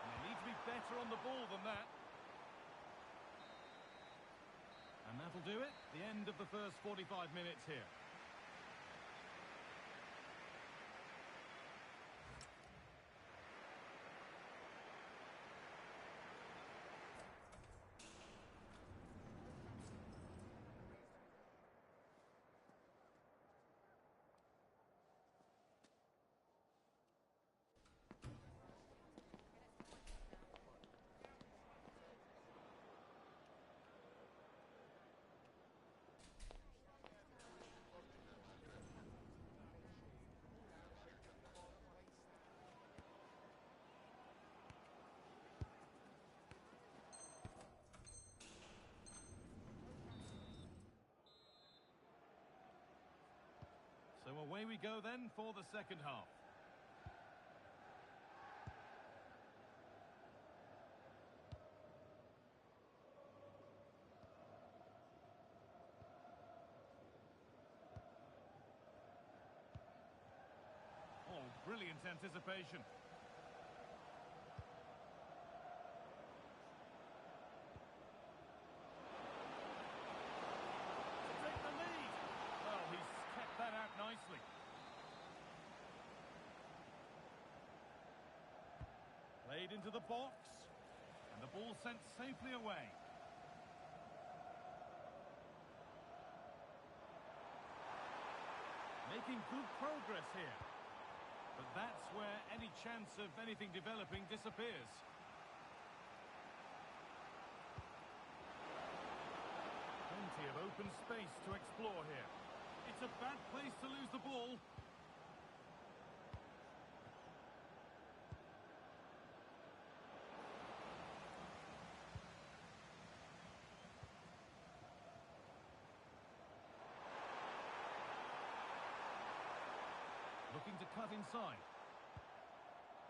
Speaker 4: And they need to be better on the ball than that. And that'll do it. The end of the first 45 minutes here. So away we go then for the second half. Brilliant anticipation. To take the lead. Well, he's kept that out nicely. Played into the box. And the ball sent safely away. Making good progress here. But that's where any chance of anything developing disappears. Plenty of open space to explore here. It's a bad place to lose the ball. Looking to cut inside.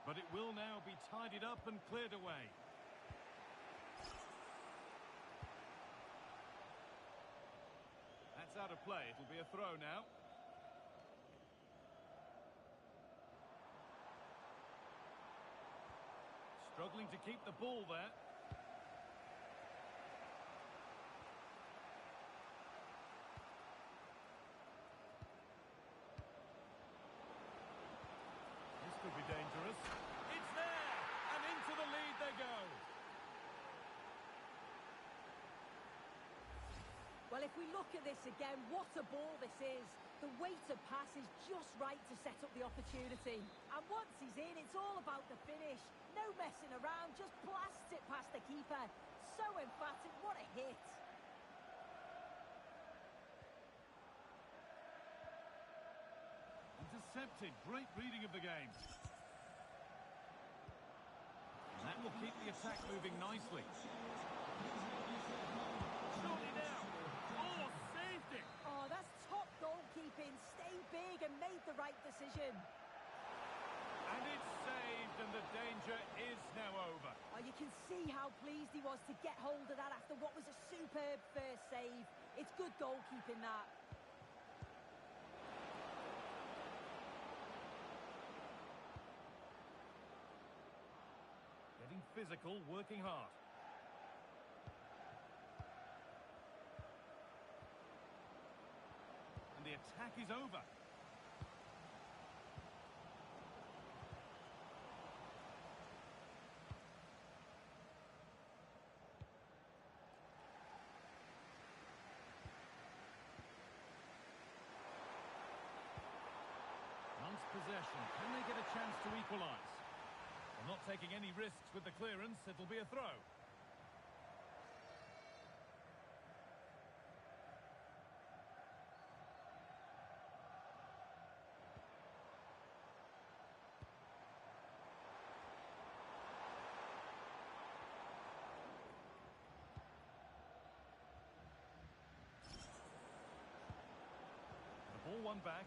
Speaker 4: But it will now be tidied up and cleared away. That's out of play. It'll be a throw now. Struggling to keep the ball there. Could be dangerous. It's there! And into the lead they go.
Speaker 5: Well, if we look at this again, what a ball this is. The weighted pass is just right to set up the opportunity. And once he's in, it's all about the finish. No messing around, just blasts it past the keeper. So emphatic, what a hit.
Speaker 4: Intercepted, great reading of the game. And that will keep the attack moving nicely. Surely now. Oh, saved it.
Speaker 5: Oh, that's top goalkeeping. Stayed big and made the right decision.
Speaker 4: And it's saved, and the danger is now over.
Speaker 5: Oh, you can see how pleased he was to get hold of that after what was a superb first save. It's good goalkeeping, that.
Speaker 4: Getting physical, working hard. And the attack is over. Once possession, can they get a chance to equalise? Well, not taking any risks with the clearance, it'll be a throw. The ball won back.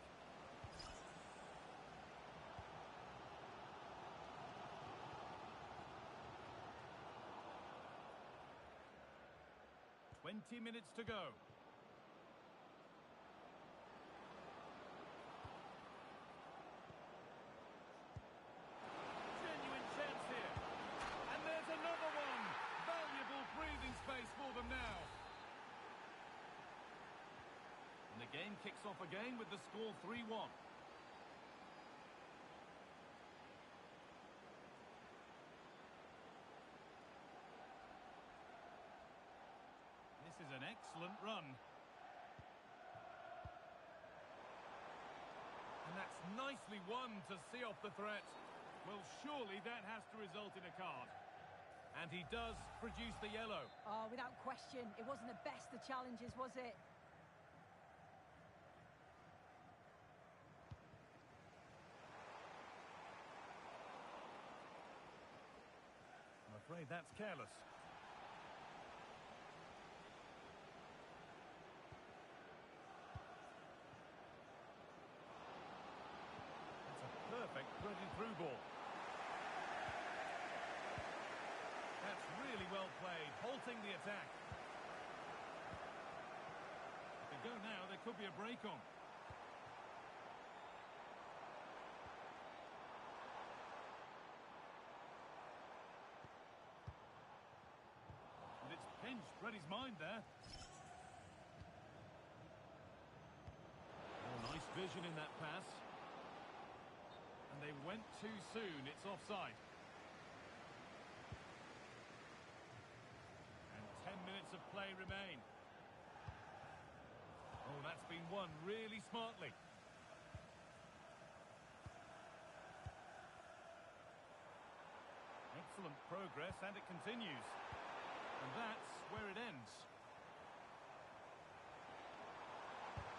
Speaker 4: Minutes to go. Genuine chance here. And there's another one. Valuable breathing space for them now. And the game kicks off again with the score 3-1. This is an excellent run. And that's nicely won to see off the threat. Well, surely that has to result in a card. And he does produce the yellow.
Speaker 5: Oh, without question. It wasn't the best of challenges, was it?
Speaker 4: I'm afraid that's careless. Perfect threaded through ball. That's really well played, halting the attack. If they go now, there could be a break on. read his mind there. Oh, nice vision in that pass. And they went too soon. It's offside. And 10 minutes of play remain. Oh, that's been won really smartly. Excellent progress, and it continues. And that's where it ends.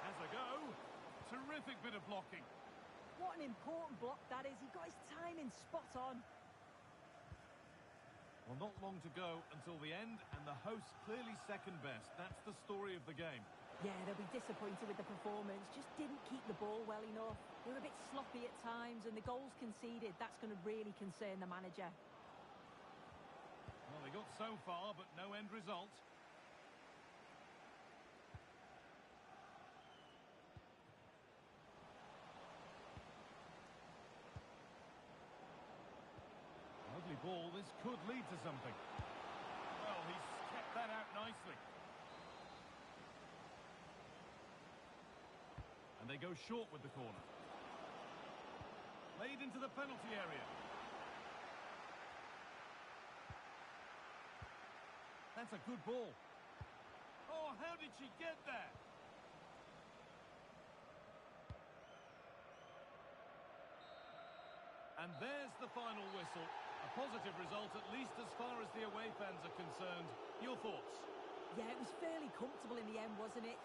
Speaker 4: Has a go. Terrific bit of blocking.
Speaker 5: What an important block that is. He got his timing spot on.
Speaker 4: Well, not long to go until the end, and the hosts clearly second best. That's the story of the game.
Speaker 5: Yeah, they'll be disappointed with the performance. Just didn't keep the ball well enough. They were a bit sloppy at times, and the goals conceded, that's going to really concern the manager.
Speaker 4: Well, they got so far, but no end result. Lovely ball. This could lead to something. Well, he's kept that out nicely. And they go short with the corner. Laid into the penalty area. That's a good ball. Oh, how did she get there? And there's the final whistle. A positive result, at least as far as the away fans are concerned. Your thoughts?
Speaker 5: Yeah, it was fairly comfortable in the end, wasn't it?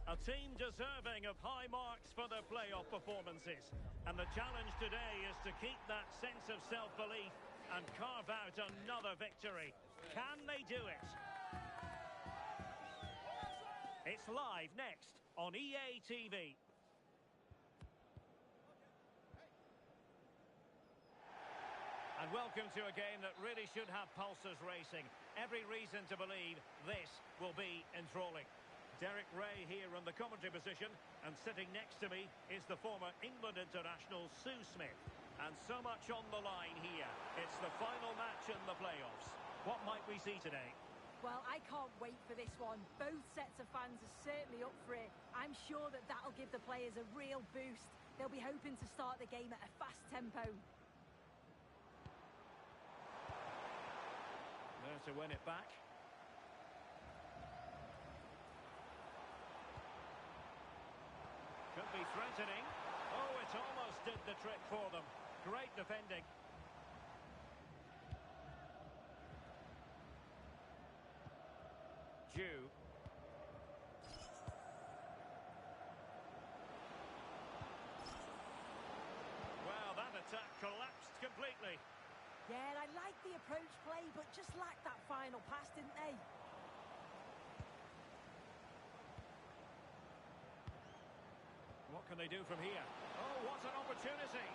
Speaker 1: A team deserving of high marks for their playoff performances. And the challenge today is to keep that sense of self-belief and carve out another victory. Can they do it? It's live next on EA TV. And welcome to a game that really should have pulses racing. Every reason to believe this will be enthralling. Derek Ray here in the commentary position, and sitting next to me is the former England international Sue Smith. And so much on the line here. It's the final match in the playoffs. What might we see today?
Speaker 5: Well, I can't wait for this one. Both sets of fans are certainly up for it. I'm sure that that'll give the players a real boost. They'll be hoping to start the game at a fast tempo.
Speaker 1: There to win it back. Could be threatening. Oh, it almost did the trick for them. Great defending. Jew. Well, that attack collapsed completely.
Speaker 5: Yeah, I like the approach play, but just lacked that final pass, didn't they?
Speaker 1: What can they do from here? Oh, what an opportunity!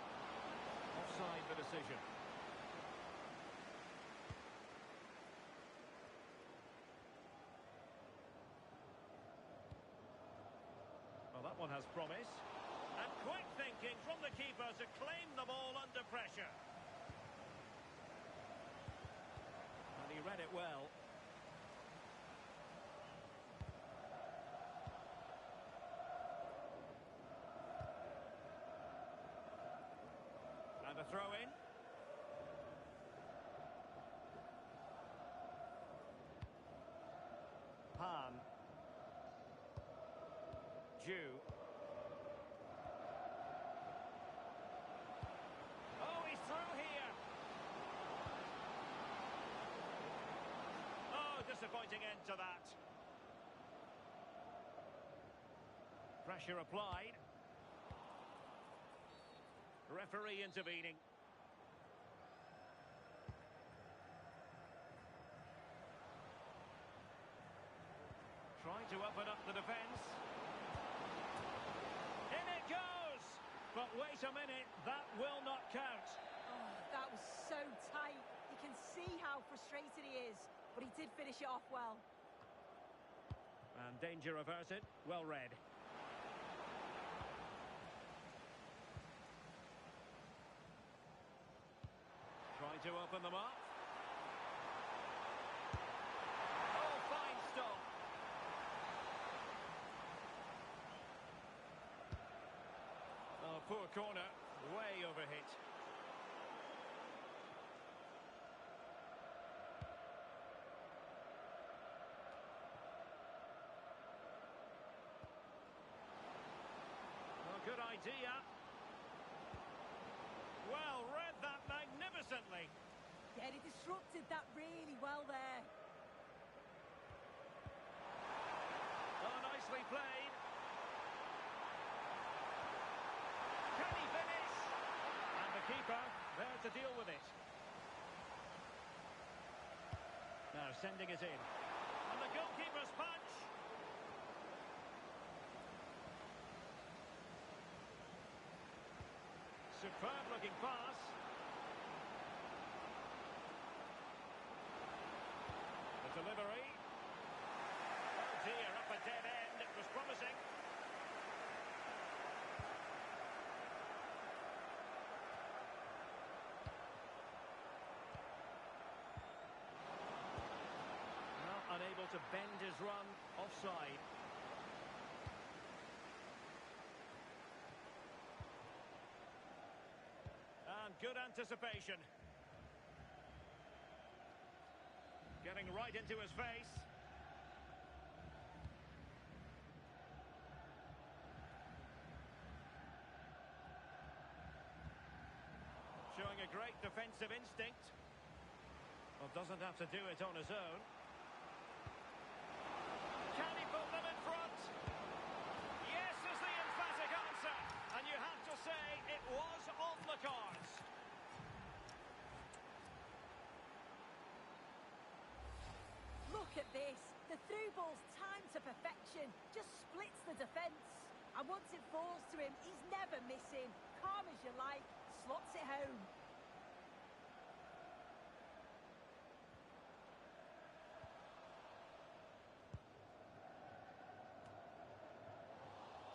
Speaker 1: Offside the decision. Well, that one has promise. And quick thinking from the keeper to claim the ball under pressure. And he read it well. And a throw in. Han. Jew. Oh, he's through here. Oh, disappointing end to that. Pressure applied. Referee intervening. Trying to open up the defence. In it goes! But wait a minute, that will not count.
Speaker 5: Oh, that was so tight. You can see how frustrated he is, but he did finish it off well.
Speaker 1: And danger averted, well read. Trying to open them up. Oh, fine stop. Oh, poor corner, way overhit. Oh, good idea. Well, read that magnificently.
Speaker 5: Yeah, he disrupted that really well there.
Speaker 1: Oh, nicely played. Can he finish? And the keeper there to deal with it. Now sending it in. And the goalkeeper's punch. Superb looking pass. The delivery. Oh dear, up a dead end. It was promising. Well, unable to bend his run. Offside. And good anticipation. Getting right into his face. Showing a great defensive instinct. Well, doesn't have to do it on his own. Can he put them in front? Yes is the emphatic answer. And you have to say it was on the cards.
Speaker 5: Look at this. The through ball's timed to perfection. Just splits the defence. And once it falls to him, he's never missing. Calm as you like. Slots it home.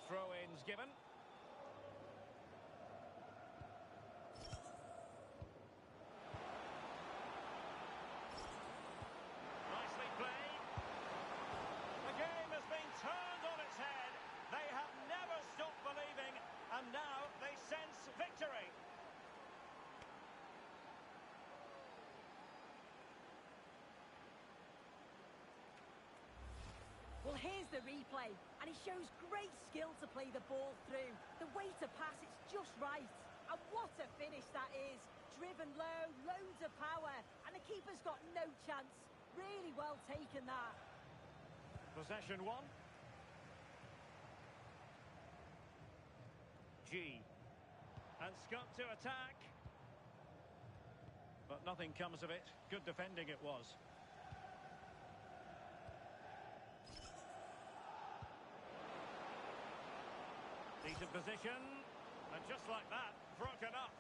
Speaker 1: Throw-ins given. Nicely played. The game has been turned on its head. They have never stopped believing, and now they sense victory.
Speaker 5: Well, here's the replay, and he shows great skill to play the ball through. The way to pass, it's just right. And what a finish that is. Driven low, loads of power, and the keeper's got no chance. Really well taken, that.
Speaker 1: Possession one. G. And Scott to attack. But nothing comes of it. Good defending it was. Decent position. And just like that, broken up.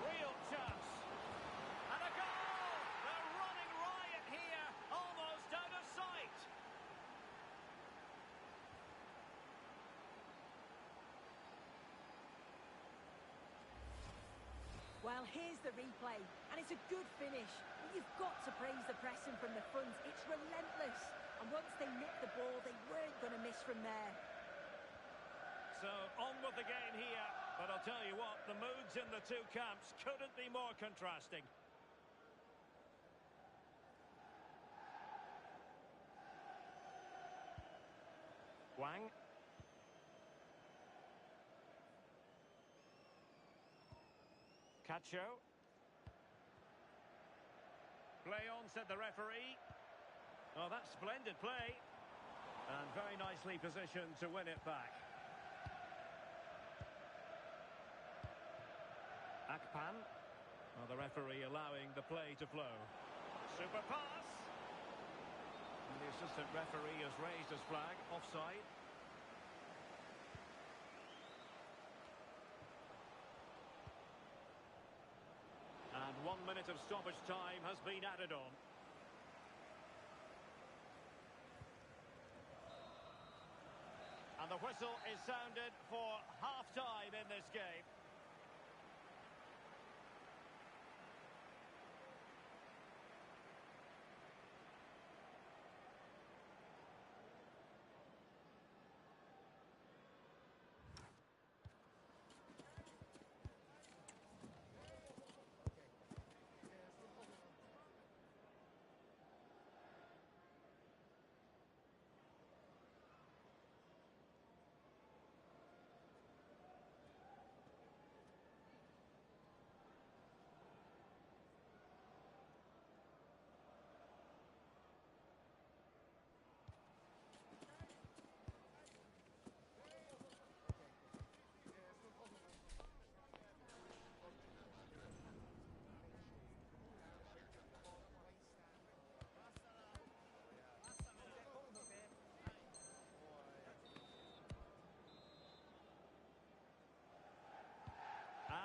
Speaker 1: Real chance. And a goal! They're running riot here, almost out of sight.
Speaker 5: Well, here's the replay, and it's a good finish. But you've got to praise the pressing from the front. It's relentless. And once they nicked the ball, they weren't going to miss from there.
Speaker 1: So, on with the game here. But I'll tell you what, the moods in the two camps couldn't be more contrasting. Wang. Cacho. Play on, said the referee. Oh, that's splendid play. And very nicely positioned to win it back. Akpan. Well, the referee allowing the play to flow. Super pass. And the assistant referee has raised his flag. Offside. And 1 minute of stoppage time has been added on. And the whistle is sounded for half-time in this game.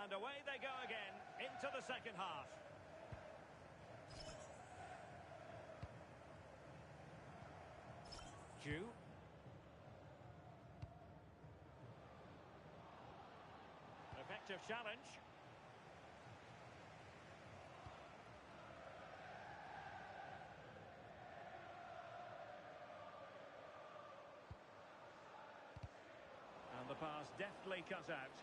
Speaker 1: And away they go again, into the second half. Ju. Effective challenge. And the pass deftly cut out.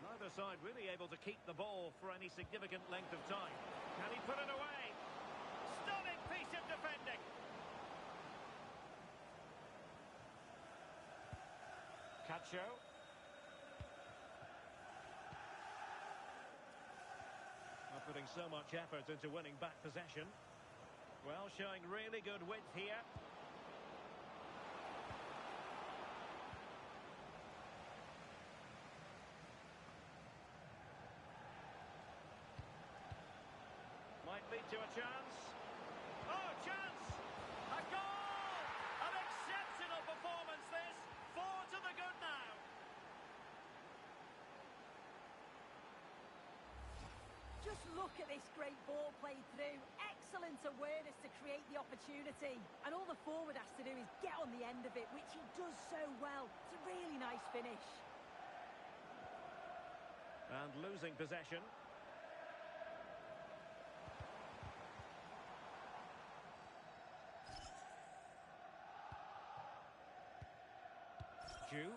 Speaker 1: Neither side really able to keep the ball for any significant length of time. Can he put it away? Stunning piece of defending. Cacho. Not putting so much effort into winning back possession. Well, showing really good width here. Might lead to a chance. Oh, chance! A goal! An exceptional performance this. 4 to the good now.
Speaker 5: Just look at this great ball played through. Excellent awareness to create the opportunity. And all the forward has to do is get on the end of it, which he does so well. It's a really nice finish.
Speaker 1: And losing possession. Ju.